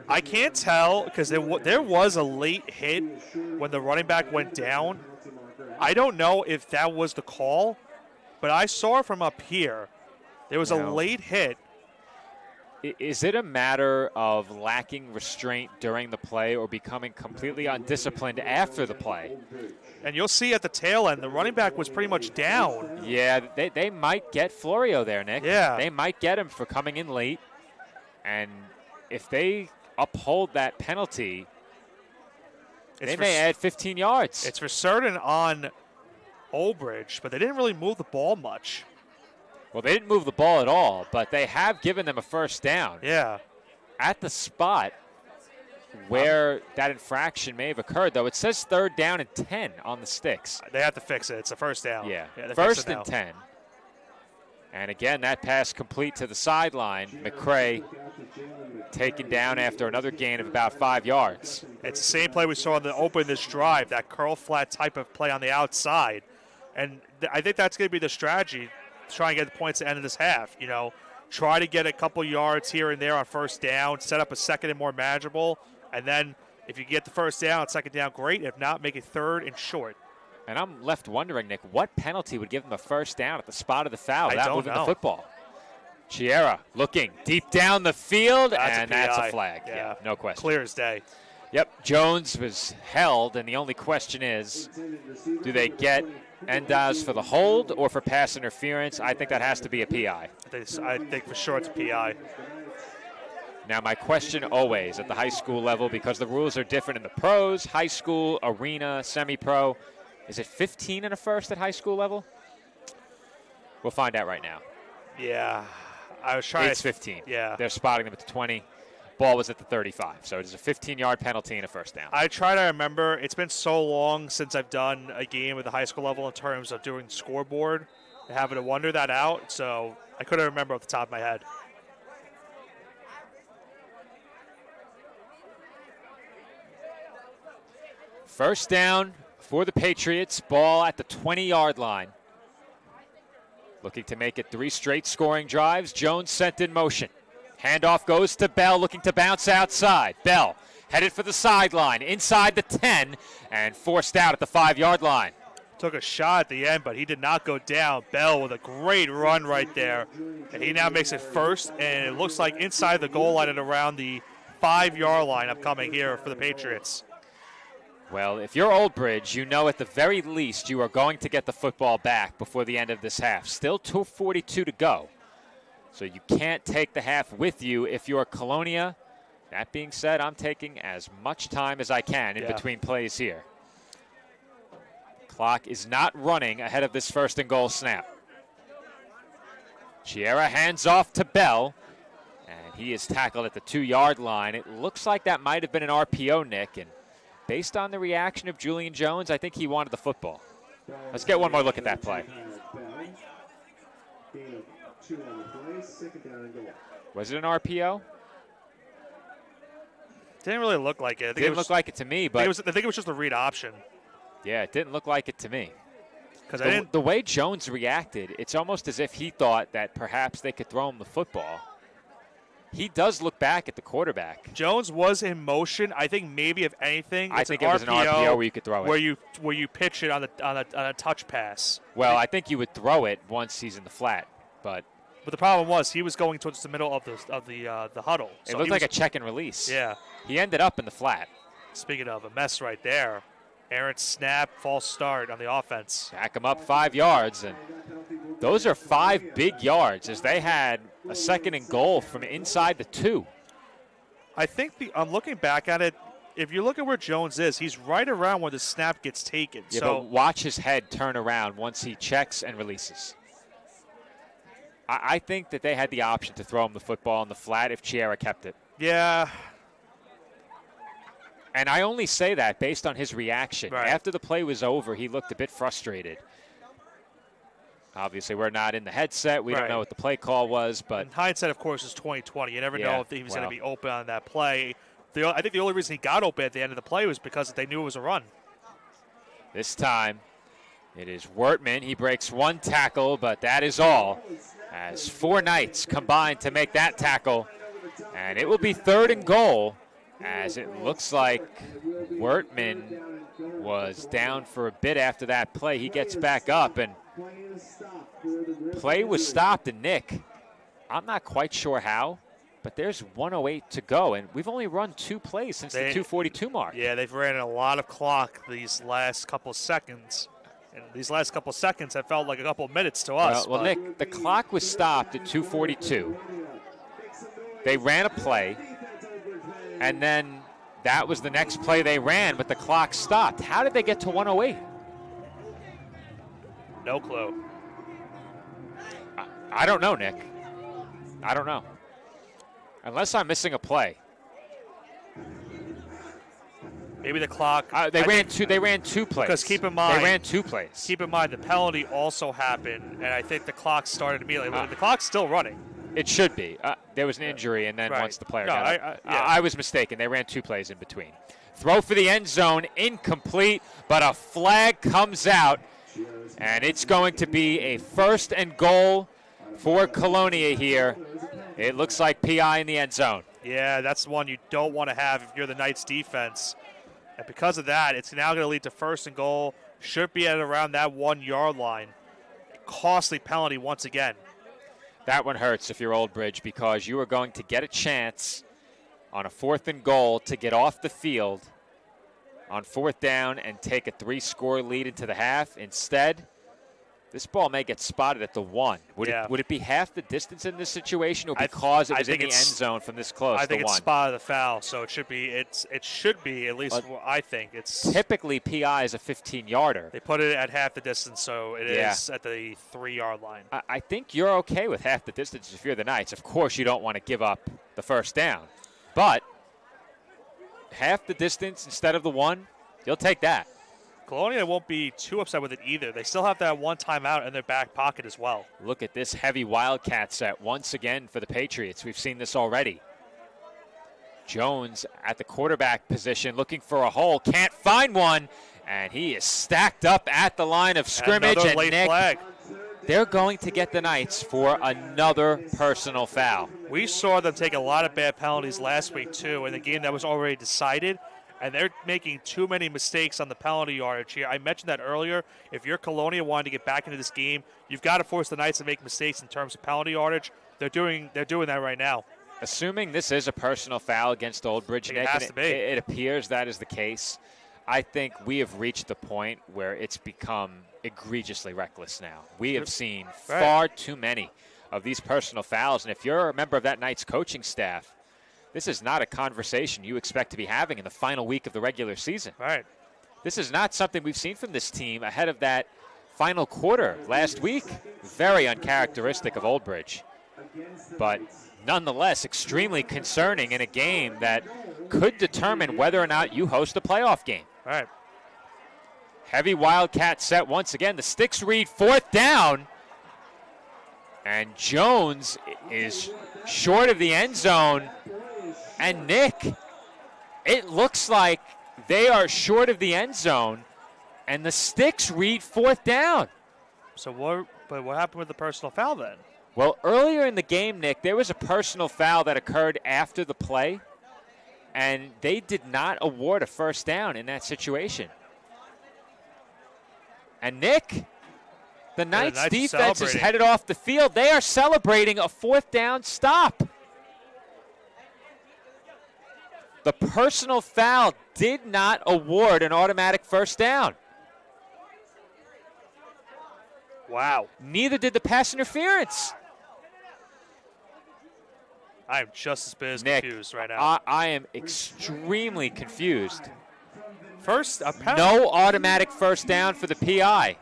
I can't tell because there was a late hit when the running back went down. I don't know if that was the call, but I saw from up here. There was a late hit. Is it a matter of lacking restraint during the play or becoming completely undisciplined after the play? And you'll see at the tail end, the running back was pretty much down. Yeah, they might get Florio there, Nick. Yeah. They might get him for coming in late. And if they uphold that penalty, they may add 15 yards. It's for certain on Old Bridge, but they didn't really move the ball much. Well, they didn't move the ball at all, but they have given them a first down. Yeah. At the spot where that infraction may have occurred, though, it says 3rd down and 10 on the sticks. They have to fix it. It's a first down. Yeah, they 1st and 10. And again, that pass complete to the sideline. McCray taken down after another gain of about 5 yards. It's the same play we saw in the open this drive, that curl flat type of play on the outside. And I think that's going to be the strategy. Try and get the points at the end of this half. You know, try to get a couple yards here and there on first down, set up a second and more manageable, and then if you get the first down, second down, great. If not, make it 3rd and short. And I'm left wondering, Nick, what penalty would give them a first down at the spot of the foul without moving the football? Chiara looking deep down the field, and that's a flag. Yeah, no question. Clear as day. Yep, Jones was held, and the only question is, do they get Endaz for the hold or for pass interference? I think that has to be a PI. I think for sure it's a PI. Now, my question always at the high school level, because the rules are different in the pros, high school, arena, semi-pro, is it 15 and a first at high school level? We'll find out right now. Yeah. I was trying. It's 15. Yeah. They're spotting them at the 20. Ball was at the 35. So it is a 15-yard penalty and a first down. I try to remember. It's been so long since I've done a game at the high school level in terms of doing scoreboard and having to wonder that out. So I couldn't remember off the top of my head. First down for the Patriots. Ball at the 20-yard line. Looking to make it 3 straight scoring drives. Jones sent in motion. Handoff goes to Bell, looking to bounce outside. Bell headed for the sideline, inside the 10, and forced out at the 5-yard line. Took a shot at the end, but he did not go down. Bell with a great run right there. And he now makes it first, and it looks like inside the goal line and around the 5-yard line upcoming here for the Patriots. Well, if you're Old Bridge, you know at the very least you are going to get the football back before the end of this half. Still 2:42 to go. So you can't take the half with you if you're Colonia. That being said, I'm taking as much time as I can in between plays here. Clock is not running ahead of this first and goal snap. Chiera hands off to Bell, and he is tackled at the 2-yard line. It looks like that might have been an RPO, Nick, and based on the reaction of Julian Jones, I think he wanted the football. Let's get one more look at that play. Was it an RPO? Didn't really look like it. Didn't look like it to me, but I think it was just a read option. Yeah, it didn't look like it to me. Because the way Jones reacted, it's almost as if he thought that perhaps they could throw him the football. He does look back at the quarterback. Jones was in motion. I think maybe if anything, I think it was an RPO where you could throw it. Where you pitch it on a touch pass. Well, I think you would throw it once he's in the flat, but the problem was he was going towards the middle of the huddle. So it looked like a check and release. Yeah. He ended up in the flat. Speaking of a mess right there, errant snap, false start on the offense. Back him up 5 yards, and those are 5 big yards as they had a second and goal from inside the 2. I think I'm looking back at it. If you look at where Jones is, he's right around where the snap gets taken. Yeah, so but watch his head turn around once he checks and releases. I think that they had the option to throw him the football in the flat if Chiera kept it. Yeah. And I only say that based on his reaction. Right. After the play was over, he looked a bit frustrated. Obviously, we're not in the headset. We don't know what the play call was, but in hindsight, of course, is 2020. You never know if he was going to be open on that play. I think the only reason he got open at the end of the play was because they knew it was a run. This time, it is Wertman. He breaks one tackle, but that is all, as 4 Knights combined to make that tackle. And it will be 3rd and goal, as it looks like Wertman was down for a bit after that play. He gets back up, and play was stopped. And Nick, I'm not quite sure how, but there's 1:08 to go, and we've only run 2 plays since the 2:42 mark. Yeah, they've ran a lot of clock these last couple seconds. And these last couple seconds have felt like a couple minutes to us. Well, Nick, the clock was stopped at 2:42. They ran a play, and then that was the next play they ran, but the clock stopped. How did they get to 1:08? No clue. I don't know, Nick. I don't know. Unless I'm missing a play. Maybe the clock. They ran 2 plays. Because keep in mind, they ran 2 plays. Keep in mind the penalty also happened, and I think the clock started immediately. The clock's still running. It should be. There was an injury, and then once the player got up. I was mistaken. They ran 2 plays in between. Throw for the end zone, incomplete, but a flag comes out, and it's going to be a 1st and goal for Colonia here. It looks like PI in the end zone. Yeah, that's one you don't want to have if you're the Knights defense. And because of that, it's now going to lead to 1st and goal. Should be at around that 1-yard line. Costly penalty once again. That one hurts if you're Old Bridge, because you are going to get a chance on a 4th and goal to get off the field on 4th down and take a 3-score lead into the half. Instead, This ball may get spotted at the 1. Would it be half the distance in this situation, or because it was in the end zone from this close? I think it's 1? spot of the foul, so it should be. It should be at least. I think it's typically PI is a 15-yarder. They put it at half the distance, so it is at the 3-yard line. I think you're okay with half the distance if you're the Knights. Of course, you don't want to give up the first down, but half the distance instead of the 1, you'll take that. Colonia won't be too upset with it either. They still have that one timeout in their back pocket as well. Look at this heavy Wildcat set once again for the Patriots. We've seen this already. Jones at the quarterback position looking for a hole. Can't find one. And he is stacked up at the line of scrimmage. Another and late Nick, flag. They're going to get the Knights for another personal foul. We saw them take a lot of bad penalties last week, too, in a game that was already decided. And they're making too many mistakes on the penalty yardage here. I mentioned that earlier. If you're Colonia wanting to get back into this game, you've got to force the Knights to make mistakes in terms of penalty yardage. They're doing that right now. Assuming this is a personal foul against Old Bridge, Nick, it has to be. It appears that is the case. I think we have reached the point where it's become egregiously reckless now. We have seen far too many of these personal fouls. And if you're a member of that Knights coaching staff, this is not a conversation you expect to be having in the final week of the regular season. Right. This is not something we've seen from this team ahead of that final quarter last week. Very uncharacteristic of Old Bridge. But nonetheless, extremely concerning in a game that could determine whether or not you host a playoff game. All right. Heavy Wildcat set once again. The sticks read 4th down. And Jones is short of the end zone. And Nick, it looks like they are short of the end zone, and the sticks read 4th down. So what happened with the personal foul then? Well, earlier in the game, Nick, there was a personal foul that occurred after the play, and they did not award a first down in that situation. And Nick, the Knights defense is headed off the field. They are celebrating a 4th down stop. The personal foul did not award an automatic first down. Wow. Neither did the pass interference. I am just as bit as Nick, confused right now. I am extremely confused. First, no automatic first down for the PI.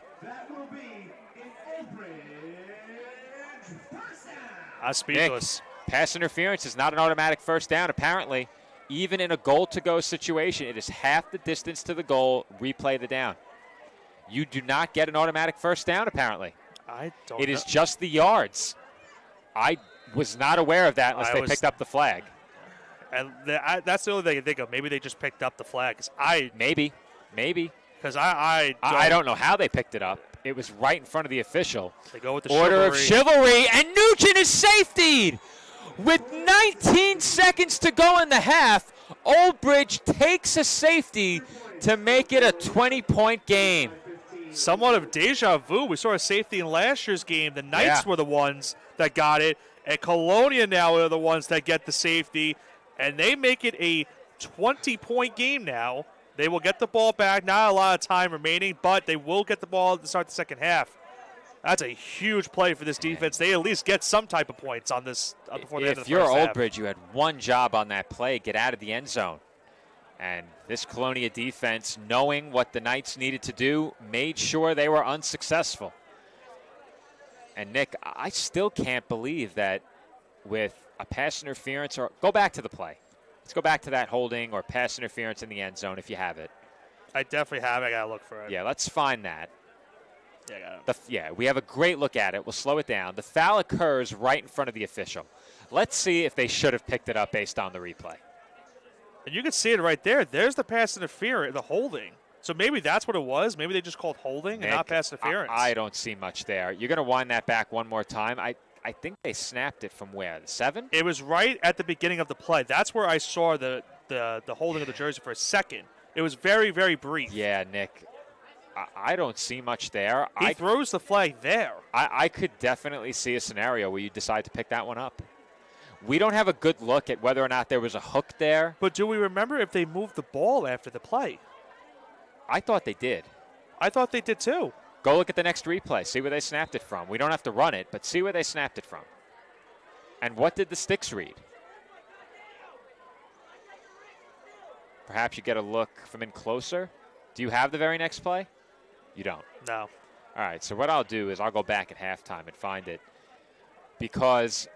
I'm speechless. Nick, pass interference is not an automatic first down, apparently. Even in a goal-to-go situation, it is half the distance to the goal, replay the down. You do not get an automatic first down, apparently. I don't It is just the yards. I was not aware of that unless they picked up the flag. And that's the only thing I can think of. Maybe they just picked up the flag. Maybe. Because I don't know how they picked it up. It was right in front of the official. They go with the order of chivalry, and Nugent is safetied. With 19 seconds to go in the half, Old Bridge takes a safety to make it a 20-point game. Somewhat of deja vu. We saw a safety in last year's game. The Knights were the ones that got it, and Colonia now are the ones that get the safety, and they make it a 20-point game now. They will get the ball back. Not a lot of time remaining, but they will get the ball to start the second half. That's a huge play for this defense. They at least get some type of points on this before the end of the first half. If you're Old Bridge, you had one job on that play, get out of the end zone. And this Colonia defense, knowing what the Knights needed to do, made sure they were unsuccessful. And, Nick, I still can't believe that with a pass interference, or go back to the play. Let's go back to that holding or pass interference in the end zone if you have it. I definitely have it. I got to look for it. Yeah, let's find that. Yeah, I got it. We have a great look at it. We'll slow it down. The foul occurs right in front of the official. Let's see if they should have picked it up based on the replay. And you can see it right there. There's the pass interference, the holding. So maybe that's what it was. Maybe they just called holding and not pass interference. I don't see much there. You're going to wind that back one more time. I think they snapped it from where? The 7? It was right at the beginning of the play. That's where I saw the holding of the jersey for a second. It was very, very brief. Yeah, Nick. I don't see much there. He throws the flag there. I could definitely see a scenario where you decide to pick that one up. We don't have a good look at whether or not there was a hook there. But do we remember if they moved the ball after the play? I thought they did. I thought they did too. Go look at the next replay. See where they snapped it from. We don't have to run it, but see where they snapped it from. And what did the sticks read? Perhaps you get a look from in closer. Do you have the very next play? You don't. No. All right, so what I'll do is I'll go back at halftime and find it. Because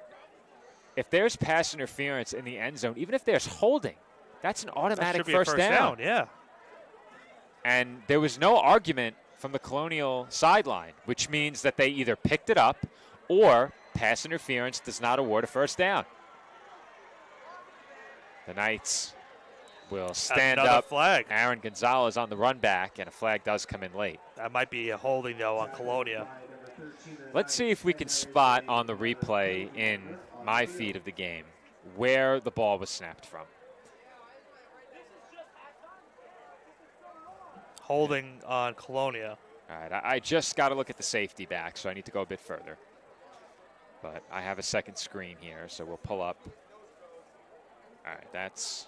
if there's pass interference in the end zone, even if there's holding, that's an automatic first down. Yeah. And there was no argument from the Colonial sideline, which means that they either picked it up or pass interference does not award a first down. The Knights will stand Another up. Flag. Aaron Gonzalez on the run back, and a flag does come in late. That might be a holding, though, on Colonia. Let's see if we can spot on the replay in my feed of the game where the ball was snapped from. Holding on Colonia. All right, I just got to look at the safety back, so I need to go a bit further. But I have a second screen here, so we'll pull up. All right, that's...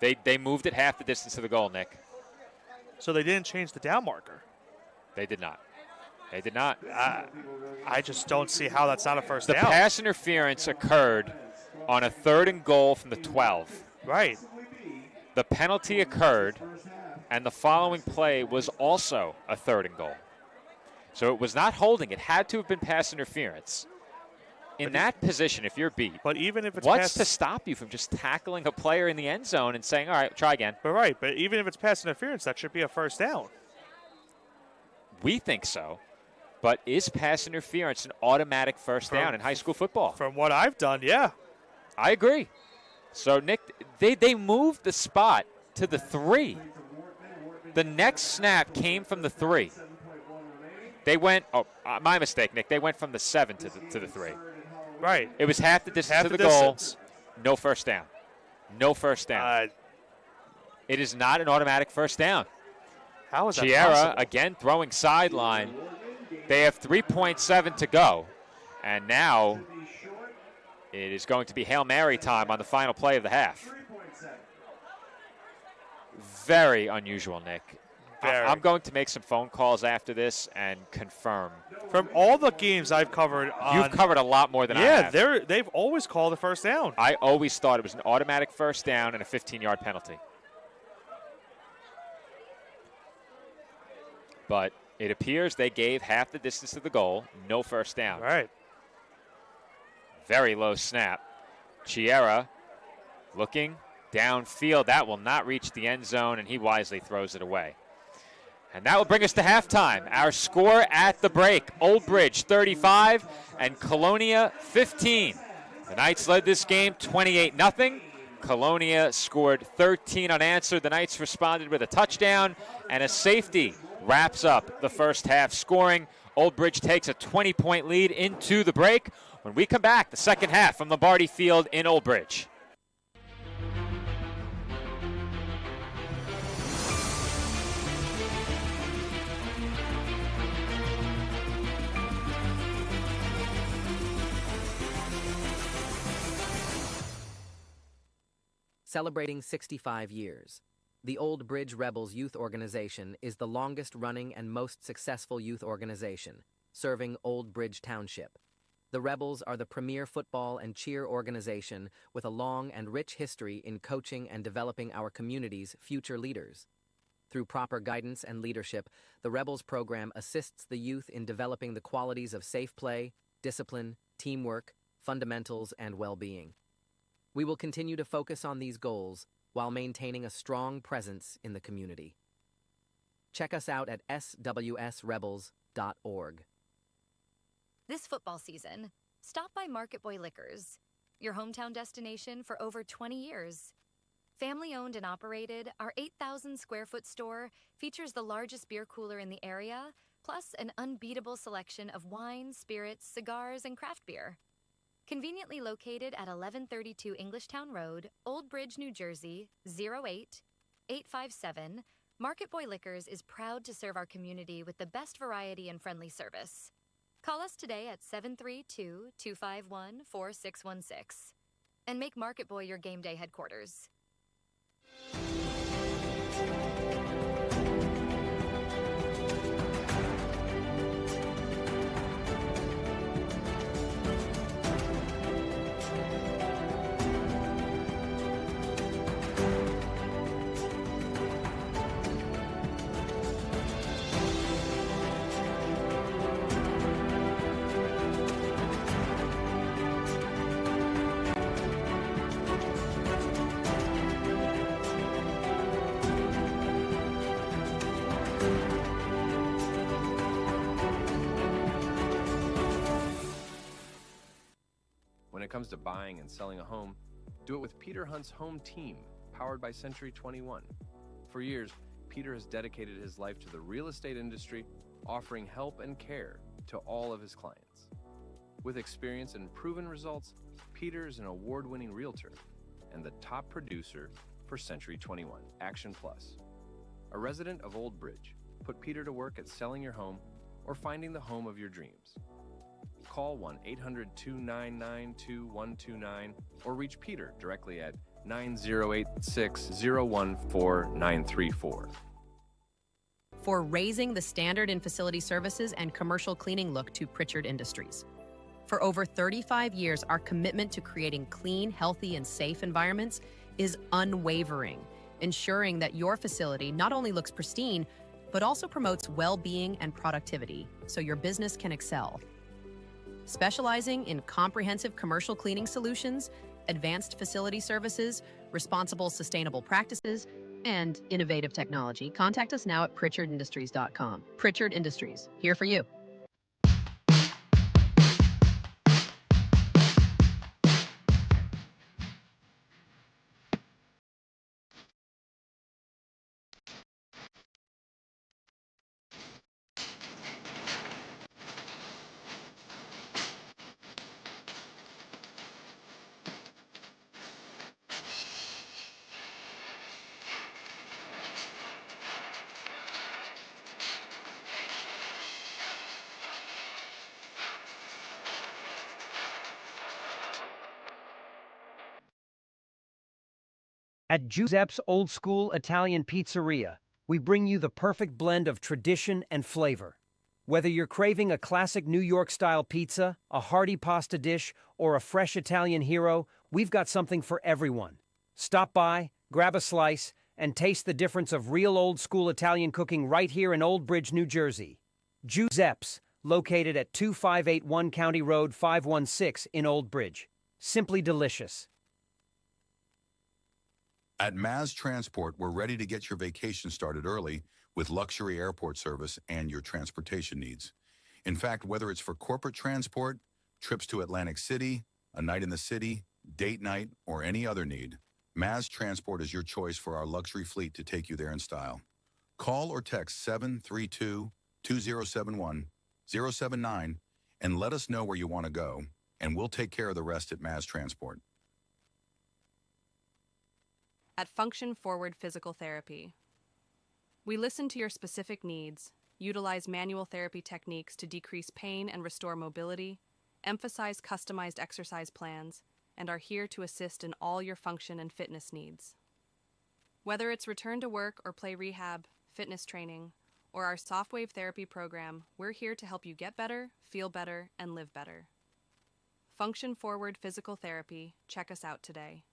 They moved it half the distance to the goal, Nick. So they didn't change the down marker? They did not. They did not. I just don't see how that's not a first down. down. The pass interference occurred on a 3rd and goal from the 12. Right. The penalty occurred, and the following play was also a 3rd and goal. So it was not holding. It had to have been pass interference. In that position, if you're beat, but even if it's what's to stop you from just tackling a player in the end zone and saying, all right, try again? But even if it's pass interference, that should be a first down. We think so. But is pass interference an automatic first down in high school football? From what I've done, yeah. I agree. So, Nick, they moved the spot to the 3. The next snap came from the 3. They went, my mistake, Nick. They went from the 7 to the 3. Right. It was half the distance to the goal. No first down. No first down. It is not an automatic first down. How is that Chiera, possible? again, throwing sideline. They have 3.7 to go. And now it is going to be Hail Mary time on the final play of the half. Very unusual, Nick. I'm going to make some phone calls after this and confirm. From all the games I've covered You've covered a lot more than I have. Yeah, they've always called a first down. I always thought it was an automatic first down and a 15-yard penalty. But it appears they gave half the distance to the goal, no first down. Right. Very low snap. Chiera looking downfield. That will not reach the end zone, and he wisely throws it away. And that will bring us to halftime. Our score at the break, Old Bridge 35 and Colonia 15. The Knights led this game 28-0. Colonia scored 13 unanswered. The Knights responded with a touchdown, and a safety wraps up the first half scoring. Old Bridge takes a 20-point lead into the break. When we come back, the second half from Lombardi Field in Old Bridge. Celebrating 65 years, the Old Bridge Rebels Youth Organization is the longest-running and most successful youth organization, serving Old Bridge Township. The Rebels are the premier football and cheer organization with a long and rich history in coaching and developing our community's future leaders. Through proper guidance and leadership, the Rebels program assists the youth in developing the qualities of safe play, discipline, teamwork, fundamentals, and well-being. We will continue to focus on these goals while maintaining a strong presence in the community. Check us out at swsrebels.org. This football season, stop by Market Boy Liquors, your hometown destination for over 20 years. Family-owned and operated, our 8,000-square-foot store features the largest beer cooler in the area, plus an unbeatable selection of wine, spirits, cigars, and craft beer. Conveniently located at 1132 Englishtown Road, Old Bridge, New Jersey, 08857, Market Boy Liquors is proud to serve our community with the best variety and friendly service. Call us today at 732-251-4616 and make Market Boy your game day headquarters. comes to buying and selling a home, do it with Peter Hunt's Home Team, powered by Century 21. For years, Peter has dedicated his life to the real estate industry, offering help and care to all of his clients. With experience and proven results, Peter is an award-winning realtor and the top producer for Century 21 Action Plus. A resident of Old Bridge, put Peter to work at selling your home or finding the home of your dreams. Call 1-800-299-2129 or reach Peter directly at 9086-014-934. For raising the standard in facility services and commercial cleaning look to Pritchard Industries. For over 35 years, our commitment to creating clean, healthy, and safe environments is unwavering, ensuring that your facility not only looks pristine, but also promotes well-being and productivity so your business can excel. Specializing in comprehensive commercial cleaning solutions, advanced facility services, responsible sustainable practices, and innovative technology, contact us now at pritchardindustries.com. Pritchard Industries, here for you. At Giuseppe's Old School Italian Pizzeria, we bring you the perfect blend of tradition and flavor. Whether you're craving a classic New York-style pizza, a hearty pasta dish, or a fresh Italian hero, we've got something for everyone. Stop by, grab a slice, and taste the difference of real old-school Italian cooking right here in Old Bridge, New Jersey. Giuseppe's, located at 2581 County Road 516 in Old Bridge. Simply delicious. At Maz Transport, we're ready to get your vacation started early with luxury airport service and your transportation needs. In fact, whether it's for corporate transport, trips to Atlantic City, a night in the city, date night, or any other need, Maz Transport is your choice for our luxury fleet to take you there in style. Call or text 732-2071-079 and let us know where you want to go, and we'll take care of the rest at Maz Transport. At Function Forward Physical Therapy, we listen to your specific needs, utilize manual therapy techniques to decrease pain and restore mobility, emphasize customized exercise plans, and are here to assist in all your function and fitness needs. Whether it's return to work or play rehab, fitness training, or our soft wave therapy program, we're here to help you get better, feel better, and live better. Function Forward Physical Therapy. Check us out today.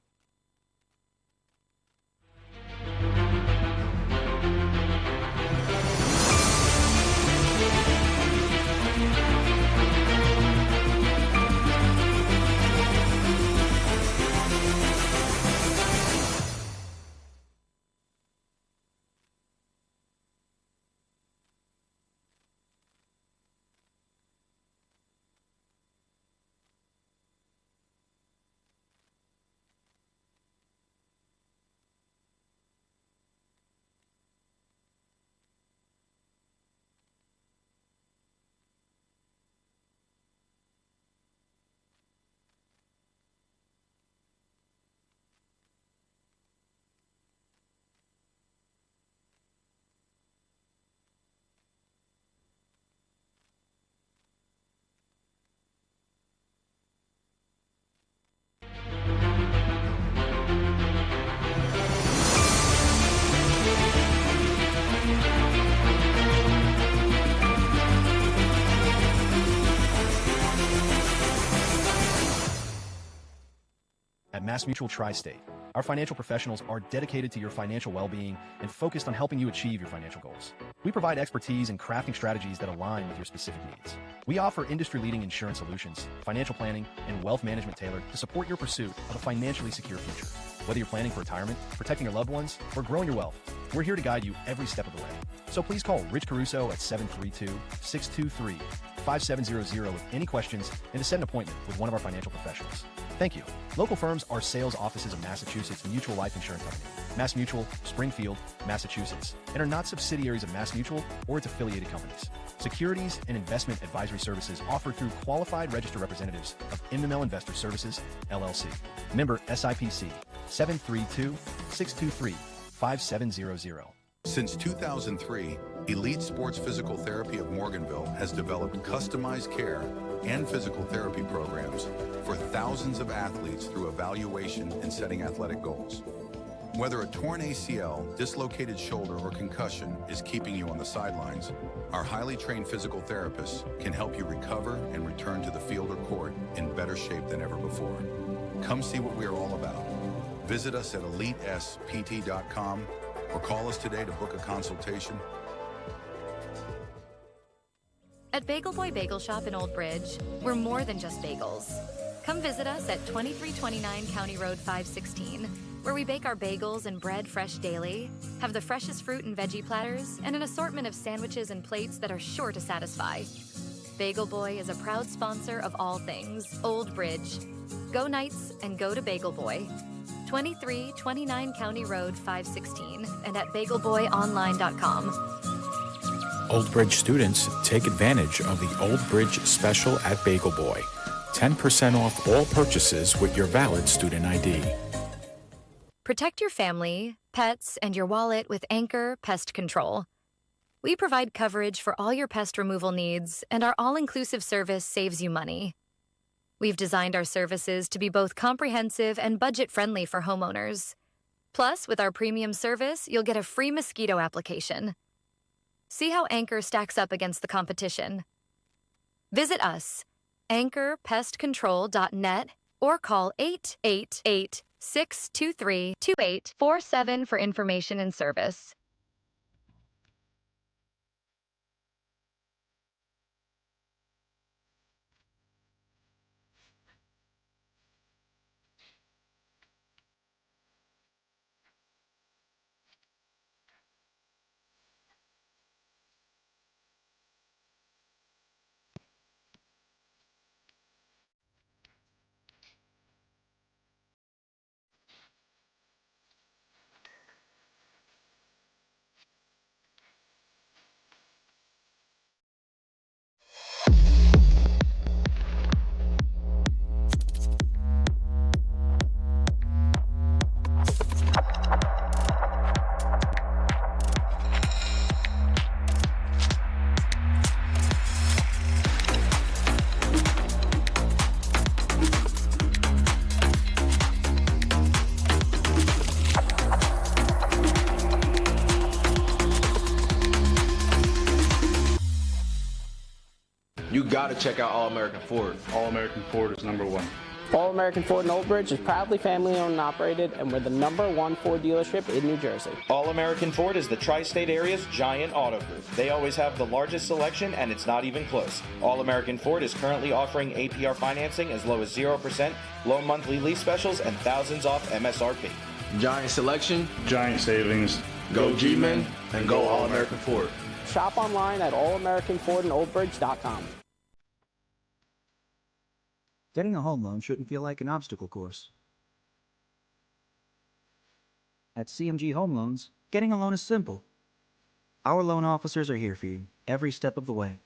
At MassMutual Tri-State, our financial professionals are dedicated to your financial well-being and focused on helping you achieve your financial goals. We provide expertise in crafting strategies that align with your specific needs. We offer industry-leading insurance solutions, financial planning, and wealth management tailored to support your pursuit of a financially secure future. Whether you're planning for retirement, protecting your loved ones, or growing your wealth, we're here to guide you every step of the way. So please call Rich Caruso at 732-623-5700 with any questions and to set an appointment with one of our financial professionals. Thank you. Local firms are sales offices of Massachusetts Mutual Life Insurance Company, Mass Mutual, Springfield, Massachusetts, and are not subsidiaries of Mass Mutual or its affiliated companies. Securities and investment advisory services offered through qualified registered representatives of Indemel Investor Services, LLC. Member SIPC 732-623-5700. Since 2003, Elite Sports Physical Therapy of Morganville has developed customized care and physical therapy programs for thousands of athletes through evaluation and setting athletic goals. Whether a torn ACL, dislocated shoulder, or concussion is keeping you on the sidelines, our highly trained physical therapists can help you recover and return to the field or court in better shape than ever before. Come see what we are all about. Visit us at EliteSPT.com or call us today to book a consultation. At Bagel Boy Bagel Shop in Old Bridge, we're more than just bagels. Come visit us at 2329 County Road 516, where we bake our bagels and bread fresh daily, have the freshest fruit and veggie platters, and an assortment of sandwiches and plates that are sure to satisfy. Bagel Boy is a proud sponsor of all things Old Bridge. Go Knights and go to Bagel Boy. 2329 County Road 516 and at bagelboyonline.com. Old Bridge students, take advantage of the Old Bridge special at Bagel Boy. 10% off all purchases with your valid student ID. Protect your family, pets, and your wallet with Anchor Pest Control. We provide coverage for all your pest removal needs, and our all-inclusive service saves you money. We've designed our services to be both comprehensive and budget-friendly for homeowners. Plus, with our premium service, you'll get a free mosquito application. See how Anchor stacks up against the competition. Visit us, anchorpestcontrol.net, or call 888-623-2847 for information and service. You got to check out All American Ford. All American Ford is number one. All American Ford in Old Bridge is proudly family owned and operated, and we're the #1 Ford dealership in New Jersey. All American Ford is the tri-state area's giant auto group. They always have the largest selection, and it's not even close. All American Ford is currently offering APR financing as low as 0%, low monthly lease specials, and thousands off MSRP. Giant selection, giant savings. Go G-Men, and go All American Ford. Shop online at allamericanfordandoldbridge.com. Getting a home loan shouldn't feel like an obstacle course. At CMG Home Loans, getting a loan is simple. Our loan officers are here for you every step of the way.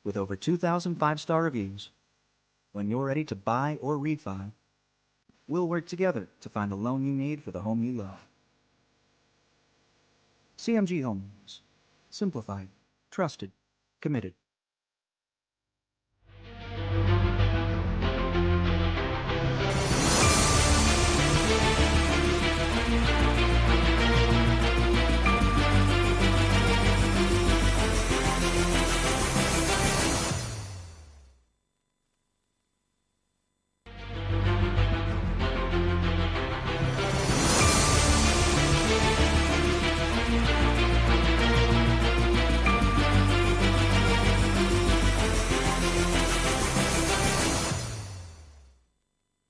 With over 2,000 five-star reviews, when you're ready to buy or refi, we'll work together to find the loan you need for the home you love. CMG Home Loans. Simplified, trusted, committed.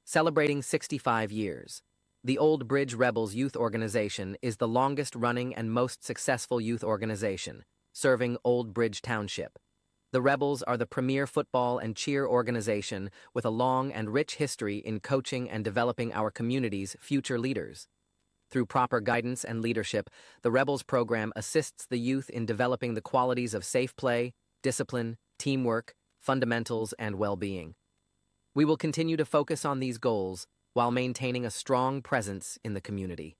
Celebrating 65 years, the Old Bridge Rebels Youth Organization is the longest-running and most successful youth organization, serving Old Bridge Township. The Rebels are the premier football and cheer organization with a long and rich history in coaching and developing our community's future leaders. Through proper guidance and leadership, the Rebels program assists the youth in developing the qualities of safe play, discipline, teamwork, fundamentals, and well-being. We will continue to focus on these goals while maintaining a strong presence in the community.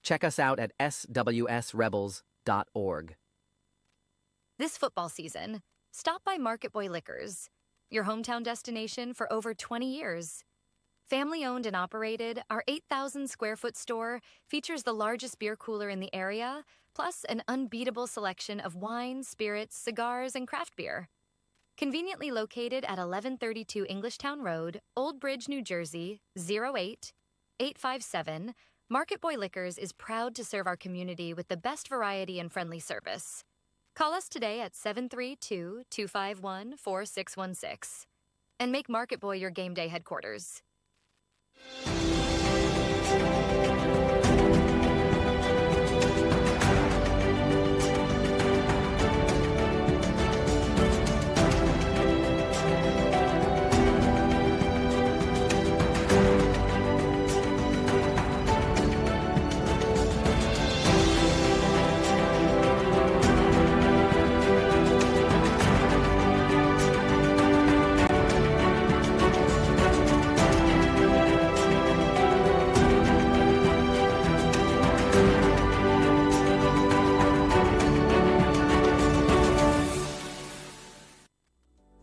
Check us out at swsrebels.org. This football season, stop by Market Boy Liquors, your hometown destination for over 20 years. Family owned and operated, our 8,000 square foot store features the largest beer cooler in the area, plus an unbeatable selection of wine, spirits, cigars, and craft beer. Conveniently located at 1132 Englishtown Road, Old Bridge, New Jersey, 08857, Market Boy Liquors is proud to serve our community with the best variety and friendly service. Call us today at 732-251-4616 and make Market Boy your game day headquarters.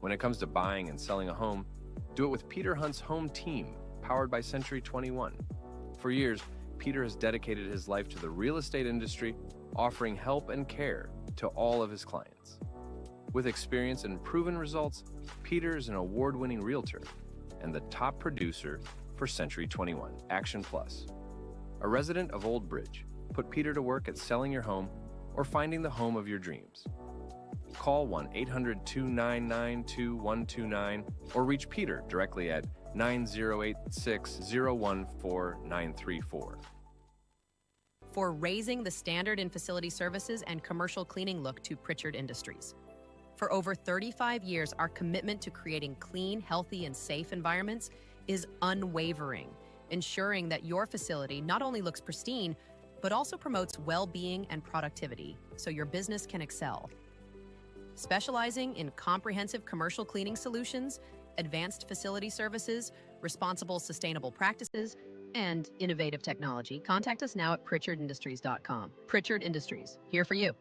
When it comes to buying and selling a home, do it with Peter Hunt's home team, powered by Century 21. For years, Peter has dedicated his life to the real estate industry, offering help and care to all of his clients. With experience and proven results, Peter is an award-winning realtor and the top producer for Century 21 Action Plus. A resident of Old Bridge, put Peter to work at selling your home or finding the home of your dreams. Call 1-800-299-2129 or reach Peter directly at 9086-014-934. For raising the standard in facility services and commercial cleaning look to Pritchard Industries. For over 35 years, our commitment to creating clean, healthy, and safe environments is unwavering, ensuring that your facility not only looks pristine, but also promotes well-being and productivity so your business can excel. Specializing in comprehensive commercial cleaning solutions, advanced facility services, responsible sustainable practices, and innovative technology, contact us now at pritchardindustries.com. Pritchard Industries, here for you.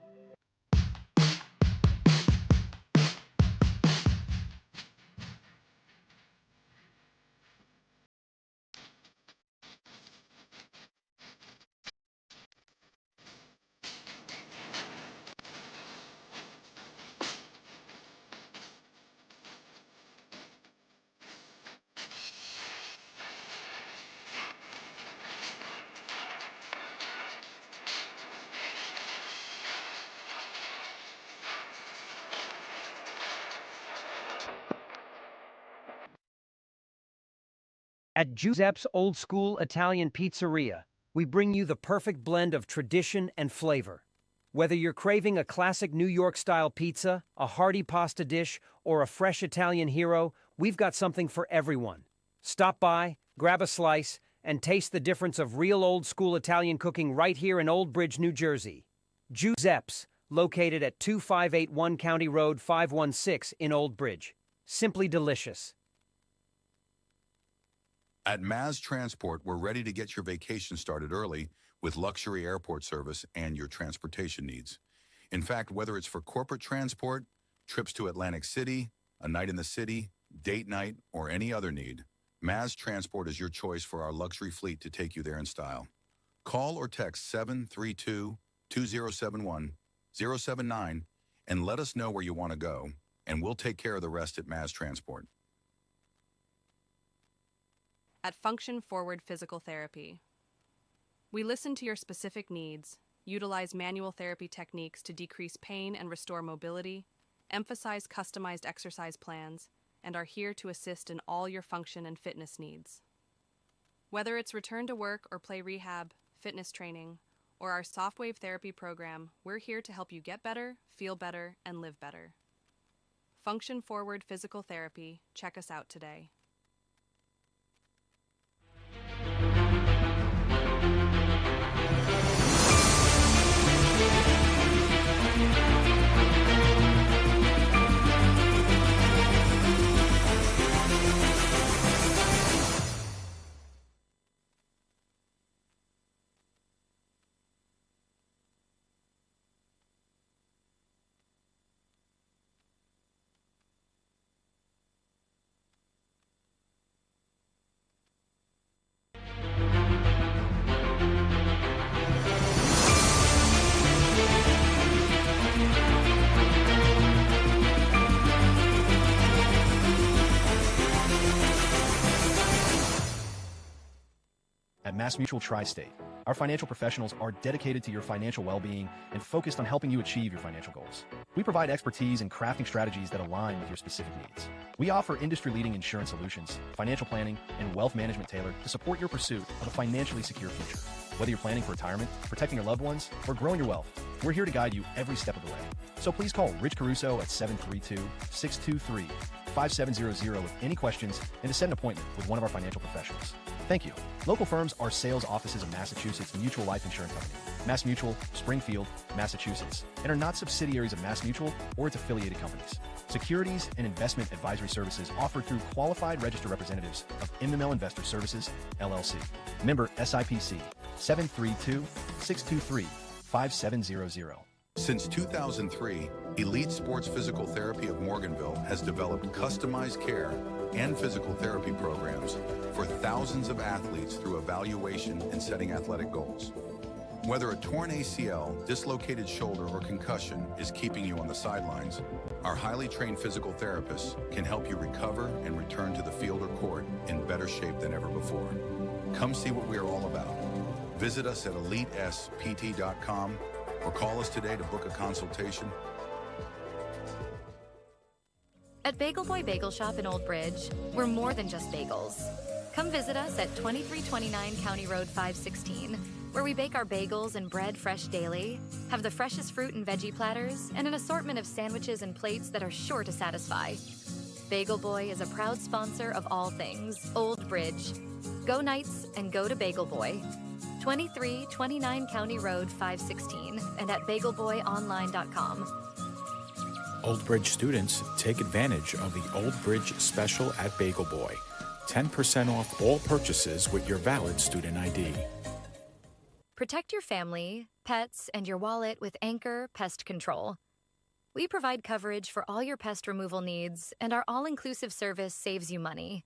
At Giuseppe's Old School Italian Pizzeria, we bring you the perfect blend of tradition and flavor. Whether you're craving a classic New York-style pizza, a hearty pasta dish, or a fresh Italian hero, we've got something for everyone. Stop by, grab a slice, and taste the difference of real old-school Italian cooking right here in Old Bridge, New Jersey. Giuseppe's, located at 2581 County Road 516 in Old Bridge. Simply delicious. At Maz Transport, we're ready to get your vacation started early with luxury airport service and your transportation needs. In fact, whether it's for corporate transport, trips to Atlantic City, a night in the city, date night, or any other need, Maz Transport is your choice for our luxury fleet to take you there in style. Call or text 732-2071-079 and let us know where you want to go, and we'll take care of the rest at Maz Transport. At Function Forward Physical Therapy, we listen to your specific needs, utilize manual therapy techniques to decrease pain and restore mobility, emphasize customized exercise plans, and are here to assist in all your function and fitness needs. Whether it's return to work or play rehab, fitness training, or our soft wave therapy program, we're here to help you get better, feel better, and live better. Function Forward Physical Therapy. Check us out today. At MassMutual Tri-State, our financial professionals are dedicated to your financial well-being and focused on helping you achieve your financial goals. We provide expertise in crafting strategies that align with your specific needs. We offer industry-leading insurance solutions, financial planning, and wealth management tailored to support your pursuit of a financially secure future. Whether you're planning for retirement, protecting your loved ones, or growing your wealth, we're here to guide you every step of the way. So please call Rich Caruso at 732-623-5700 with any questions and to set an appointment with one of our financial professionals. Thank you. Local firms are sales offices of Massachusetts Mutual Life Insurance Company, MassMutual, Springfield, Massachusetts, and are not subsidiaries of MassMutual or its affiliated companies. Securities and investment advisory services offered through qualified registered representatives of MML Investor Services, LLC. Member SIPC, 732-623-5700. Since 2003, Elite Sports Physical Therapy of Morganville has developed customized care and physical therapy programs for thousands of athletes through evaluation and setting athletic goals. Whether a torn ACL, dislocated shoulder, or concussion is keeping you on the sidelines, our highly trained physical therapists can help you recover and return to the field or court in better shape than ever before. Come see what we are all about. Visit us at EliteSPT.com or call us today to book a consultation. At Bagel Boy Bagel Shop in Old Bridge, we're more than just bagels. Come visit us at 2329 County Road 516, where we bake our bagels and bread fresh daily, have the freshest fruit and veggie platters, and an assortment of sandwiches and plates that are sure to satisfy. Bagel Boy is a proud sponsor of all things Old Bridge. Go Knights and go to Bagel Boy. 2329 County Road 516 and at bagelboyonline.com. Old Bridge students, take advantage of the Old Bridge special at Bagel Boy. 10% off all purchases with your valid student ID. Protect your family, pets, and your wallet with Anchor Pest Control. We provide coverage for all your pest removal needs, and our all-inclusive service saves you money.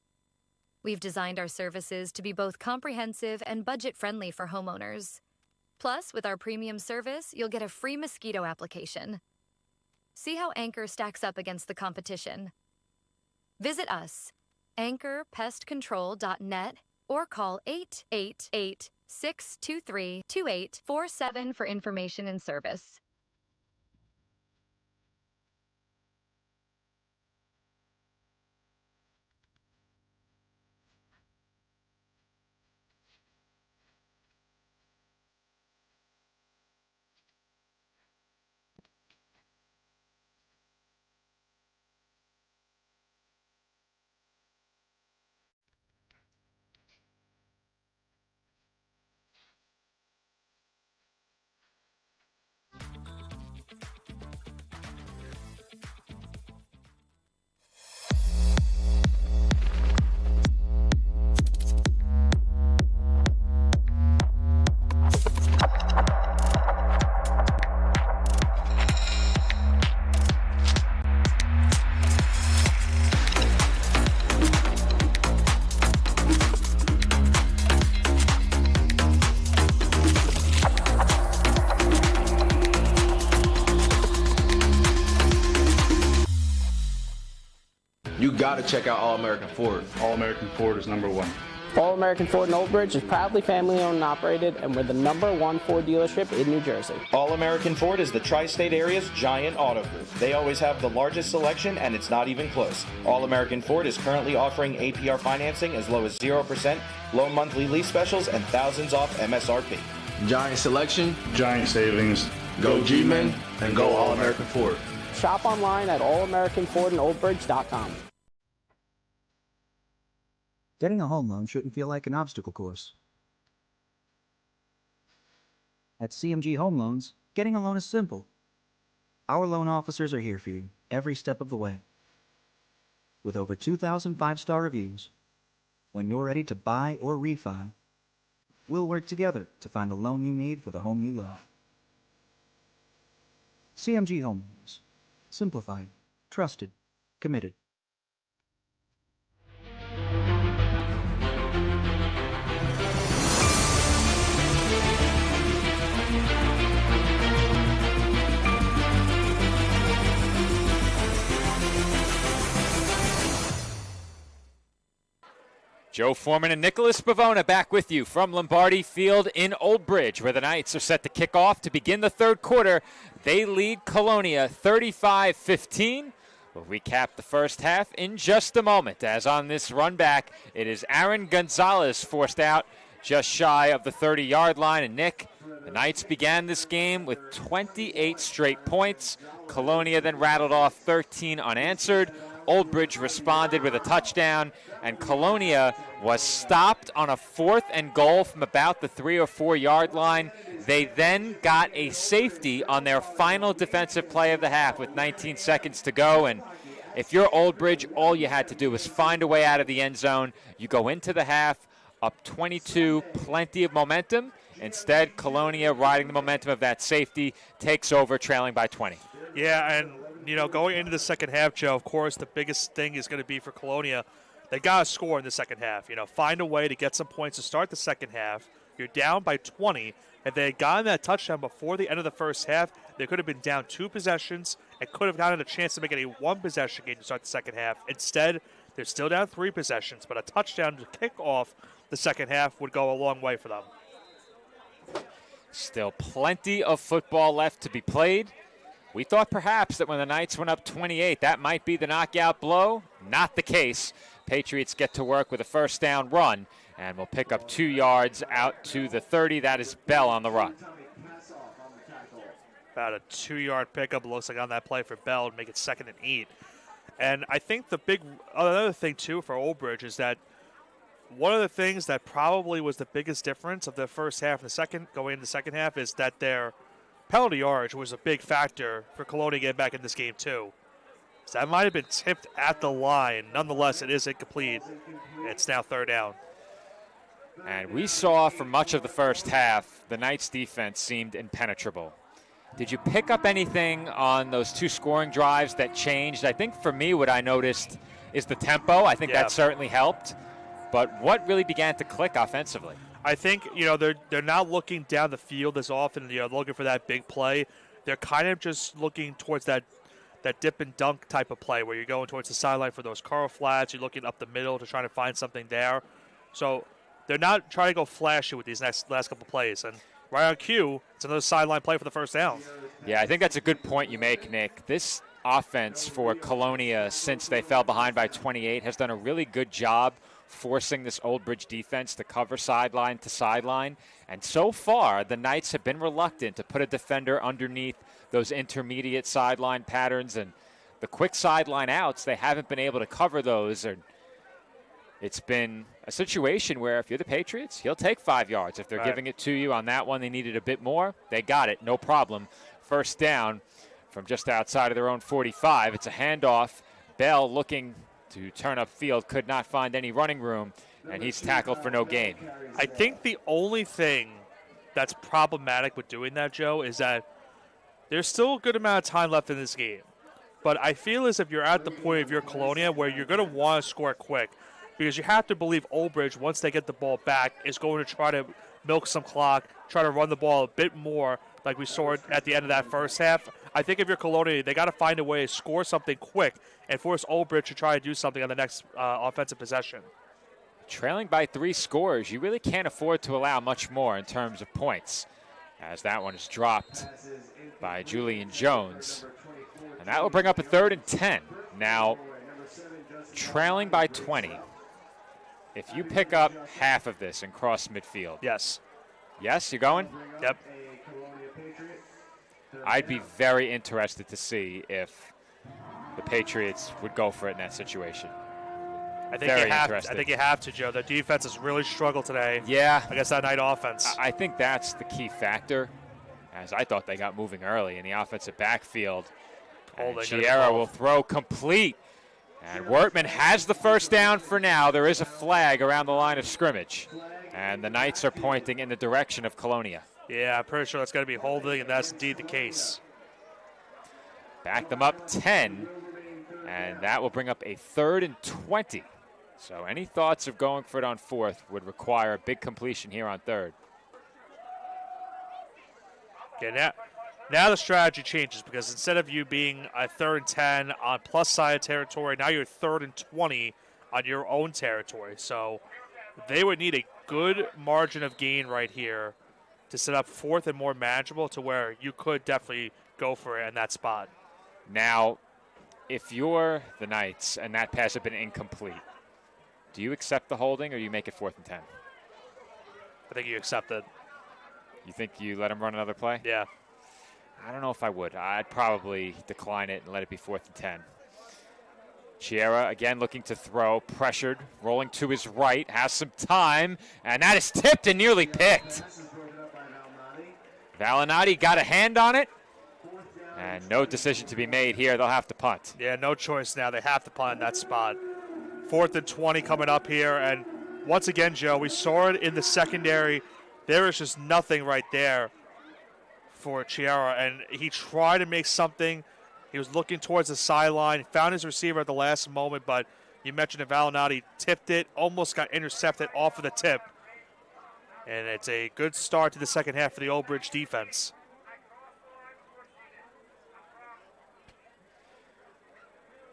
We've designed our services to be both comprehensive and budget-friendly for homeowners. Plus, with our premium service, you'll get a free mosquito application. See how Anchor stacks up against the competition. Visit us, anchorpestcontrol.net, or call 888-623-2847 for information and service. You gotta check out All American Ford. All American Ford is #1. All American Ford in Old Bridge is proudly family owned and operated, and we're the #1 Ford dealership in New Jersey. All American Ford is the tri-state area's giant auto group. They always have the largest selection, and it's not even close. All American Ford is currently offering APR financing as low as 0%, low monthly lease specials, and thousands off MSRP. Giant selection, Giant savings. go G-Men, and go All American Ford. shop online at allamericanfordandoldbridge.com. Getting a home loan shouldn't feel like an obstacle course. At CMG Home Loans, getting a loan is simple. Our loan officers are here for you every step of the way. With over 2,000 five-star reviews, when you're ready to buy or refi, we'll work together to find the loan you need for the home you love. CMG Home Loans. Simplified, trusted, committed. Joe Foreman and Nicholas Bavona back with you from Lombardi Field in Old Bridge, where the Knights are set to kick off to begin the third quarter. They lead Colonia 35-15. We'll recap the first half in just a moment, as on this run back, it is Aaron Gonzalez forced out just shy of the 30-yard line. And Nick, the Knights began this game with 28 straight points. Colonia then rattled off 13 unanswered. Old Bridge responded with a touchdown, and Colonia was stopped on a 4th and goal from about the 3 or 4 yard line. They then got a safety on their final defensive play of the half with 19 seconds to go. And if you're Old Bridge, all you had to do was find a way out of the end zone. You go into the half up 22, plenty of momentum. Instead, Colonia, riding the momentum of that safety, takes over, trailing by 20. Yeah, and going into the second half, Joe, of course, the biggest thing is going to be for Colonia. They got to score in the second half. Find a way to get some points to start the second half. You're down by 20. If they had gotten that touchdown before the end of the first half, they could have been down 2 possessions and could have gotten a chance to make it a 1-possession game to start the second half. Instead, they're still down 3 possessions, but a touchdown to kick off the second half would go a long way for them. Still plenty of football left to be played. We thought perhaps that when the Knights went up 28, that might be the knockout blow. Not the case. Patriots get to work with a first down run, and will pick up 2 yards out to the 30. That is Bell on the run. About a 2-yard pickup, looks like, on that play for Bell to make it 2nd and 8. And I think the big other thing, too, for Old Bridge is that one of the things that probably was the biggest difference of the first half and the second, going into the second half, is that their penalty yardage was a big factor for Colonia getting back in this game, too. So that might have been tipped at the line. Nonetheless, it is incomplete. It's now 3rd down. And we saw for much of the first half, the Knights' defense seemed impenetrable. Did you pick up anything on those 2 scoring drives that changed? I think for me, what I noticed is the tempo. I think that certainly helped. But what really began to click offensively? I think, they're not looking down the field as often, looking for that big play. They're kind of just looking towards that dip and dunk type of play where you're going towards the sideline for those curl flats. You're looking up the middle to try to find something there. So they're not trying to go flashy with these last couple plays. And right on cue, it's another sideline play for the first down. Yeah, I think that's a good point you make, Nick. This offense for Colonia, since they fell behind by 28, has done a really good job forcing this Old Bridge defense to cover sideline to sideline. And so far, the Knights have been reluctant to put a defender underneath those intermediate sideline patterns. And the quick sideline outs, they haven't been able to cover those. And it's been a situation where if you're the Patriots, you'll take 5 yards. If they're giving it to you on that one, they needed a bit more. They got it, no problem. First down from just outside of their own 45. It's a handoff. Bell looking to turn up field, could not find any running room, and he's tackled for no gain. I think the only thing that's problematic with doing that, Joe, is that there's still a good amount of time left in this game. But I feel as if you're at the point of your Colonia where you're going to want to score quick, because you have to believe Old Bridge, once they get the ball back, is going to try to milk some clock, try to run the ball a bit more like we saw at the end of that first half. I think if you're Colonia, they got to find a way to score something quick and force Old Bridge to try to do something on the next offensive possession. Trailing by 3 scores, you really can't afford to allow much more in terms of points, as that one is dropped by Julian Jones. And that will bring up a 3rd and 10. Now, trailing by 20. If you pick up half of this and cross midfield. Yes. Yes, you going? Yep. I'd be very interested to see if the Patriots would go for it in that situation. I think you have to, Joe. The defense has really struggled today. Yeah. Against that night offense. I think that's the key factor, as I thought they got moving early in the offensive backfield. Chiara will throw complete. And Wortman has the first down for now. There is a flag around the line of scrimmage. And the Knights are pointing in the direction of Colonia. Yeah, I'm pretty sure that's going to be holding, and that's indeed the case. Back them up 10, and that will bring up a 3rd and 20. So any thoughts of going for it on 4th would require a big completion here on 3rd. Yeah, now the strategy changes, because instead of you being a 3rd and 10 on plus side territory, now you're 3rd and 20 on your own territory. So they would need a good margin of gain right here to set up 4th and more manageable to where you could definitely go for it in that spot. Now, if you're the Knights and that pass had been incomplete, do you accept the holding or you make it 4th and 10? I think you accept it. You think you let him run another play? Yeah. I don't know if I would. I'd probably decline it and let it be 4th and 10. Chiara again looking to throw, pressured, rolling to his right, has some time, and that is tipped and nearly picked. Valinati got a hand on it, and no decision to be made here. They'll have to punt. Yeah, no choice now. They have to punt in that spot. 4th and 20 coming up here, and once again, Joe, we saw it in the secondary. There is just nothing right there for Chiara, and he tried to make something. He was looking towards the sideline, found his receiver at the last moment, but you mentioned that Valinati tipped it, almost got intercepted off of the tip. And it's a good start to the second half for the Old Bridge defense.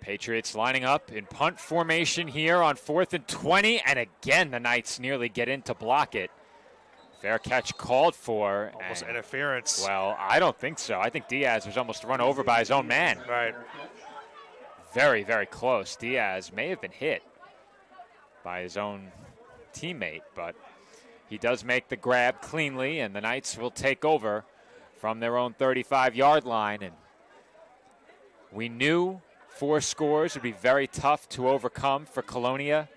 Patriots lining up in punt formation here on 4th and 20, and again the Knights nearly get in to block it. Fair catch called for. Almost interference. Well, I don't think so. I think Diaz was almost run over by his own man. Right. Very, very close. Diaz may have been hit by his own teammate, but he does make the grab cleanly, and the Knights will take over from their own 35-yard line. And we knew 4 scores would be very tough to overcome for Colonia,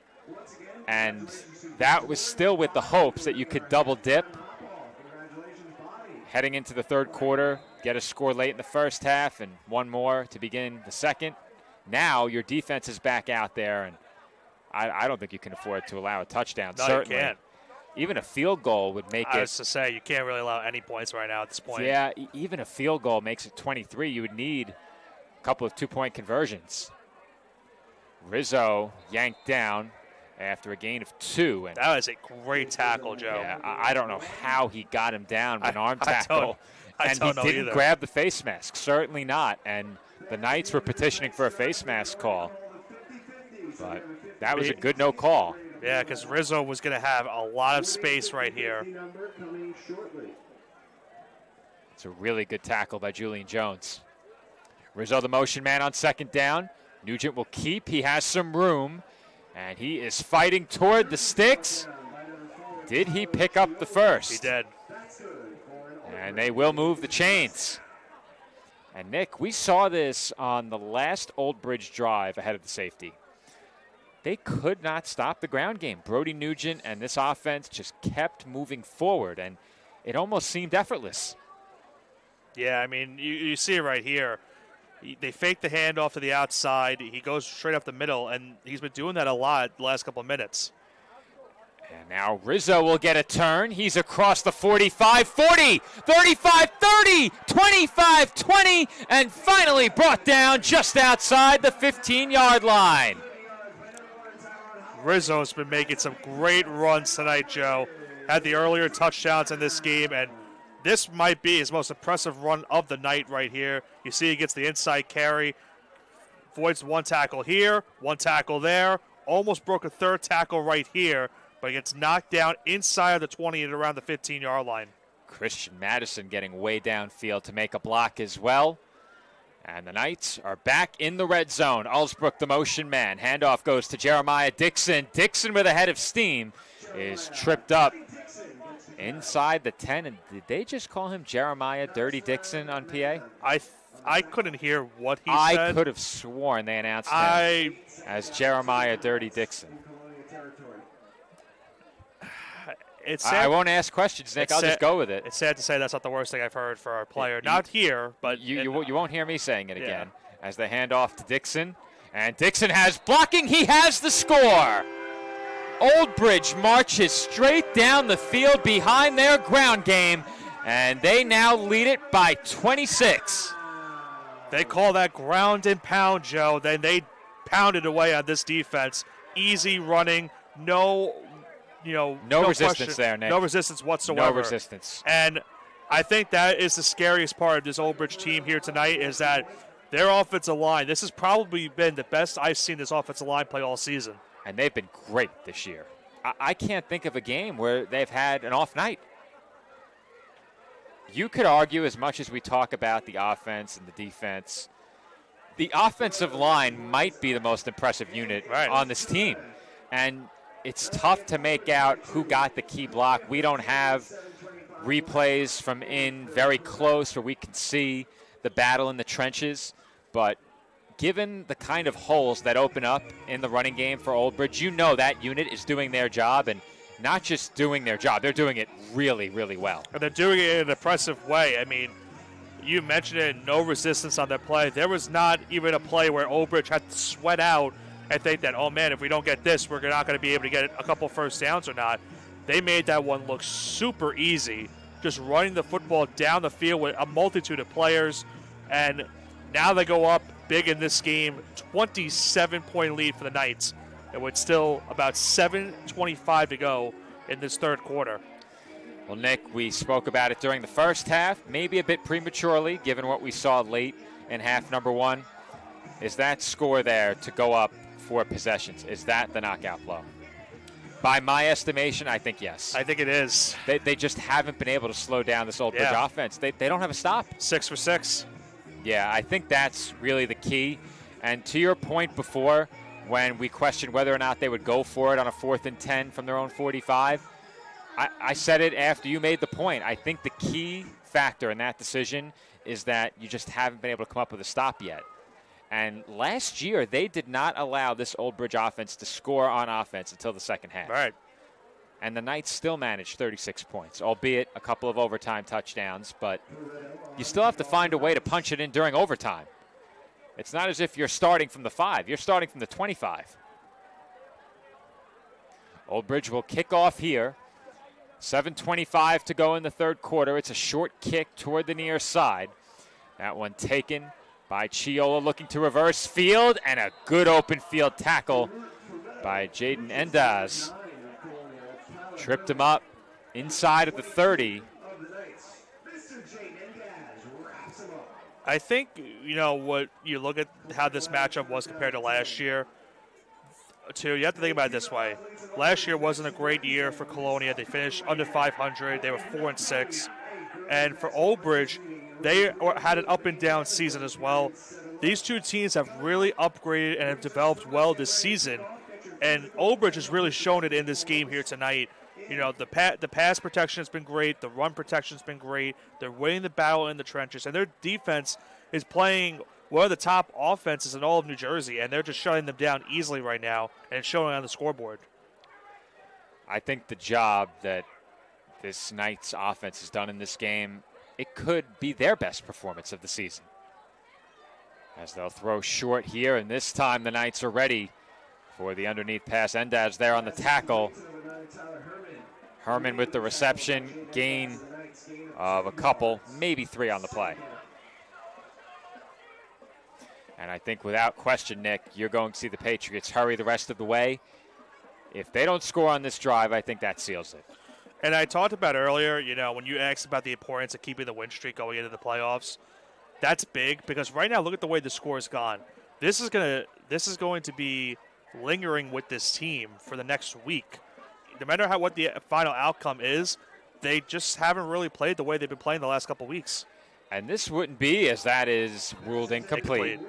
and that was still with the hopes that you could double dip heading into the 3rd quarter, get a score late in the first half and one more to begin the second. Now your defense is back out there, and I don't think you can afford to allow a touchdown. No, certainly. you can't. Even a field goal would make it. I was to say, you can't really allow any points right now at this point. Yeah, even a field goal makes it 23. You would need a couple of 2-point conversions. Rizzo yanked down after a gain of 2. And that was a great tackle, Joe. Yeah, I don't know how he got him down with an arm tackle. I and don't he know didn't either. grab the face mask. Certainly not. And the Knights were petitioning for a face mask call. But that was a good no call. Yeah, because Rizzo was going to have a lot of space right here. It's a really good tackle by Julian Jones. Rizzo, the motion man on 2nd down. Nugent will keep. He has some room. And he is fighting toward the sticks. Did he pick up the first? He did. And they will move the chains. And Nick, we saw this on the last Old Bridge drive ahead of the safety. They could not stop the ground game. Brody Nugent and this offense just kept moving forward, and it almost seemed effortless. Yeah, I mean, you see it right here. They fake the handoff to the outside. He goes straight up the middle, and he's been doing that a lot the last couple of minutes. And now Rizzo will get a turn. He's across the 45, 40, 35, 30, 25, 20, and finally brought down just outside the 15-yard line. Rizzo's been making some great runs tonight, Joe. Had the earlier touchdowns in this game, and this might be his most impressive run of the night right here. You see he gets the inside carry, avoids one tackle here, one tackle there, almost broke a 3rd tackle right here, but he gets knocked down inside of the 20 and around the 15-yard line. Christian Madison getting way downfield to make a block as well. And the Knights are back in the red zone. Ulsbrook, the motion man. Handoff goes to Jeremiah Dixon. Dixon with a head of steam is tripped up inside the 10. And did they just call him Jeremiah Dirty Dixon on PA? I couldn't hear what he said. I could have sworn they announced him as Jeremiah Dirty Dixon. It's sad. I won't ask questions, Nick. I'll just go with it. It's sad to say that's not the worst thing I've heard for our player. Not here, but you won't hear me saying it again. As they hand off to Dixon. And Dixon has blocking. He has the score. Old Bridge marches straight down the field behind their ground game, and they now lead it by 26. They call that ground and pound, Joe. Then they pounded away on this defense. Easy running, no resistance there, Nick. No resistance whatsoever. No resistance. And I think that is the scariest part of this Old Bridge team here tonight is that their offensive line, this has probably been the best I've seen this offensive line play all season. And they've been great this year. I can't think of a game where they've had an off night. You could argue as much as we talk about the offense and the defense, the offensive line might be the most impressive unit on this team. And it's tough to make out who got the key block. We don't have replays from in very close where we can see the battle in the trenches. But given the kind of holes that open up in the running game for Old Bridge, you know that unit is doing their job, and not just doing their job, they're doing it really, really well. And they're doing it in an impressive way. I mean, you mentioned it, no resistance on that play. There was not even a play where Old Bridge had to sweat out and think that, oh man, if we don't get this, we're not going to be able to get a couple first downs or not. They made that one look super easy, just running the football down the field with a multitude of players. And now they go up big in this game, 27-point lead for the Knights. And with still about 7:25 to go in this third quarter. Well, Nick, we spoke about it during the first half, maybe a bit prematurely, given what we saw late in half number one. Is that score there to go up 4 possessions? Is that the knockout blow? By my estimation, I think yes. I think it is. They just haven't been able to slow down this Old Bridge offense. They don't have a stop. 6 for 6. Yeah, I think that's really the key. And to your point before, when we questioned whether or not they would go for it on a 4th and 10 from their own 45, I said it after you made the point. I think the key factor in that decision is that you just haven't been able to come up with a stop yet. And last year, they did not allow this Old Bridge offense to score on offense until the second half. Right. And the Knights still managed 36 points, albeit a couple of overtime touchdowns. But you still have to find a way to punch it in during overtime. It's not as if you're starting from the 5. You're starting from the 25. Old Bridge will kick off here. 7:25 to go in the third quarter. It's a short kick toward the near side. That one taken by Chiola, looking to reverse field, and a good open field tackle by Jaden Endaz. Tripped him up inside of the 30. I think, what you look at how this matchup was compared to last year, too, you have to think about it this way. Last year wasn't a great year for Colonia. They finished under 500. They were 4-6. And for Old Bridge, they had an up and down season as well. These two teams have really upgraded and have developed well this season. And Old Bridge has really shown it in this game here tonight. The pass protection has been great. The run protection has been great. They're winning the battle in the trenches. And their defense is playing one of the top offenses in all of New Jersey. And they're just shutting them down easily right now. And it's showing on the scoreboard. I think the job that this Knights offense has done in this game, it could be their best performance of the season. As they'll throw short here. And this time the Knights are ready for the underneath pass. Endaz there on the tackle. Herman with the reception, gain of a couple, maybe 3 on the play. And I think without question, Nick, you're going to see the Patriots hurry the rest of the way. If they don't score on this drive, I think that seals it. And I talked about earlier, when you asked about the importance of keeping the win streak going into the playoffs, that's big because right now, look at the way the score has gone. This is going to be lingering with this team for the next week. No matter what the final outcome is, they just haven't really played the way they've been playing the last couple weeks. And this wouldn't be, as that is ruled incomplete.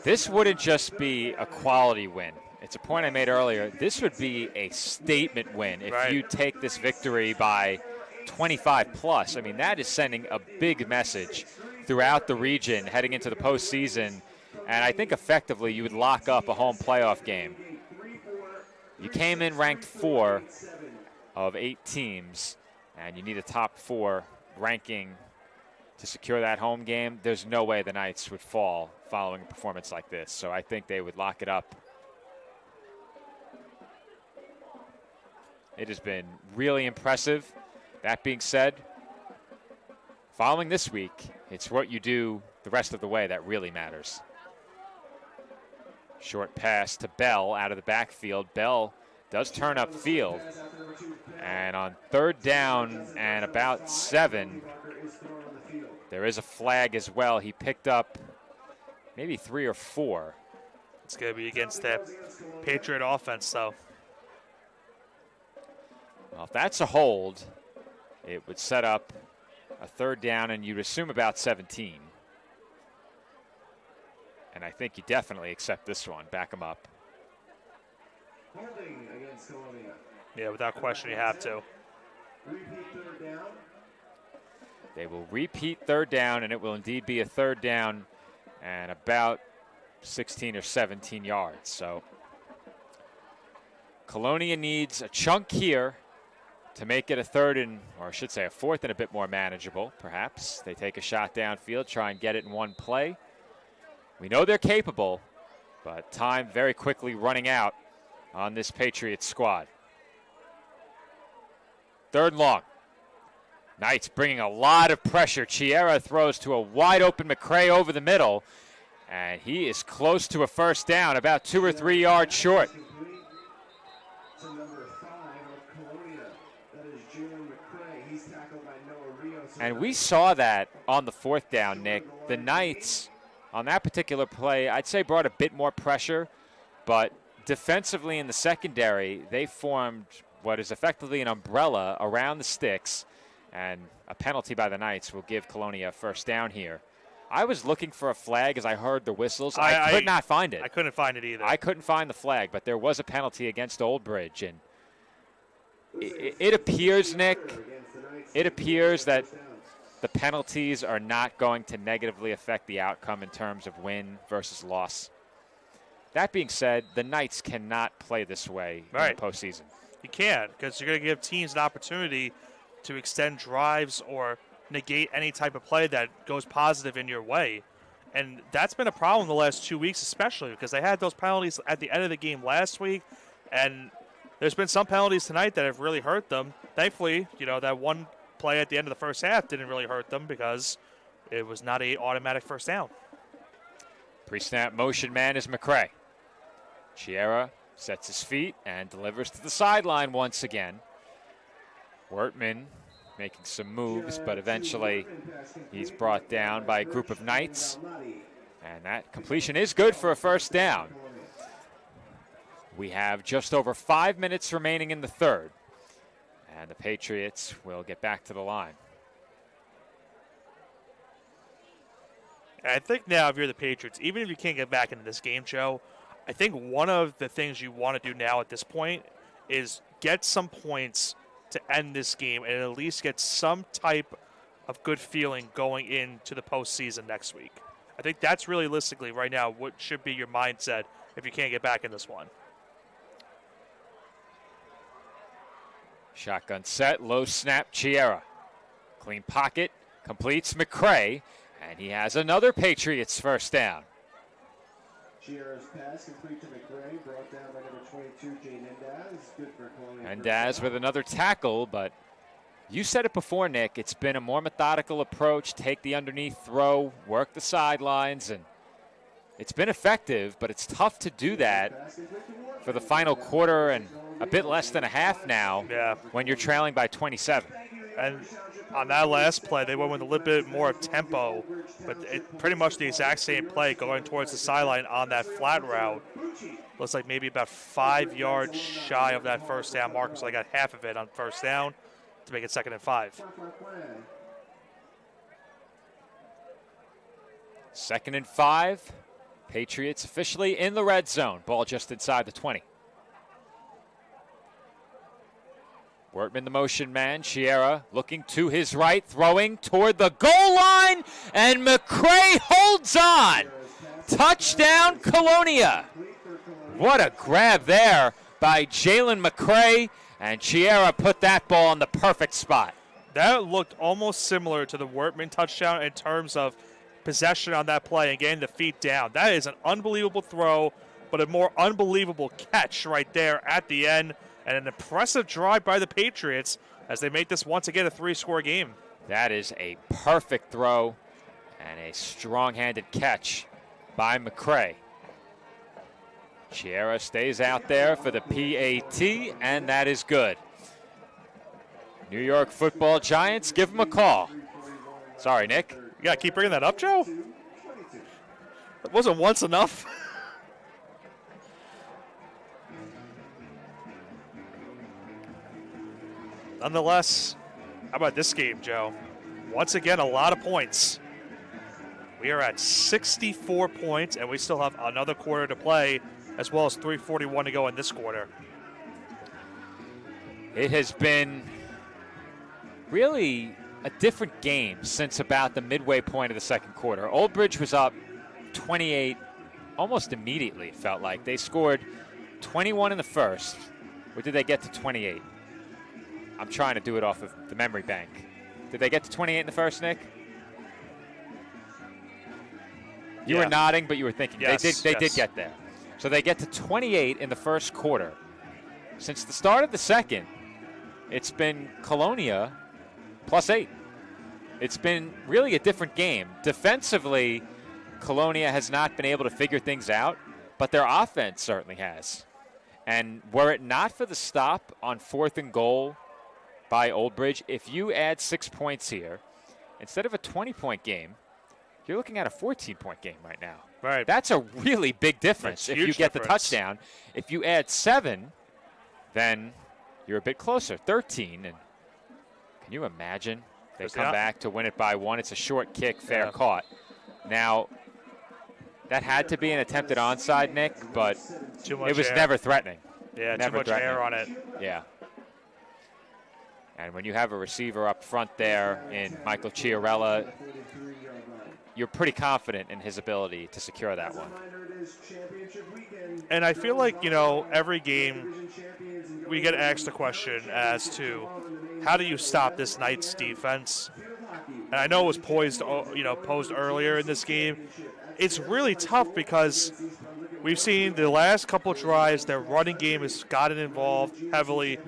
This wouldn't just be a quality win. it's a point I made earlier. This would be a statement win if you take this victory by 25 plus. I mean, that is sending a big message throughout the region heading into the postseason. And I think effectively you would lock up a home playoff game. You came in ranked 4 of 8 teams, and you need a top 4 ranking to secure that home game. There's no way the Knights would fall following a performance like this. So I think they would lock it up. It has been really impressive. That being said, following this week, it's what you do the rest of the way that really matters. Short pass to Bell out of the backfield. Bell does turn upfield. And on 3rd down and about 7, there is a flag as well. He picked up maybe 3 or 4. It's going to be against that Patriot offense, though. Well, if that's a hold, it would set up a 3rd down, and you'd assume about 17. And I think you definitely accept this one. Back him up. Holding against Colonia. Yeah, without question, you have to. Repeat 3rd down. They will repeat 3rd down, and it will indeed be a 3rd down and about 16 or 17 yards. So Colonia needs a chunk here to make it a 3rd and, or I should say a 4th and a bit more manageable, perhaps. They take a shot downfield, try and get it in one play. We know they're capable, but time very quickly running out on this Patriots squad. 3rd and long. Knights bringing a lot of pressure. Chiera throws to a wide open McCray over the middle, and he is close to a 1st down, about 2 or 3 yards short. And we saw that on the 4th down, Nick. The Knights, on that particular play, I'd say brought a bit more pressure, but defensively in the secondary, they formed what is effectively an umbrella around the sticks, and a penalty by the Knights will give Colonia a 1st down here. I was looking for a flag as I heard the whistles. I could not find it. I couldn't find it either. I couldn't find the flag, but there was a penalty against Old Bridge, and it appears, Nick, it appears that the penalties are not going to negatively affect the outcome in terms of win versus loss. That being said, the Knights cannot play this way in the postseason. You can't, because you're going to give teams an opportunity to extend drives or negate any type of play that goes positive in your way. And that's been a problem the last 2 weeks, especially because they had those penalties at the end of the game last week, and there's been some penalties tonight that have really hurt them. Thankfully, you know, that one play at the end of the first half didn't really hurt them because it was not an automatic 1st down. Pre-snap motion man is McCray. Chiera sets his feet and delivers to the sideline once again. Wortman making some moves, but eventually he's brought down by a group of Knights. And that completion is good for a 1st down. We have just over 5 minutes remaining in the 3rd. And the Patriots will get back to the line. I think now if you're the Patriots, even if you can't get back into this game, Joe, I think one of the things you want to do now at this point is get some points to end this game and at least get some type of good feeling going into the postseason next week. I think that's realistically right now what should be your mindset if you can't get back in this one. Shotgun set, low snap, Chiera. Clean pocket, completes McCray, and he has another Patriots 1st down. Chiera's pass complete to McCray, brought down by number 22, Jay Mendaz. Good for Colonia. Mendaz with another tackle, but you said it before, Nick. It's been a more methodical approach. Take the underneath throw, work the sidelines, and it's been effective, but it's tough to do that for the final quarter and a bit less than a half now when you're trailing by 27. And on that last play, they went with a little bit more tempo, but pretty much the exact same play going towards the sideline on that flat route. Looks like maybe about 5 yards shy of that 1st down marker, so I got half of it on 1st down to make it 2nd and 5. 2nd and 5. Patriots officially in the red zone. Ball just inside the 20. Wortman, the motion man. Chiera looking to his right, throwing toward the goal line, and McCray holds on. Touchdown, Colonia. What a grab there by Jalen McCray, and Chiera put that ball in the perfect spot. That looked almost similar to the Wortman touchdown in terms of possession on that play and getting the feet down. That is an unbelievable throw, but a more unbelievable catch right there at the end, and an impressive drive by the Patriots as they make this once again a 3-score game. That is a perfect throw and a strong-handed catch by McCray. Chiera stays out there for the PAT, and that is good. New York Football Giants, give them a call. Sorry, Nick. You got to keep bringing that up, Joe? That wasn't once enough. Nonetheless, how about this game, Joe? Once again, a lot of points. We are at 64 points, and we still have another quarter to play, as well as 3:41 to go in this quarter. It has been really a different game since about the midway point of the second quarter. Old Bridge was up 28 almost immediately, it felt like. They scored 21 in the first. Or did they get to 28? I'm trying to do it off of the memory bank. Did they get to 28 in the first, Nick? You were nodding, but you were thinking. Yes, they did get there. So they get to 28 in the first quarter. Since the start of the second, it's been Colonia +8. It's been really a different game. Defensively, Colonia has not been able to figure things out, but their offense certainly has. And were it not for the stop on 4th and goal by Old Bridge, if you add 6 points here, instead of a 20-point game, you're looking at a 14-point game right now. Right. That's a really big difference if you get the touchdown. If you add 7, then you're a bit closer, 13. And can you imagine? They come back to win it by 1. It's a short kick, fair caught. Now, that had to be an attempted onside, Nick, but it was never threatening. Yeah, never too much air on it. Yeah. And when you have a receiver up front there in Michael Chiarella, you're pretty confident in his ability to secure that one. And I feel like, every game we get asked a question as to how do you stop this Knights defense? And I know it was posed earlier in this game. It's really tough because we've seen the last couple of drives, their running game has gotten involved heavily.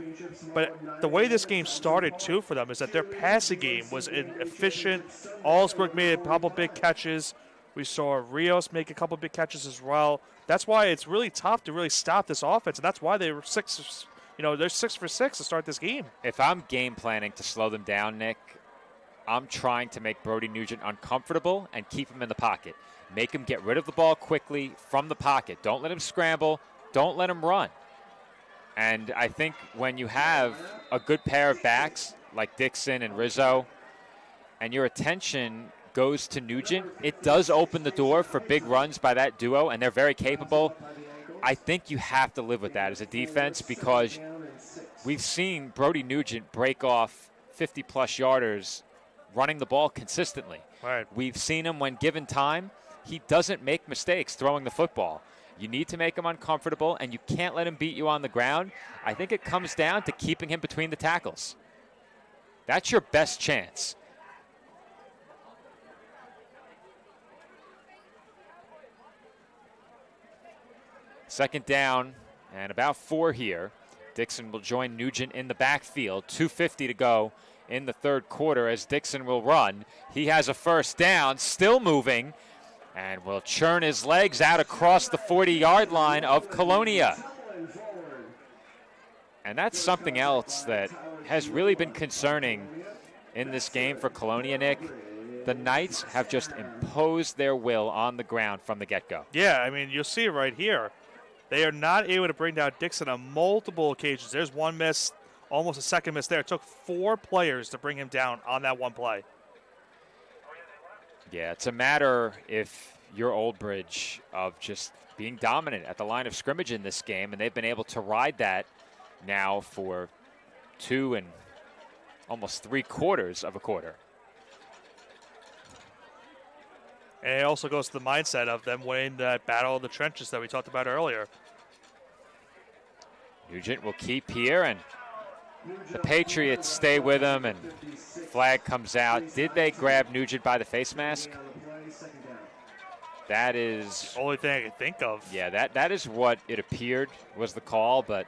But the way this game started, too, for them is that their passing game was efficient. Allsburg made a couple big catches. We saw Rios make a couple big catches as well. That's why it's really tough to really stop this offense, and that's why they were they're 6 for 6 to start this game. If I'm game planning to slow them down, Nick, I'm trying to make Brody Nugent uncomfortable and keep him in the pocket. Make him get rid of the ball quickly from the pocket. Don't let him scramble. Don't let him run. And I think when you have a good pair of backs like Dixon and Rizzo, and your attention goes to Nugent, it does open the door for big runs by that duo, and they're very capable. I think you have to live with that as a defense because we've seen Brody Nugent break off 50-plus yarders running the ball consistently. Right. We've seen him when given time. He doesn't make mistakes throwing the football. You need to make him uncomfortable, and you can't let him beat you on the ground. I think it comes down to keeping him between the tackles. That's your best chance. Second down and about 4 here. Dixon will join Nugent in the backfield. 2:50 to go in the third quarter as Dixon will run. He has a first down, still moving, and will churn his legs out across the 40-yard line of Colonia. And that's something else that has really been concerning in this game for Colonia, Nick. The Knights have just imposed their will on the ground from the get-go. Yeah, I mean, you'll see it right here. They are not able to bring down Dixon on multiple occasions. There's one miss, almost a second miss there. It took 4 players to bring him down on that one play. Yeah, it's a matter if your Old Bridge of just being dominant at the line of scrimmage in this game, and they've been able to ride that now for 2 and almost 3/4 of a quarter. And it also goes to the mindset of them winning that battle of the trenches that we talked about earlier. Nugent will keep here, and the Patriots stay with him, and flag comes out. Did they grab Nugent by the face mask? That is the only thing I can think of. Yeah, that is what it appeared was the call, but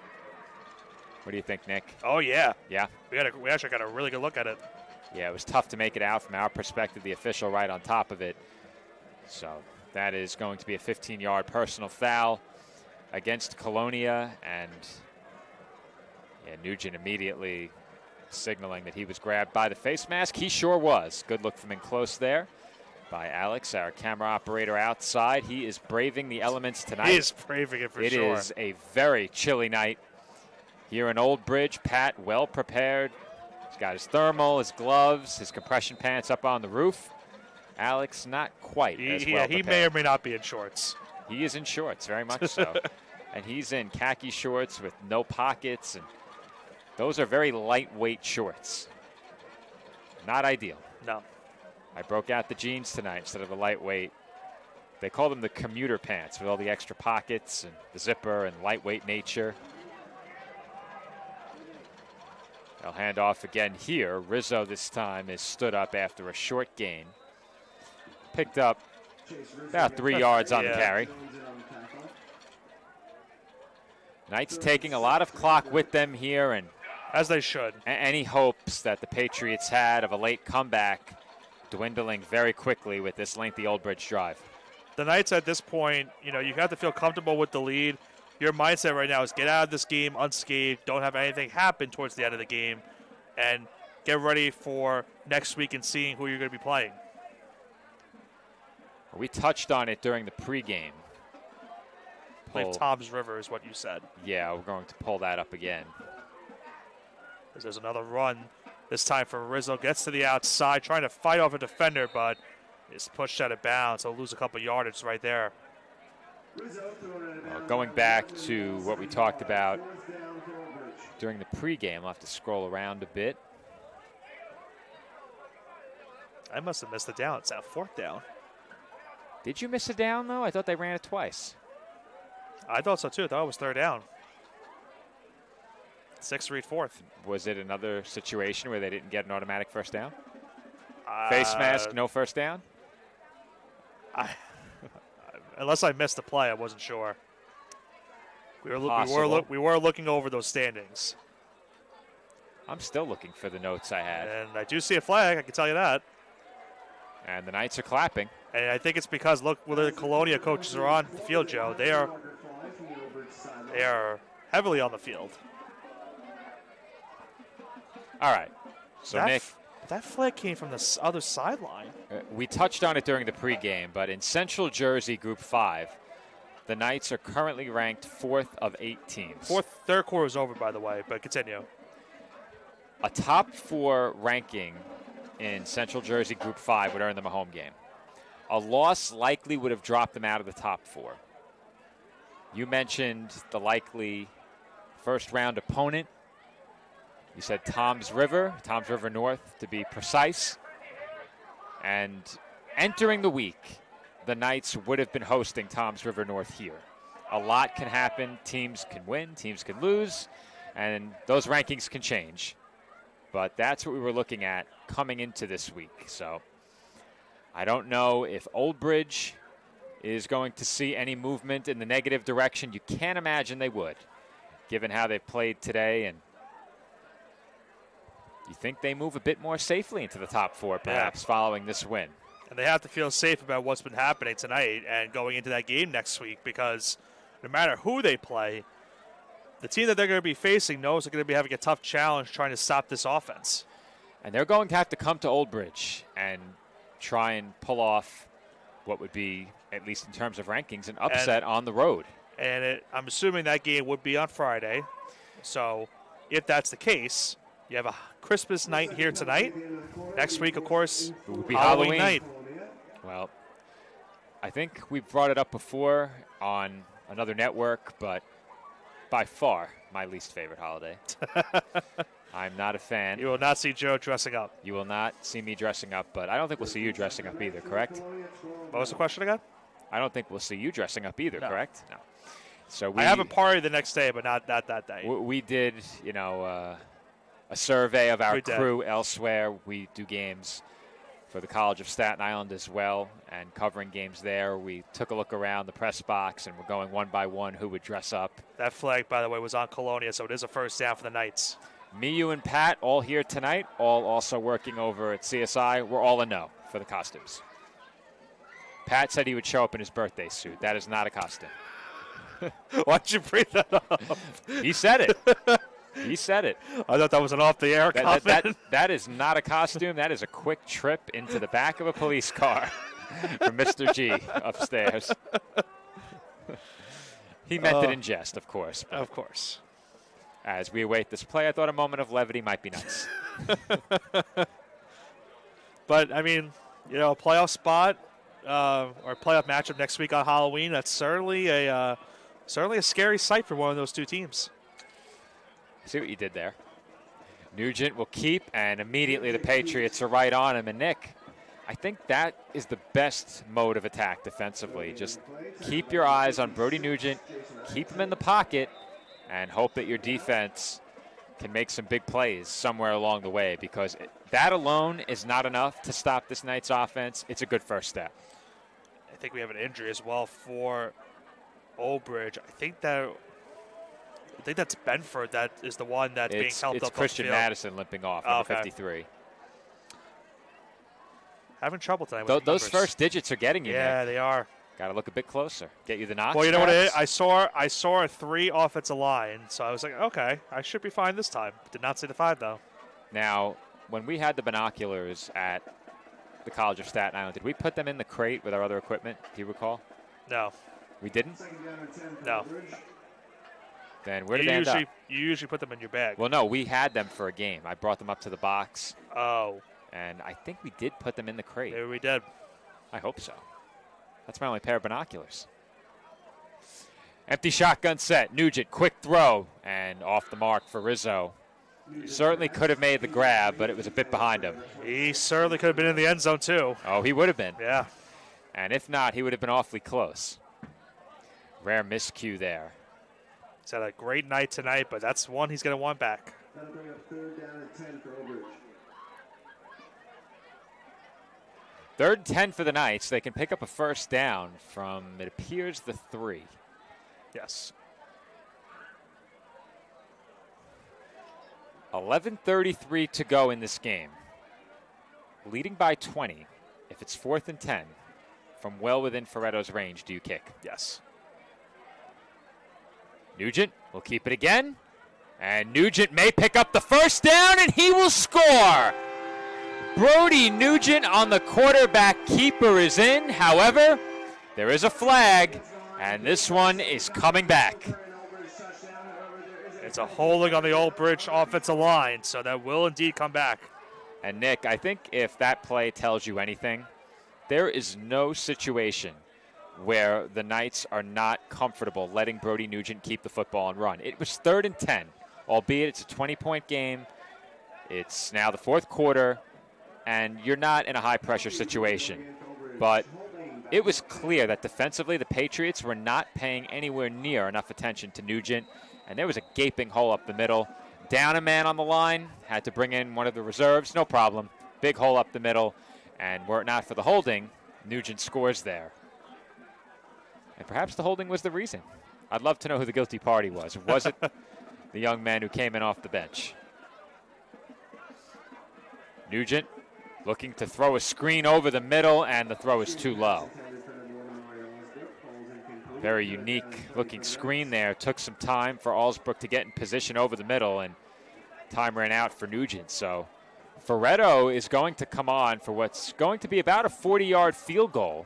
what do you think, Nick? Oh, yeah. Yeah? We actually got a really good look at it. Yeah, it was tough to make it out from our perspective, the official right on top of it. So that is going to be a 15-yard personal foul against Colonia, and Nugent immediately signaling that he was grabbed by the face mask. He sure was. Good look from in close there by Alex, our camera operator outside. He is braving the elements tonight. He is braving it for sure. It is a very chilly night here in Old Bridge. Pat, well prepared. He's got his thermal, his gloves, his compression pants up on the roof. Alex, not quite as well prepared. He may or may not be in shorts. He is in shorts, very much so. And he's in khaki shorts with no pockets, and those are very lightweight shorts. Not ideal. No. I broke out the jeans tonight instead of the lightweight. They call them the commuter pants with all the extra pockets and the zipper and lightweight nature. They'll hand off again here. Rizzo this time is stood up after a short gain. Picked up about 3 yards on the carry. Knights taking a lot of clock with them here, and as they should. Any hopes that the Patriots had of a late comeback dwindling very quickly with this lengthy Old Bridge drive. The Knights at this point, you have to feel comfortable with the lead. Your mindset right now is get out of this game unscathed, don't have anything happen towards the end of the game, and get ready for next week and seeing who you're going to be playing. We touched on it during the pregame. I believe Tom's River is what you said. Yeah, we're going to pull that up again. There's another run, this time for Rizzo. Gets to the outside, trying to fight off a defender, but is pushed out of bounds. He'll lose a couple yardage right there. Going back to what we talked about during the pregame, I'll have to scroll around a bit. I must have missed the down. It's out 4th down. Did you miss a down, though? I thought they ran it twice. I thought so, too. I thought it was 3rd down. 6th read 4th. Was it another situation where they didn't get an automatic first down? Face mask, no first down? Unless I missed the play, I wasn't sure. We were looking over those standings. I'm still looking for the notes I had. And I do see a flag, I can tell you that. And the Knights are clapping. And I think it's because, look, where the Colonia coaches are on the field, Joe. They are heavily on the field. All right. So, Nick. That flag came from the other sideline. We touched on it during the pregame, but in Central Jersey Group 5, the Knights are currently ranked 4th of 8 teams. 3rd quarter is over, by the way, but continue. A top 4 ranking in Central Jersey Group 5 would earn them a home game. A loss likely would have dropped them out of the top 4. You mentioned the likely first-round opponent. You said Tom's River North to be precise. And entering the week, the Knights would have been hosting Tom's River North here. A lot can happen. Teams can win, teams can lose, and those rankings can change. But that's what we were looking at coming into this week. So I don't know if Old Bridge is going to see any movement in the negative direction. You can't imagine they would, given how they played today. And you think they move a bit more safely into the top 4, perhaps, following this win. And they have to feel safe about what's been happening tonight and going into that game next week, because no matter who they play, the team that they're going to be facing knows they're going to be having a tough challenge trying to stop this offense. And they're going to have to come to Old Bridge and try and pull off what would be, at least in terms of rankings, an upset on the road. And I'm assuming that game would be on Friday. So if that's the case, you have a Christmas night here tonight. Next week, of course, it would be Halloween night. Well, I think we brought it up before on another network, but by far my least favorite holiday. I'm not a fan. You will not see Joe dressing up. You will not see me dressing up, but I don't think we'll see you dressing up either, correct? What was the question again? I don't think we'll see you dressing up either, correct? No. So I have a party the next day, but not that day. We did, a survey of our crew elsewhere. We do games for the College of Staten Island as well, and covering games there. We took a look around the press box, and we're going one by one who would dress up. That flag, by the way, was on Colonia, so it is a first down for the Knights. Me, you, and Pat all here tonight, all also working over at CSI. We're all a no for the costumes. Pat said he would show up in his birthday suit. That is not a costume. Why'd you bring that up? He said it. He said it. I thought that was an off-the-air comment. That is not a costume. That is a quick trip into the back of a police car for Mr. G upstairs. He meant it in jest, of course. Of course. As we await this play, I thought a moment of levity might be nice. But, I mean, a playoff spot or playoff matchup next week on Halloween, that's certainly a scary sight for one of those two teams. See what you did there. Nugent will keep, and immediately the Patriots are right on him. And, Nick, I think that is the best mode of attack defensively. Just keep your eyes on Brody Nugent, keep him in the pocket, and hope that your defense can make some big plays somewhere along the way, because that alone is not enough to stop this Knights offense. It's a good first step. I think we have an injury as well for Old Bridge. I think that's Benford that is the one that's being helped up. It's Christian Madison limping off, number 53. Having trouble tonight with those first digits are getting you, Yeah, Nick. they are. Got to look a bit closer. Get you the knocks. Well, you know what it is? I saw a 3 offensive line, so I was like, okay, I should be fine this time. Did not see the 5, though. Now, when we had the binoculars at the College of Staten Island, did we put them in the crate with our other equipment? Do you recall? No. We didn't? No. Then where did they end up? You usually put them in your bag. Well, no, we had them for a game. I brought them up to the box. Oh. And I think we did put them in the crate. Maybe we did. I hope so. That's my only pair of binoculars. Empty shotgun set. Nugent, quick throw, and off the mark for Rizzo. Certainly could have made the grab, but it was a bit behind him. He certainly could have been in the end zone, too. Oh, he would have been. Yeah. And if not, he would have been awfully close. Rare miscue there. He's had a great night tonight, but that's one he's going to want back. That'll bring up 3rd down and 10 for Old Bridge. 3rd and 10 for the Knights. They can pick up a first down from, it appears, the 3. Yes. 11:33 to go in this game. Leading by 20. If it's 4th and 10, from well within Ferretto's range, do you kick? Yes. Nugent will keep it again. And Nugent may pick up the first down, and he will score. Brody Nugent on the quarterback keeper is in. However, there is a flag, and this one is coming back. It's a holding on the Old Bridge offensive line, so that will indeed come back. And, Nick, I think if that play tells you anything, there is no situation where the Knights are not comfortable letting Brody Nugent keep the football and run. It was 3rd and 10, albeit it's a 20-point game. It's now the 4th quarter, and you're not in a high-pressure situation. But it was clear that defensively the Patriots were not paying anywhere near enough attention to Nugent, and there was a gaping hole up the middle. Down a man on the line, had to bring in one of the reserves, no problem. Big hole up the middle, and were it not for the holding, Nugent scores there. And perhaps the holding was the reason. I'd love to know who the guilty party was. Was it the young man who came in off the bench? Nugent looking to throw a screen over the middle, and the throw is too low. Very unique looking screen there. Took some time for Allsbrook to get in position over the middle, and time ran out for Nugent. So Ferretto is going to come on for what's going to be about a 40-yard field goal.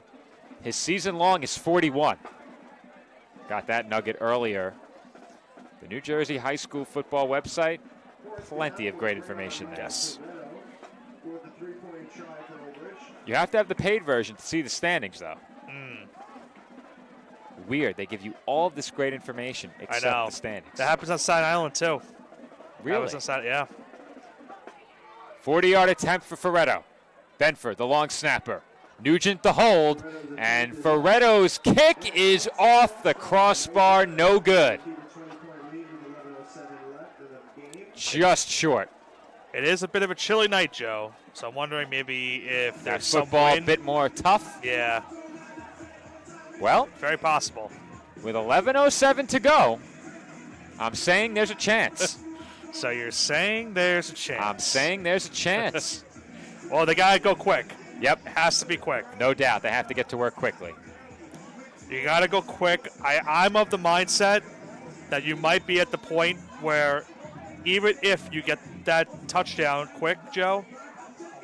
His season long is 41. Got that nugget earlier. The New Jersey High School football website, plenty of great information there. Yes. You have to have the paid version to see the standings, though. Weird. They give you all of this great information except I know. the standings. That happens on Staten Island, too. Really? That was on Staten, yeah. 40-yard attempt for Ferretto. Benford, the long snapper. Nugent, the hold. And Ferretto's kick is off the crossbar. No good. Just short. It is a bit of a chilly night, Joe. So I'm wondering maybe if That there's some football a wind. bit more tough. Yeah. Well, very possible. With 11:07 to go, I'm saying there's a chance. So you're saying there's a chance. I'm saying there's a chance. Well, they got to go quick. Yep. It has to be quick. No doubt. They have to get to work quickly. You got to go quick. I'm of the mindset that you might be at the point where even if you get that touchdown quick, Joe,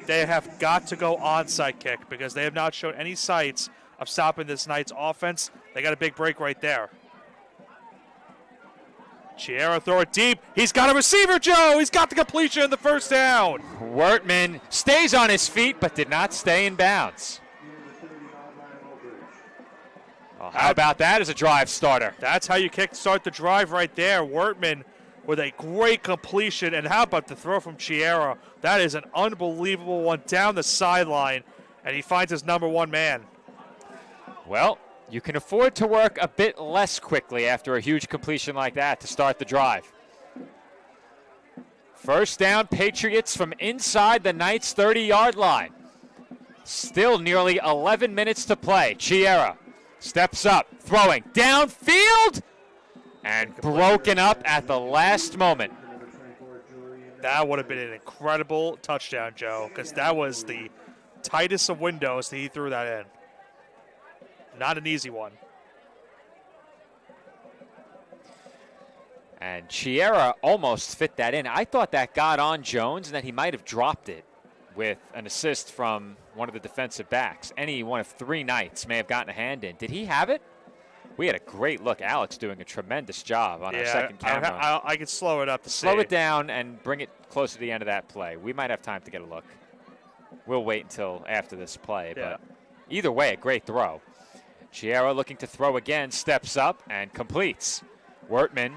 they have got to go onside kick because they have not shown any signs of stopping this night's offense. They got a big break right there. Chiera throw it deep. He's got a receiver, Joe. He's got the completion in the first down. Wortman stays on his feet but did not stay in bounds. Well, how about that as a drive starter? That's how you start the drive right there. Wortman with a great completion. And how about the throw from Chiera? That is an unbelievable one down the sideline. And he finds his number one man. Well, you can afford to work a bit less quickly after a huge completion like that to start the drive. First down, Patriots from inside the Knights' 30-yard line. Still nearly 11 minutes to play. Chiera steps up, throwing downfield, and broken up at the last moment. That would have been an incredible touchdown, Joe, because that was the tightest of windows that he threw that in. Not an easy one. And Chiera almost fit that in. I thought that got on Jones and that he might have dropped it with an assist from one of the defensive backs. Any one of three Knights may have gotten a hand in. Did he have it? We had a great look. Alex doing a tremendous job on our second camera. I could slow it up to see. Slow it down and bring it closer to the end of that play. We might have time to get a look. We'll wait until after this play. Yeah. But either way, a great throw. Chiera looking to throw again, steps up and completes. Wortman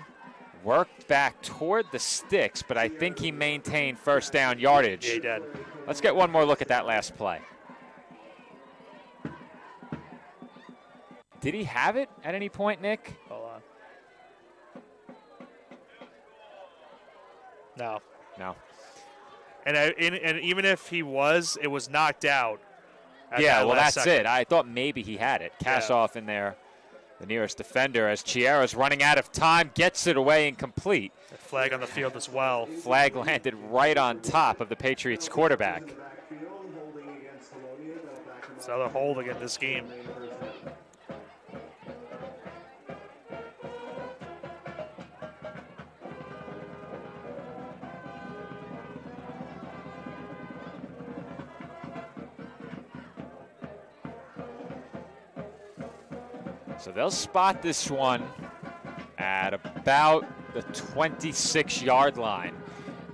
worked back toward the sticks, but I think he maintained first down yardage. Yeah, he did. Let's get one more look at that last play. Did he have it at any point, Nick? Hold on. No. No. And even if he was, it was knocked out. Yeah, well, that's second. it. I thought maybe he had it. Kassoff in there, the nearest defender, as Chiera's running out of time, gets it away incomplete. A flag on the field as well. Flag landed right on top of the Patriots quarterback. It's another holding in this game. So they'll spot this one at about the 26-yard line.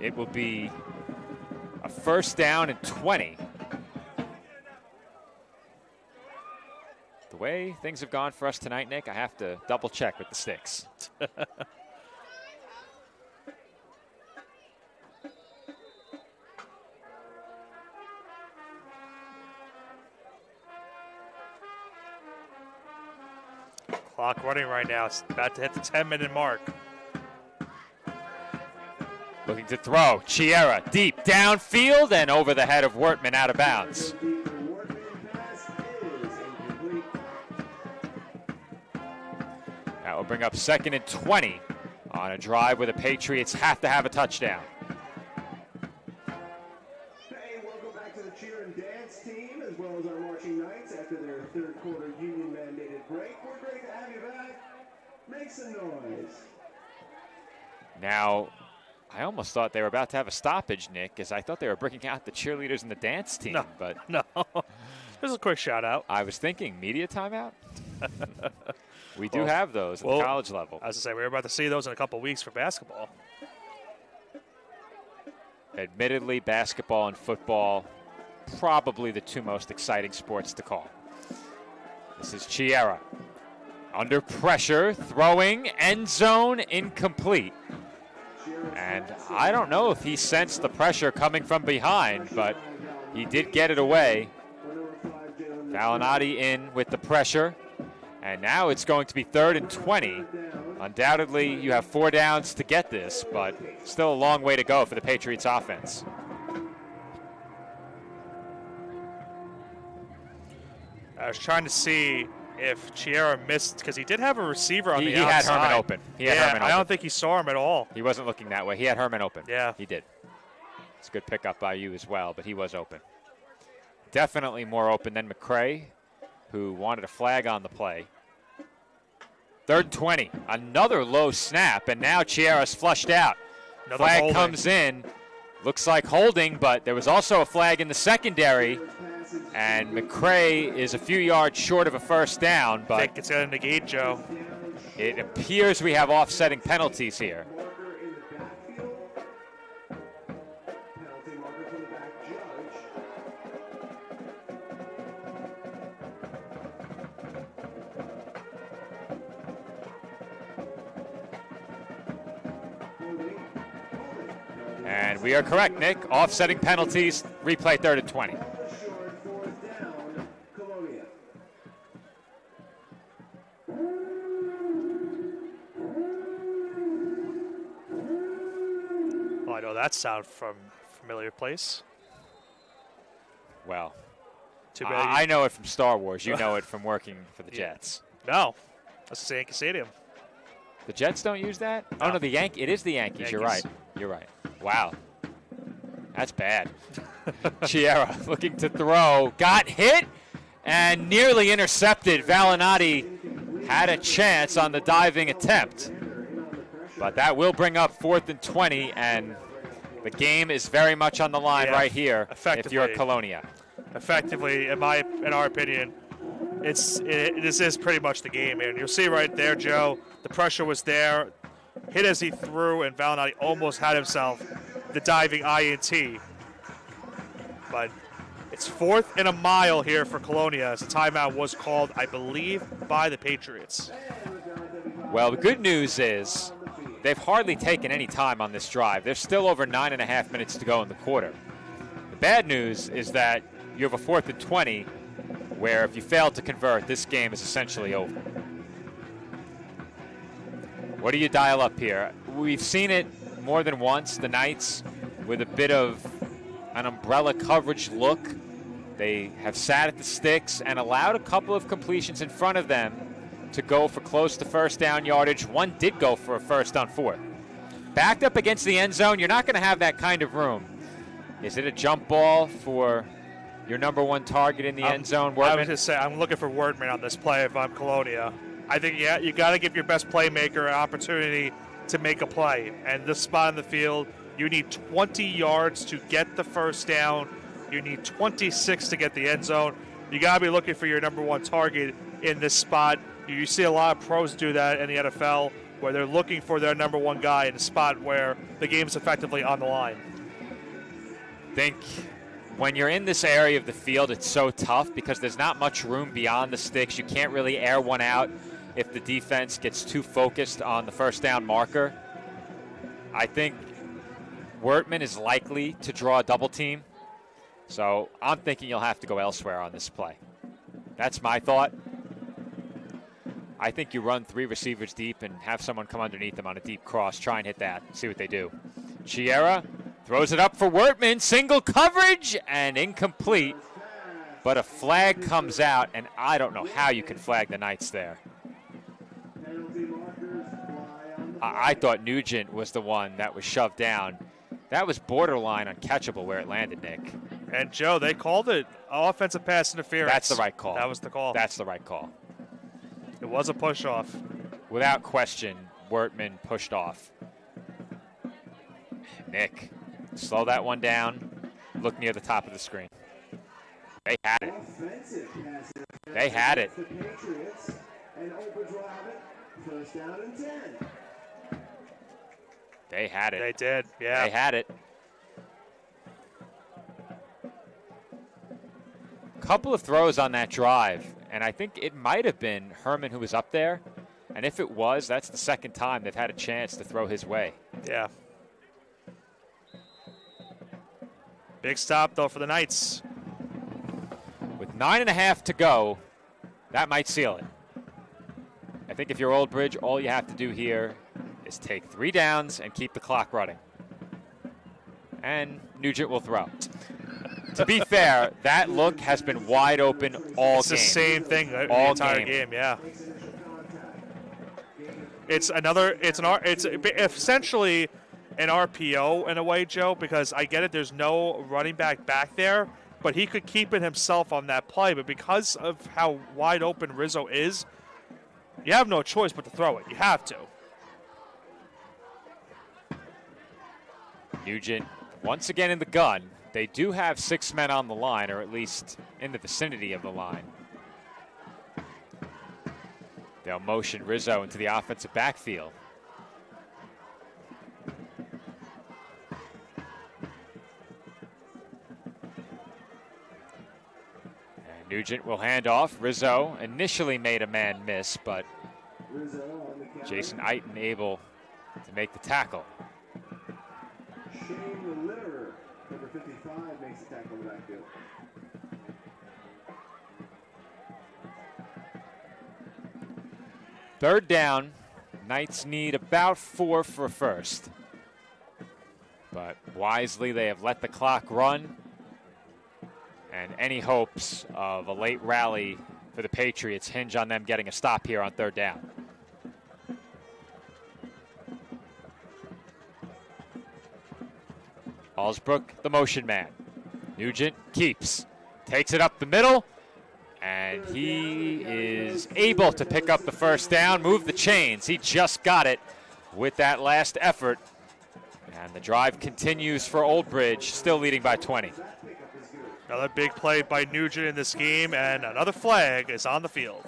It will be a first down and 20. The way things have gone for us tonight, Nick, I have to double check with the sticks. Clock running right now. It's about to hit the 10-minute mark. Looking to throw. Chiera deep downfield and over the head of Wortman out of bounds. That will bring up second and 20 on a drive where the Patriots have to have a touchdown. Hey, welcome back to the cheer and dance team, as well as our marching Knights after their third quarter union mandated break. We're great to have you back. Make some noise. Now, I almost thought they were about to have a stoppage, Nick, because I thought they were bringing out the cheerleaders and the dance team. No, but no. This is a quick shout out. I was thinking media timeout. We do have those at the college level. As I say, we're about to see those in a couple weeks for basketball. Admittedly, basketball and football, probably the two most exciting sports to call. This is Chiera. Under pressure, throwing, end zone, incomplete. And I don't know if he sensed the pressure coming from behind, but he did get it away. Valinati in with the pressure. And now it's going to be 3rd and 20. Undoubtedly, you have 4 downs to get this, but still a long way to go for the Patriots offense. I was trying to see if Chiera missed, because he did have a receiver on the outside. He had Herman open. I don't think he saw him at all. He wasn't looking that way. He had Herman open. Yeah. He did. It's a good pickup by you as well, but he was open. Definitely more open than McCray, who wanted a flag on the play. 3rd and 20. Another low snap, and now Chiera's flushed out. Another flag holding. comes in. Looks like holding, but there was also a flag in the secondary. And McCray is a few yards short of a first down, but I think it's going to negate, Joe. It appears we have offsetting penalties here. And we are correct, Nick. Offsetting penalties, replay 3rd and 20. Oh, I know that sound from a familiar place. Well, Too bad I know it from Star Wars. You know it from working for the Jets. No, that's Yankee Stadium. The Jets don't use that? Oh, no, it is the Yankees. You're right. You're right. Wow. That's bad. Chiera looking to throw. Got hit and nearly intercepted. Valinati had a chance on the diving attempt. But that will bring up 4th and 20, and the game is very much on the line right here if you're Colonia. Effectively, in our opinion, this is pretty much the game. And you'll see right there, Joe, the pressure was there. Hit as he threw, and Valinati almost had himself the diving INT. But it's 4th and a mile here for Colonia as the timeout was called, I believe, by the Patriots. Well, the good news is they've hardly taken any time on this drive. There's still over 9.5 minutes to go in the quarter. The bad news is that you have a 4th and 20 where if you fail to convert, this game is essentially over. What do you dial up here? We've seen it more than once, the Knights, with a bit of an umbrella coverage look. They have sat at the sticks and allowed a couple of completions in front of them to go for close to first down yardage. One did go for a 1st on 4th. Backed up against the end zone, you're not going to have that kind of room. Is it a jump ball for your number 1 target in the end zone, Wordman? I was just saying, I'm looking for Wordman on this play if I'm Colonia. I think, you got to give your best playmaker an opportunity to make a play. And this spot in the field, you need 20 yards to get the first down. You need 26 to get the end zone. You got to be looking for your number 1 target in this spot. You see a lot of pros do that in the NFL, where they're looking for their number 1 guy in a spot where the game is effectively on the line. I think when you're in this area of the field, it's so tough because there's not much room beyond the sticks. You can't really air one out if the defense gets too focused on the first down marker. I think Wertman is likely to draw a double team, so I'm thinking you'll have to go elsewhere on this play. That's my thought. I think you run 3 receivers deep and have someone come underneath them on a deep cross, try and hit that, see what they do. Chiera throws it up for Wertman, single coverage and incomplete, but a flag comes out, and I don't know how you can flag the Knights there. I thought Nugent was the one that was shoved down. That was borderline uncatchable where it landed, Nick. And, Joe, they called it offensive pass interference. That's the right call. That was the call. That's the right call. It was a push-off. Without question, Wertman pushed off. Nick, slow that one down. Look near the top of the screen. They had it. They had it. They had it. They did, yeah. They had it. Couple of throws on that drive, And I think it might have been Herman who was up there. And if it was, that's the second time they've had a chance to throw his way. Yeah. Big stop, though, for the Knights. With 9.5 to go, that might seal it. I think if you're Old Bridge, all you have to do here is take 3 downs and keep the clock running. And Nugent will throw. To be fair, that look has been wide open all it's game. It's the same thing the entire game, yeah. It's essentially an RPO in a way, Joe, because I get it, there's no running back there, but he could keep it himself on that play. But because of how wide open Rizzo is, you have no choice but to throw it. You have to. Nugent once again in the gun. They do have 6 men on the line, or at least in the vicinity of the line. They'll motion Rizzo into the offensive backfield. And Nugent will hand off. Rizzo initially made a man miss, but Jason Eiton able to make the tackle. Shane Litter, number 55, makes the tackle in the backfield. Third down. Knights need about 4 for a first. But wisely, they have let the clock run. And any hopes of a late rally for the Patriots hinge on them getting a stop here on third down. Allsbrook, the motion man. Nugent keeps, takes it up the middle, and he is able to pick up the first down, move the chains. He just got it with that last effort. And the drive continues for Old Bridge, still leading by 20. Another big play by Nugent in this game, and another flag is on the field.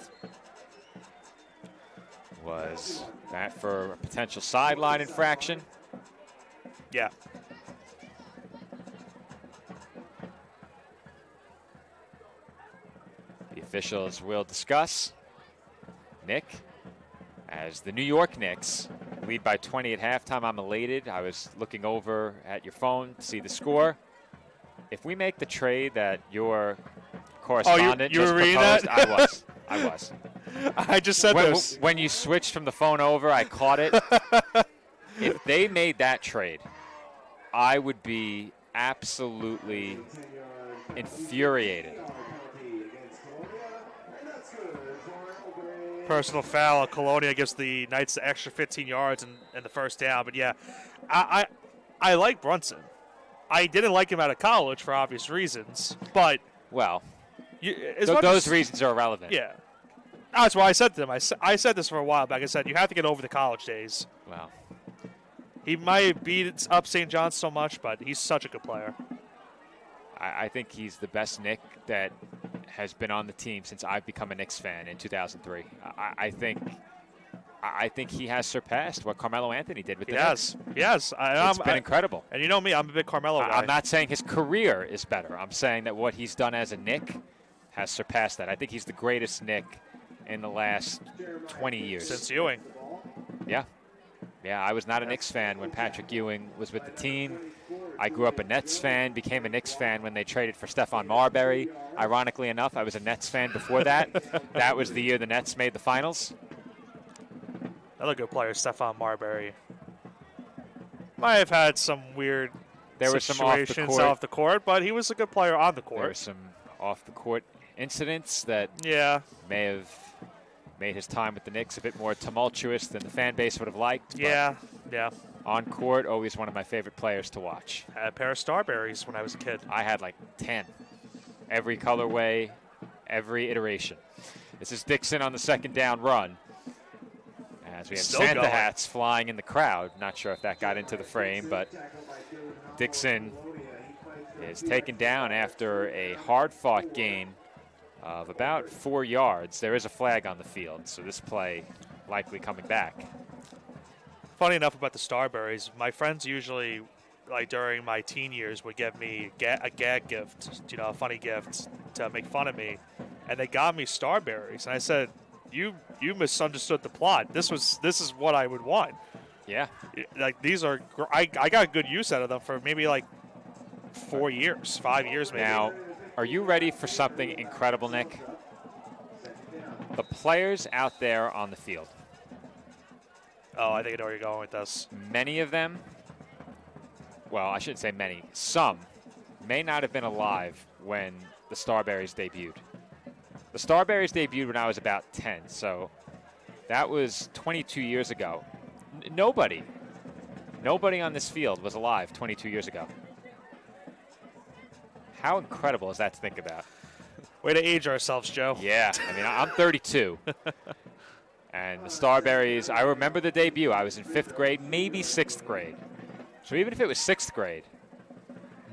Was that for a potential sideline infraction? Yeah. The officials will discuss. Nick, as the New York Knicks lead by 20 at halftime, I'm elated. I was looking over at your phone to see the score. If we make the trade that your correspondent you just were reading proposed, that? I was. I just said this. When you switched from the phone over, I caught it. If they made that trade, I would be absolutely infuriated. Personal foul. Colonia gives the Knights the extra 15 yards in the first down. But yeah, I like Brunson. I didn't like him out of college for obvious reasons, but well, those reasons are irrelevant. Yeah, that's why I said to them. I said this for a while back. I said you have to get over the college days. Wow. He might have beat up St. John's so much, but he's such a good player. I think he's the best Knick that has been on the team since I've become a Knicks fan in 2003. I think he has surpassed what Carmelo Anthony did with the Knicks. Yes. It's been incredible. And you know me, I'm a big Carmelo guy. I'm not saying his career is better. I'm saying that what he's done as a Knick has surpassed that. I think he's the greatest Knick in the last 20 years. Since Ewing. Yeah. Yeah, I was not a Knicks fan when Patrick Ewing was with the team. I grew up a Nets fan, became a Knicks fan when they traded for Stephon Marbury. Ironically enough, I was a Nets fan before that. That was the year the Nets made the finals. Another good player, Stephon Marbury. Might have had some weird situations off the court, but he was a good player on the court. There were some off-the-court incidents that may have made his time with the Knicks a bit more tumultuous than the fan base would have liked. Yeah. On court, always one of my favorite players to watch. I had a pair of Starberries when I was a kid. I had like 10. Every colorway, every iteration. This is Dixon on the second down run. As we have Santa hats flying in the crowd. Not sure if that got into the frame, but Dixon is taken down after a hard-fought gain of about 4 yards. There is a flag on the field, so this play likely coming back. Funny enough about the Starberries, my friends usually, like during my teen years, would give me a gag gift, a funny gift to make fun of me. and they got me Starberries. And I said, you misunderstood the plot. This is what I would want. Yeah. Like, these are, I got good use out of them for maybe like 4 years, 5 years maybe. Now, are you ready for something incredible, Nick? The players out there on the field. Oh, I think I know where you're going with this. Many of them, well, I shouldn't say many, some may not have been alive when the Starberries debuted. The Starberries debuted when I was about 10, so that was 22 years ago. Nobody on this field was alive 22 years ago. How incredible is that to think about? Way to age ourselves, Joe. Yeah, I mean, I'm 32. And the Starberries, I remember the debut. I was in 5th grade, maybe 6th grade. So even if it was 6th grade,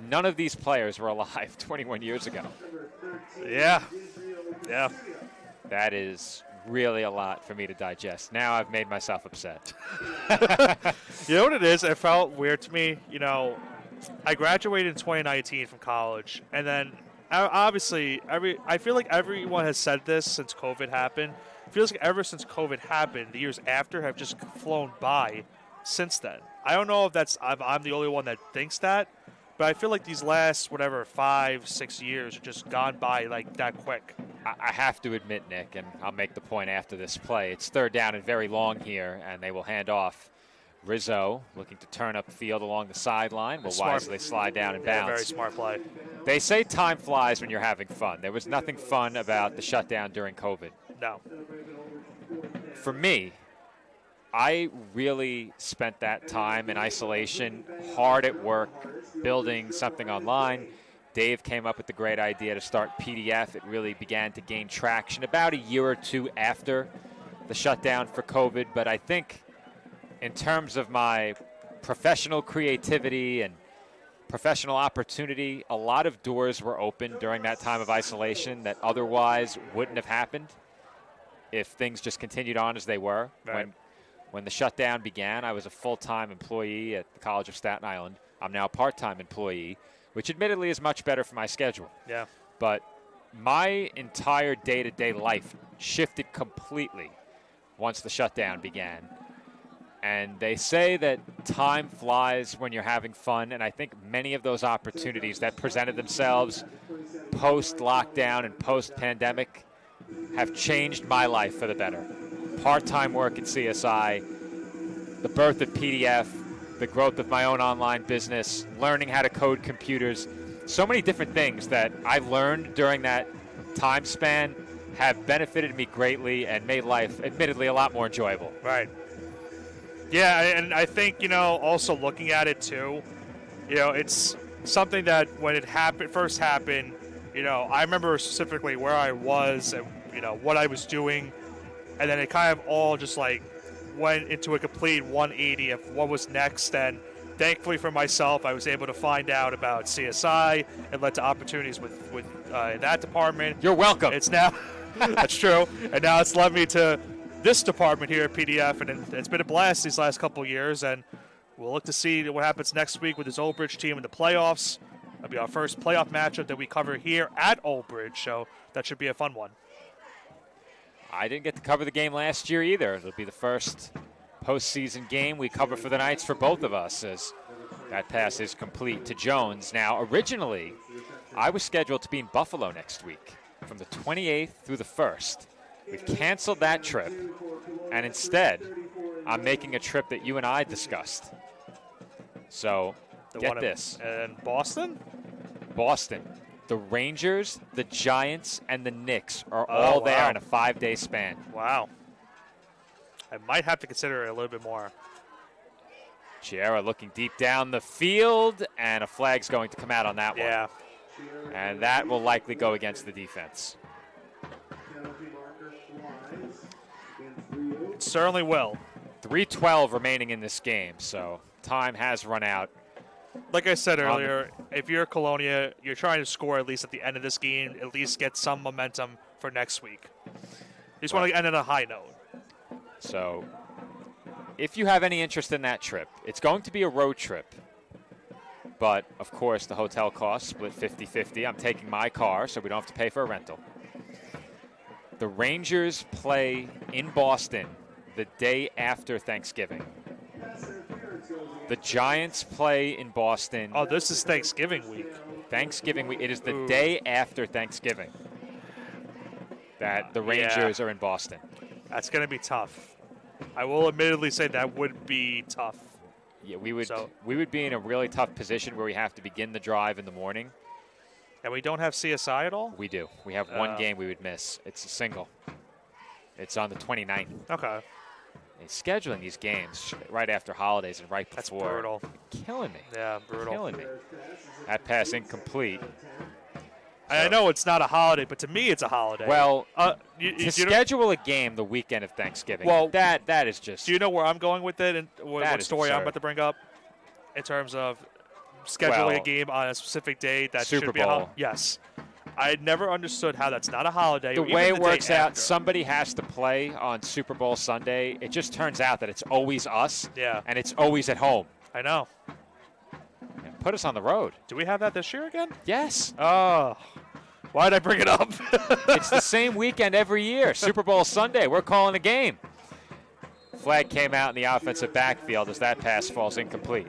none of these players were alive 21 years ago. Yeah. That is really a lot for me to digest. Now I've made myself upset. You know what it is? It felt weird to me. You know, I graduated in 2019 from college, and then obviously I feel like everyone has said this since COVID happened. It feels like ever since COVID happened, the years after have just flown by since then. I don't know if I'm the only one that thinks that, but I feel like these last, 5-6 years are just gone by like that quick. I have to admit, Nick, and I'll make the point after this play, it's 3rd down and very long here, and they will hand off. Rizzo looking to turn up the field along the sideline will wisely slide down and bounce. Very smart play. They say time flies when you're having fun. There was nothing fun about the shutdown during COVID. No. For me, I really spent that time in isolation, hard at work, building something online. Dave came up with the great idea to start PDF. It really began to gain traction about a year or two after the shutdown for COVID. But I think in terms of my professional creativity and professional opportunity, a lot of doors were open during that time of isolation that otherwise wouldn't have happened if things just continued on as they were. Right. When the shutdown began, I was a full-time employee at the College of Staten Island. I'm now a part-time employee, which admittedly is much better for my schedule. Yeah. But my entire day-to-day life shifted completely once the shutdown began. And they say that time flies when you're having fun, and I think many of those opportunities that presented themselves post-lockdown and post-pandemic have changed my life for the better. Part-time work at CSI, the birth of PDF, the growth of my own online business, learning how to code computers, so many different things that I learned during that time span have benefited me greatly and made life, admittedly, a lot more enjoyable. Right. Yeah, and I think, also looking at it too, it's something that when it first happened, I remember specifically where I was and, what I was doing, and then it kind of all just like went into a complete 180 of what was next. And thankfully for myself, I was able to find out about CSI and led to opportunities with that department. You're welcome. It's now, that's true, and now it's led me to this department here at PDF, and it's been a blast these last couple of years, and we'll look to see what happens next week with this Old Bridge team in the playoffs. That'll be our first playoff matchup that we cover here at Old Bridge, so that should be a fun one. I didn't get to cover the game last year either. It'll be the first postseason game we cover for the Knights for both of us, as that pass is complete to Jones. Now, originally, I was scheduled to be in Buffalo next week from the 28th through the 1st. We've canceled that trip, and instead, I'm making a trip that you and I discussed. So, get this. And Boston? Boston. The Rangers, the Giants, and the Knicks are all there in a 5-day span. Wow. I might have to consider it a little bit more. Chiara looking deep down the field, and a flag's going to come out on that one. Yeah. And that will likely go against the defense. It certainly will. 3:12 remaining in this game, so time has run out. Like I said earlier, if you're Colonia, you're trying to score at least at the end of this game, at least get some momentum for next week. You just want to end on a high note. So if you have any interest in that trip, it's going to be a road trip. But, of course, the hotel costs split 50-50. I'm taking my car, so we don't have to pay for a rental. The Rangers play in Boston the day after Thanksgiving. The Giants play in Boston. Oh, this is Thanksgiving week. Thanksgiving week. It is the day after Thanksgiving that the Rangers are in Boston. That's going to be tough. I will admittedly say that would be tough. Yeah, we would be in a really tough position where we have to begin the drive in the morning. And we don't have CSI at all? We do. We have one game we would miss. It's a single. It's on the 29th. Okay. And scheduling these games right after holidays and right before. That's brutal. Killing me. Yeah, brutal. Killing me. That pass incomplete. I know it's not a holiday, but to me it's a holiday. Well, to schedule a game the weekend of Thanksgiving, well, that is just. Do you know where I'm going with it and what story I'm about to bring up in terms of scheduling a game on a specific day that Super should be a Bowl. holiday? Yes. I never understood how that's not a holiday. The even way it day works out, after. somebody has to play on Super Bowl Sunday. It just turns out that it's always us, Yeah. and it's always at home. I know. And put us on the road. Do we have that this year again? Yes. Oh. Why did I bring it up? It's the same weekend every year. Super Bowl Sunday. We're calling a game. Flag came out in the offensive backfield as that pass falls incomplete.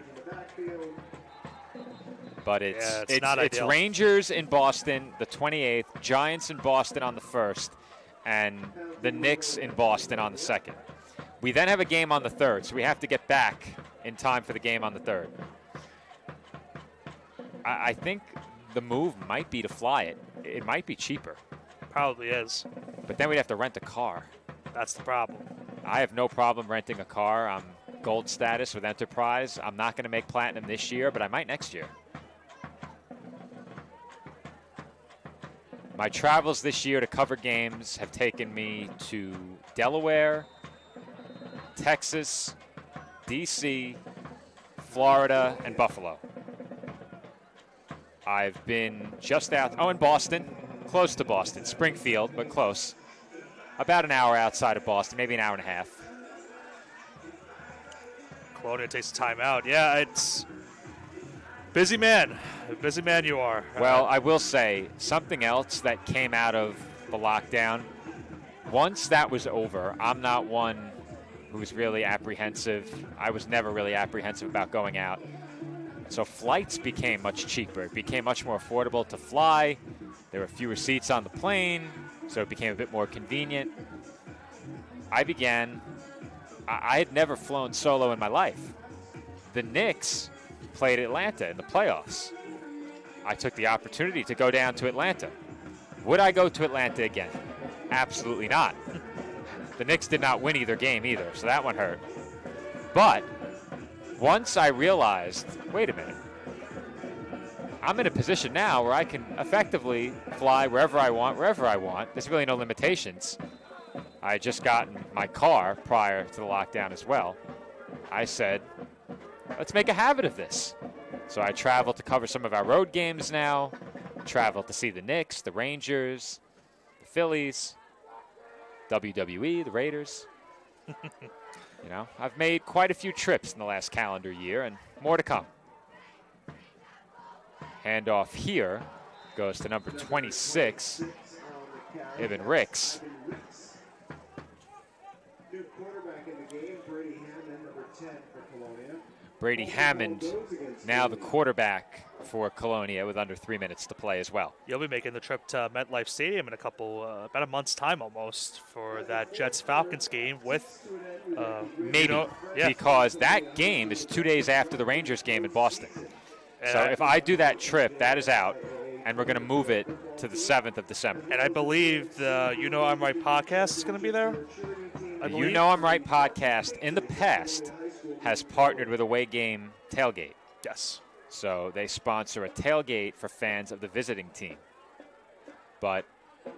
But it's not ideal. Rangers in Boston the 28th, Giants in Boston on the 1st, and the Knicks in Boston on the 2nd. We then have a game on the 3rd, so we have to get back in time for the game on the 3rd. I think the move might be to fly it. It might be cheaper. Probably is. But then we'd have to rent a car. That's the problem. I have no problem renting a car. I'm gold status with Enterprise. I'm not going to make platinum this year, but I might next year. My travels this year to cover games have taken me to Delaware, Texas, D.C., Florida, and Buffalo. I've been just out, in Boston, close to Boston, Springfield, but close. About an hour outside of Boston, maybe an hour and a half. Colonia takes a timeout. Yeah, it's busy man. Busy man you are. Well, I will say something else that came out of the lockdown. Once that was over, I'm not one who's really apprehensive. I was never really apprehensive about going out. So flights became much cheaper. It became much more affordable to fly. There were fewer seats on the plane, so it became a bit more convenient. I had never flown solo in my life. The Knicks played Atlanta in the playoffs. I took the opportunity to go down to Atlanta. Would I go to Atlanta again? Absolutely not. The Knicks did not win either game either, so that one hurt. But once I realized, wait a minute, I'm in a position now where I can effectively fly wherever I want, wherever I want. There's really no limitations. I had just gotten my car prior to the lockdown as well. I said, let's make a habit of this. So I travel to cover some of our road games now, travel to see the Knicks, the Rangers, the Phillies, WWE, the Raiders. You know, I've made quite a few trips in the last calendar year, and more to come. Handoff here goes to number 26, Ibn Ricks. Brady Hammond, now the quarterback for Colonia with under 3 minutes to play as well. You'll be making the trip to MetLife Stadium in about a month's time almost for that Jets-Falcons game with maybe, because that game is 2 days after the Rangers game in Boston. And so if I do that trip, that is out, and we're going to move it to the 7th of December. And I believe the You Know I'm Right podcast is going to be there. The You Know I'm Right podcast in the past has partnered with Away Game Tailgate. Yes. So they sponsor a tailgate for fans of the visiting team. But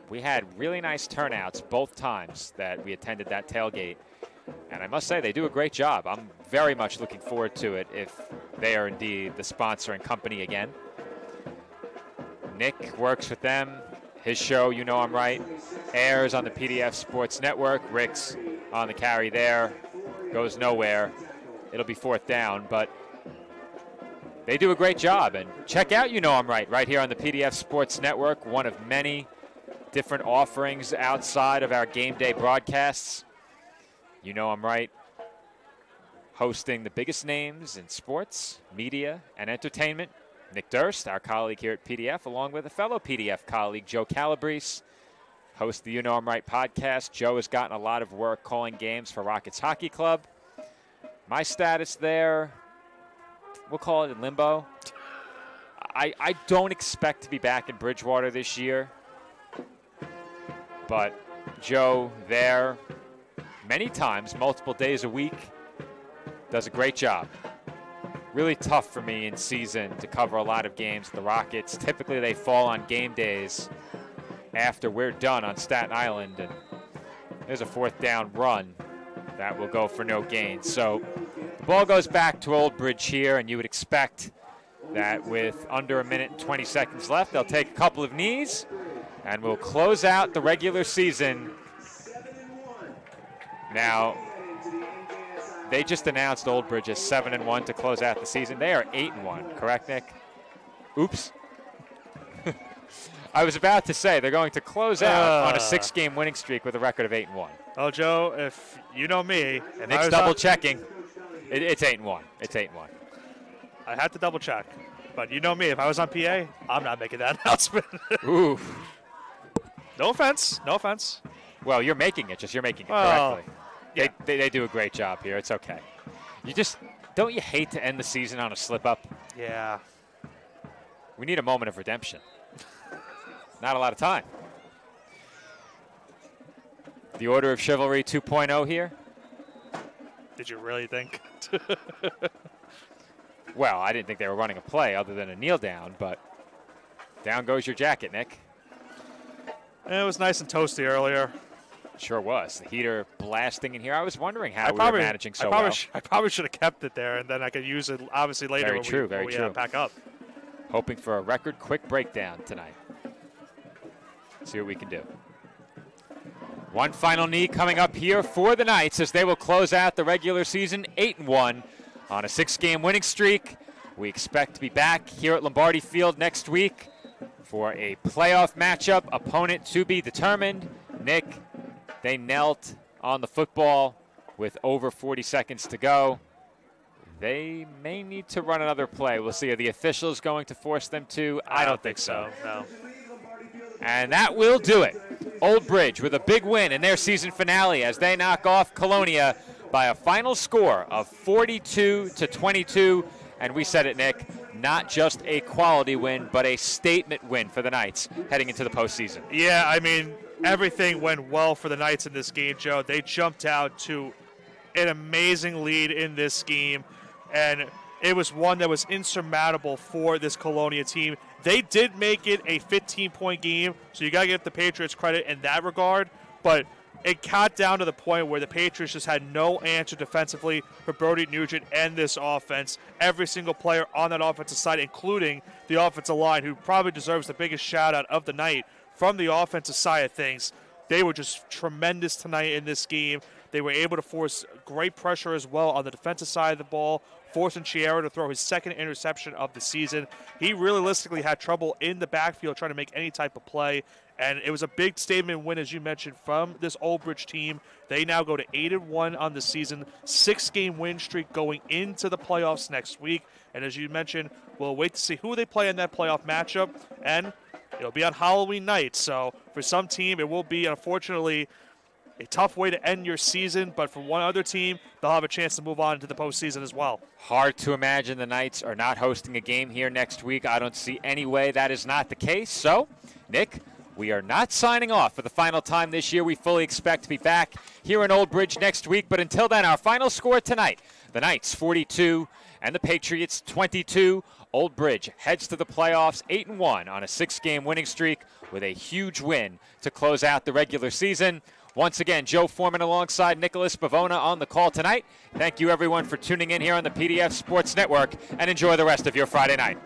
we had really nice turnouts both times that we attended that tailgate. And I must say, they do a great job. I'm very much looking forward to it if they are indeed the sponsoring company again. Nick works with them. His show, You Know I'm Right, airs on the PDF Sports Network. Rick's on the carry there. Goes nowhere. It'll be fourth down, but they do a great job. And check out You Know I'm Right here on the PDF Sports Network, one of many different offerings outside of our game day broadcasts. You know I'm right. Hosting the biggest names in sports, media, and entertainment. Nick Durst, our colleague here at PDF, along with a fellow PDF colleague, Joe Calabrese, host the You Know I'm Right podcast. Joe has gotten a lot of work calling games for Rockets Hockey Club. My status there, we'll call it in limbo. I don't expect to be back in Bridgewater this year. But Joe there many times, multiple days a week, does a great job. Really tough for me in season to cover a lot of games. The Rockets, typically they fall on game days after we're done on Staten Island. And there's a 4th down run that will go for no gain. So the ball goes back to Old Bridge here, and you would expect that with under a minute and 20 seconds left, they'll take a couple of knees, and we'll close out the regular season. Now, they just announced Old Bridge as 7-1 to close out the season. They are 8-1, correct, Nick? Oops. I was about to say they're going to close out on a 6-game winning streak with a record of 8-1. Oh, Joe, if you know me, and Nick's double checking. It's 8-1. It's 8-1. I had to double check, but you know me. If I was on PA, I'm not making that announcement. Ooh. No offense. No offense. Well, you're making it. You're making it correctly. Yeah. They do a great job here. It's okay. Don't you hate to end the season on a slip-up? Yeah. We need a moment of redemption. Not a lot of time. The Order of Chivalry 2.0 here. Did you really think? Well, I didn't think they were running a play other than a kneel down, but down goes your jacket, Nick. It was nice and toasty earlier. Sure was. The heater blasting in here. I was wondering how we were managing so well. I probably should have kept it there, and then I could use it obviously later when we pack up. Hoping for a record quick breakdown tonight. See what we can do. One final knee coming up here for the Knights as they will close out the regular season 8-1 on a 6-game winning streak. We expect to be back here at Lombardi Field next week for a playoff matchup, opponent to be determined. Nick, they knelt on the football with over 40 seconds to go. They may need to run another play. We'll see. Are the officials going to force them to? I don't think so. No. And that will do it. Old Bridge with a big win in their season finale as they knock off Colonia by a final score of 42-22. And we said it, Nick, not just a quality win, but a statement win for the Knights heading into the postseason. Yeah, I mean, everything went well for the Knights in this game, Joe. They jumped out to an amazing lead in this game, and it was one that was insurmountable for this Colonia team. They did make it a 15-point game, so you got to give the Patriots credit in that regard, but it got down to the point where the Patriots just had no answer defensively for Brody Nugent and this offense. Every single player on that offensive side, including the offensive line, who probably deserves the biggest shout-out of the night from the offensive side of things. They were just tremendous tonight in this game. They were able to force great pressure as well on the defensive side of the ball, forcing Chiaro to throw his second interception of the season. He realistically had trouble in the backfield trying to make any type of play, and it was a big statement win, as you mentioned, from this Old Bridge team. They now go to 8-1 on the season, 6-game win streak going into the playoffs next week. And as you mentioned, we'll wait to see who they play in that playoff matchup, and it'll be on Halloween night. So for some team, it will be, unfortunately, a tough way to end your season, but for one other team, they'll have a chance to move on into the postseason as well. Hard to imagine the Knights are not hosting a game here next week. I don't see any way that is not the case. So, Nick, we are not signing off for the final time this year. We fully expect to be back here in Old Bridge next week, but until then, our final score tonight, the Knights 42 and the Patriots 22. Old Bridge heads to the playoffs 8-1 on a 6-game winning streak with a huge win to close out the regular season. Once again, Joe Foreman alongside Nicholas Bavona on the call tonight. Thank you, everyone, for tuning in here on the PDF Sports Network, and enjoy the rest of your Friday night.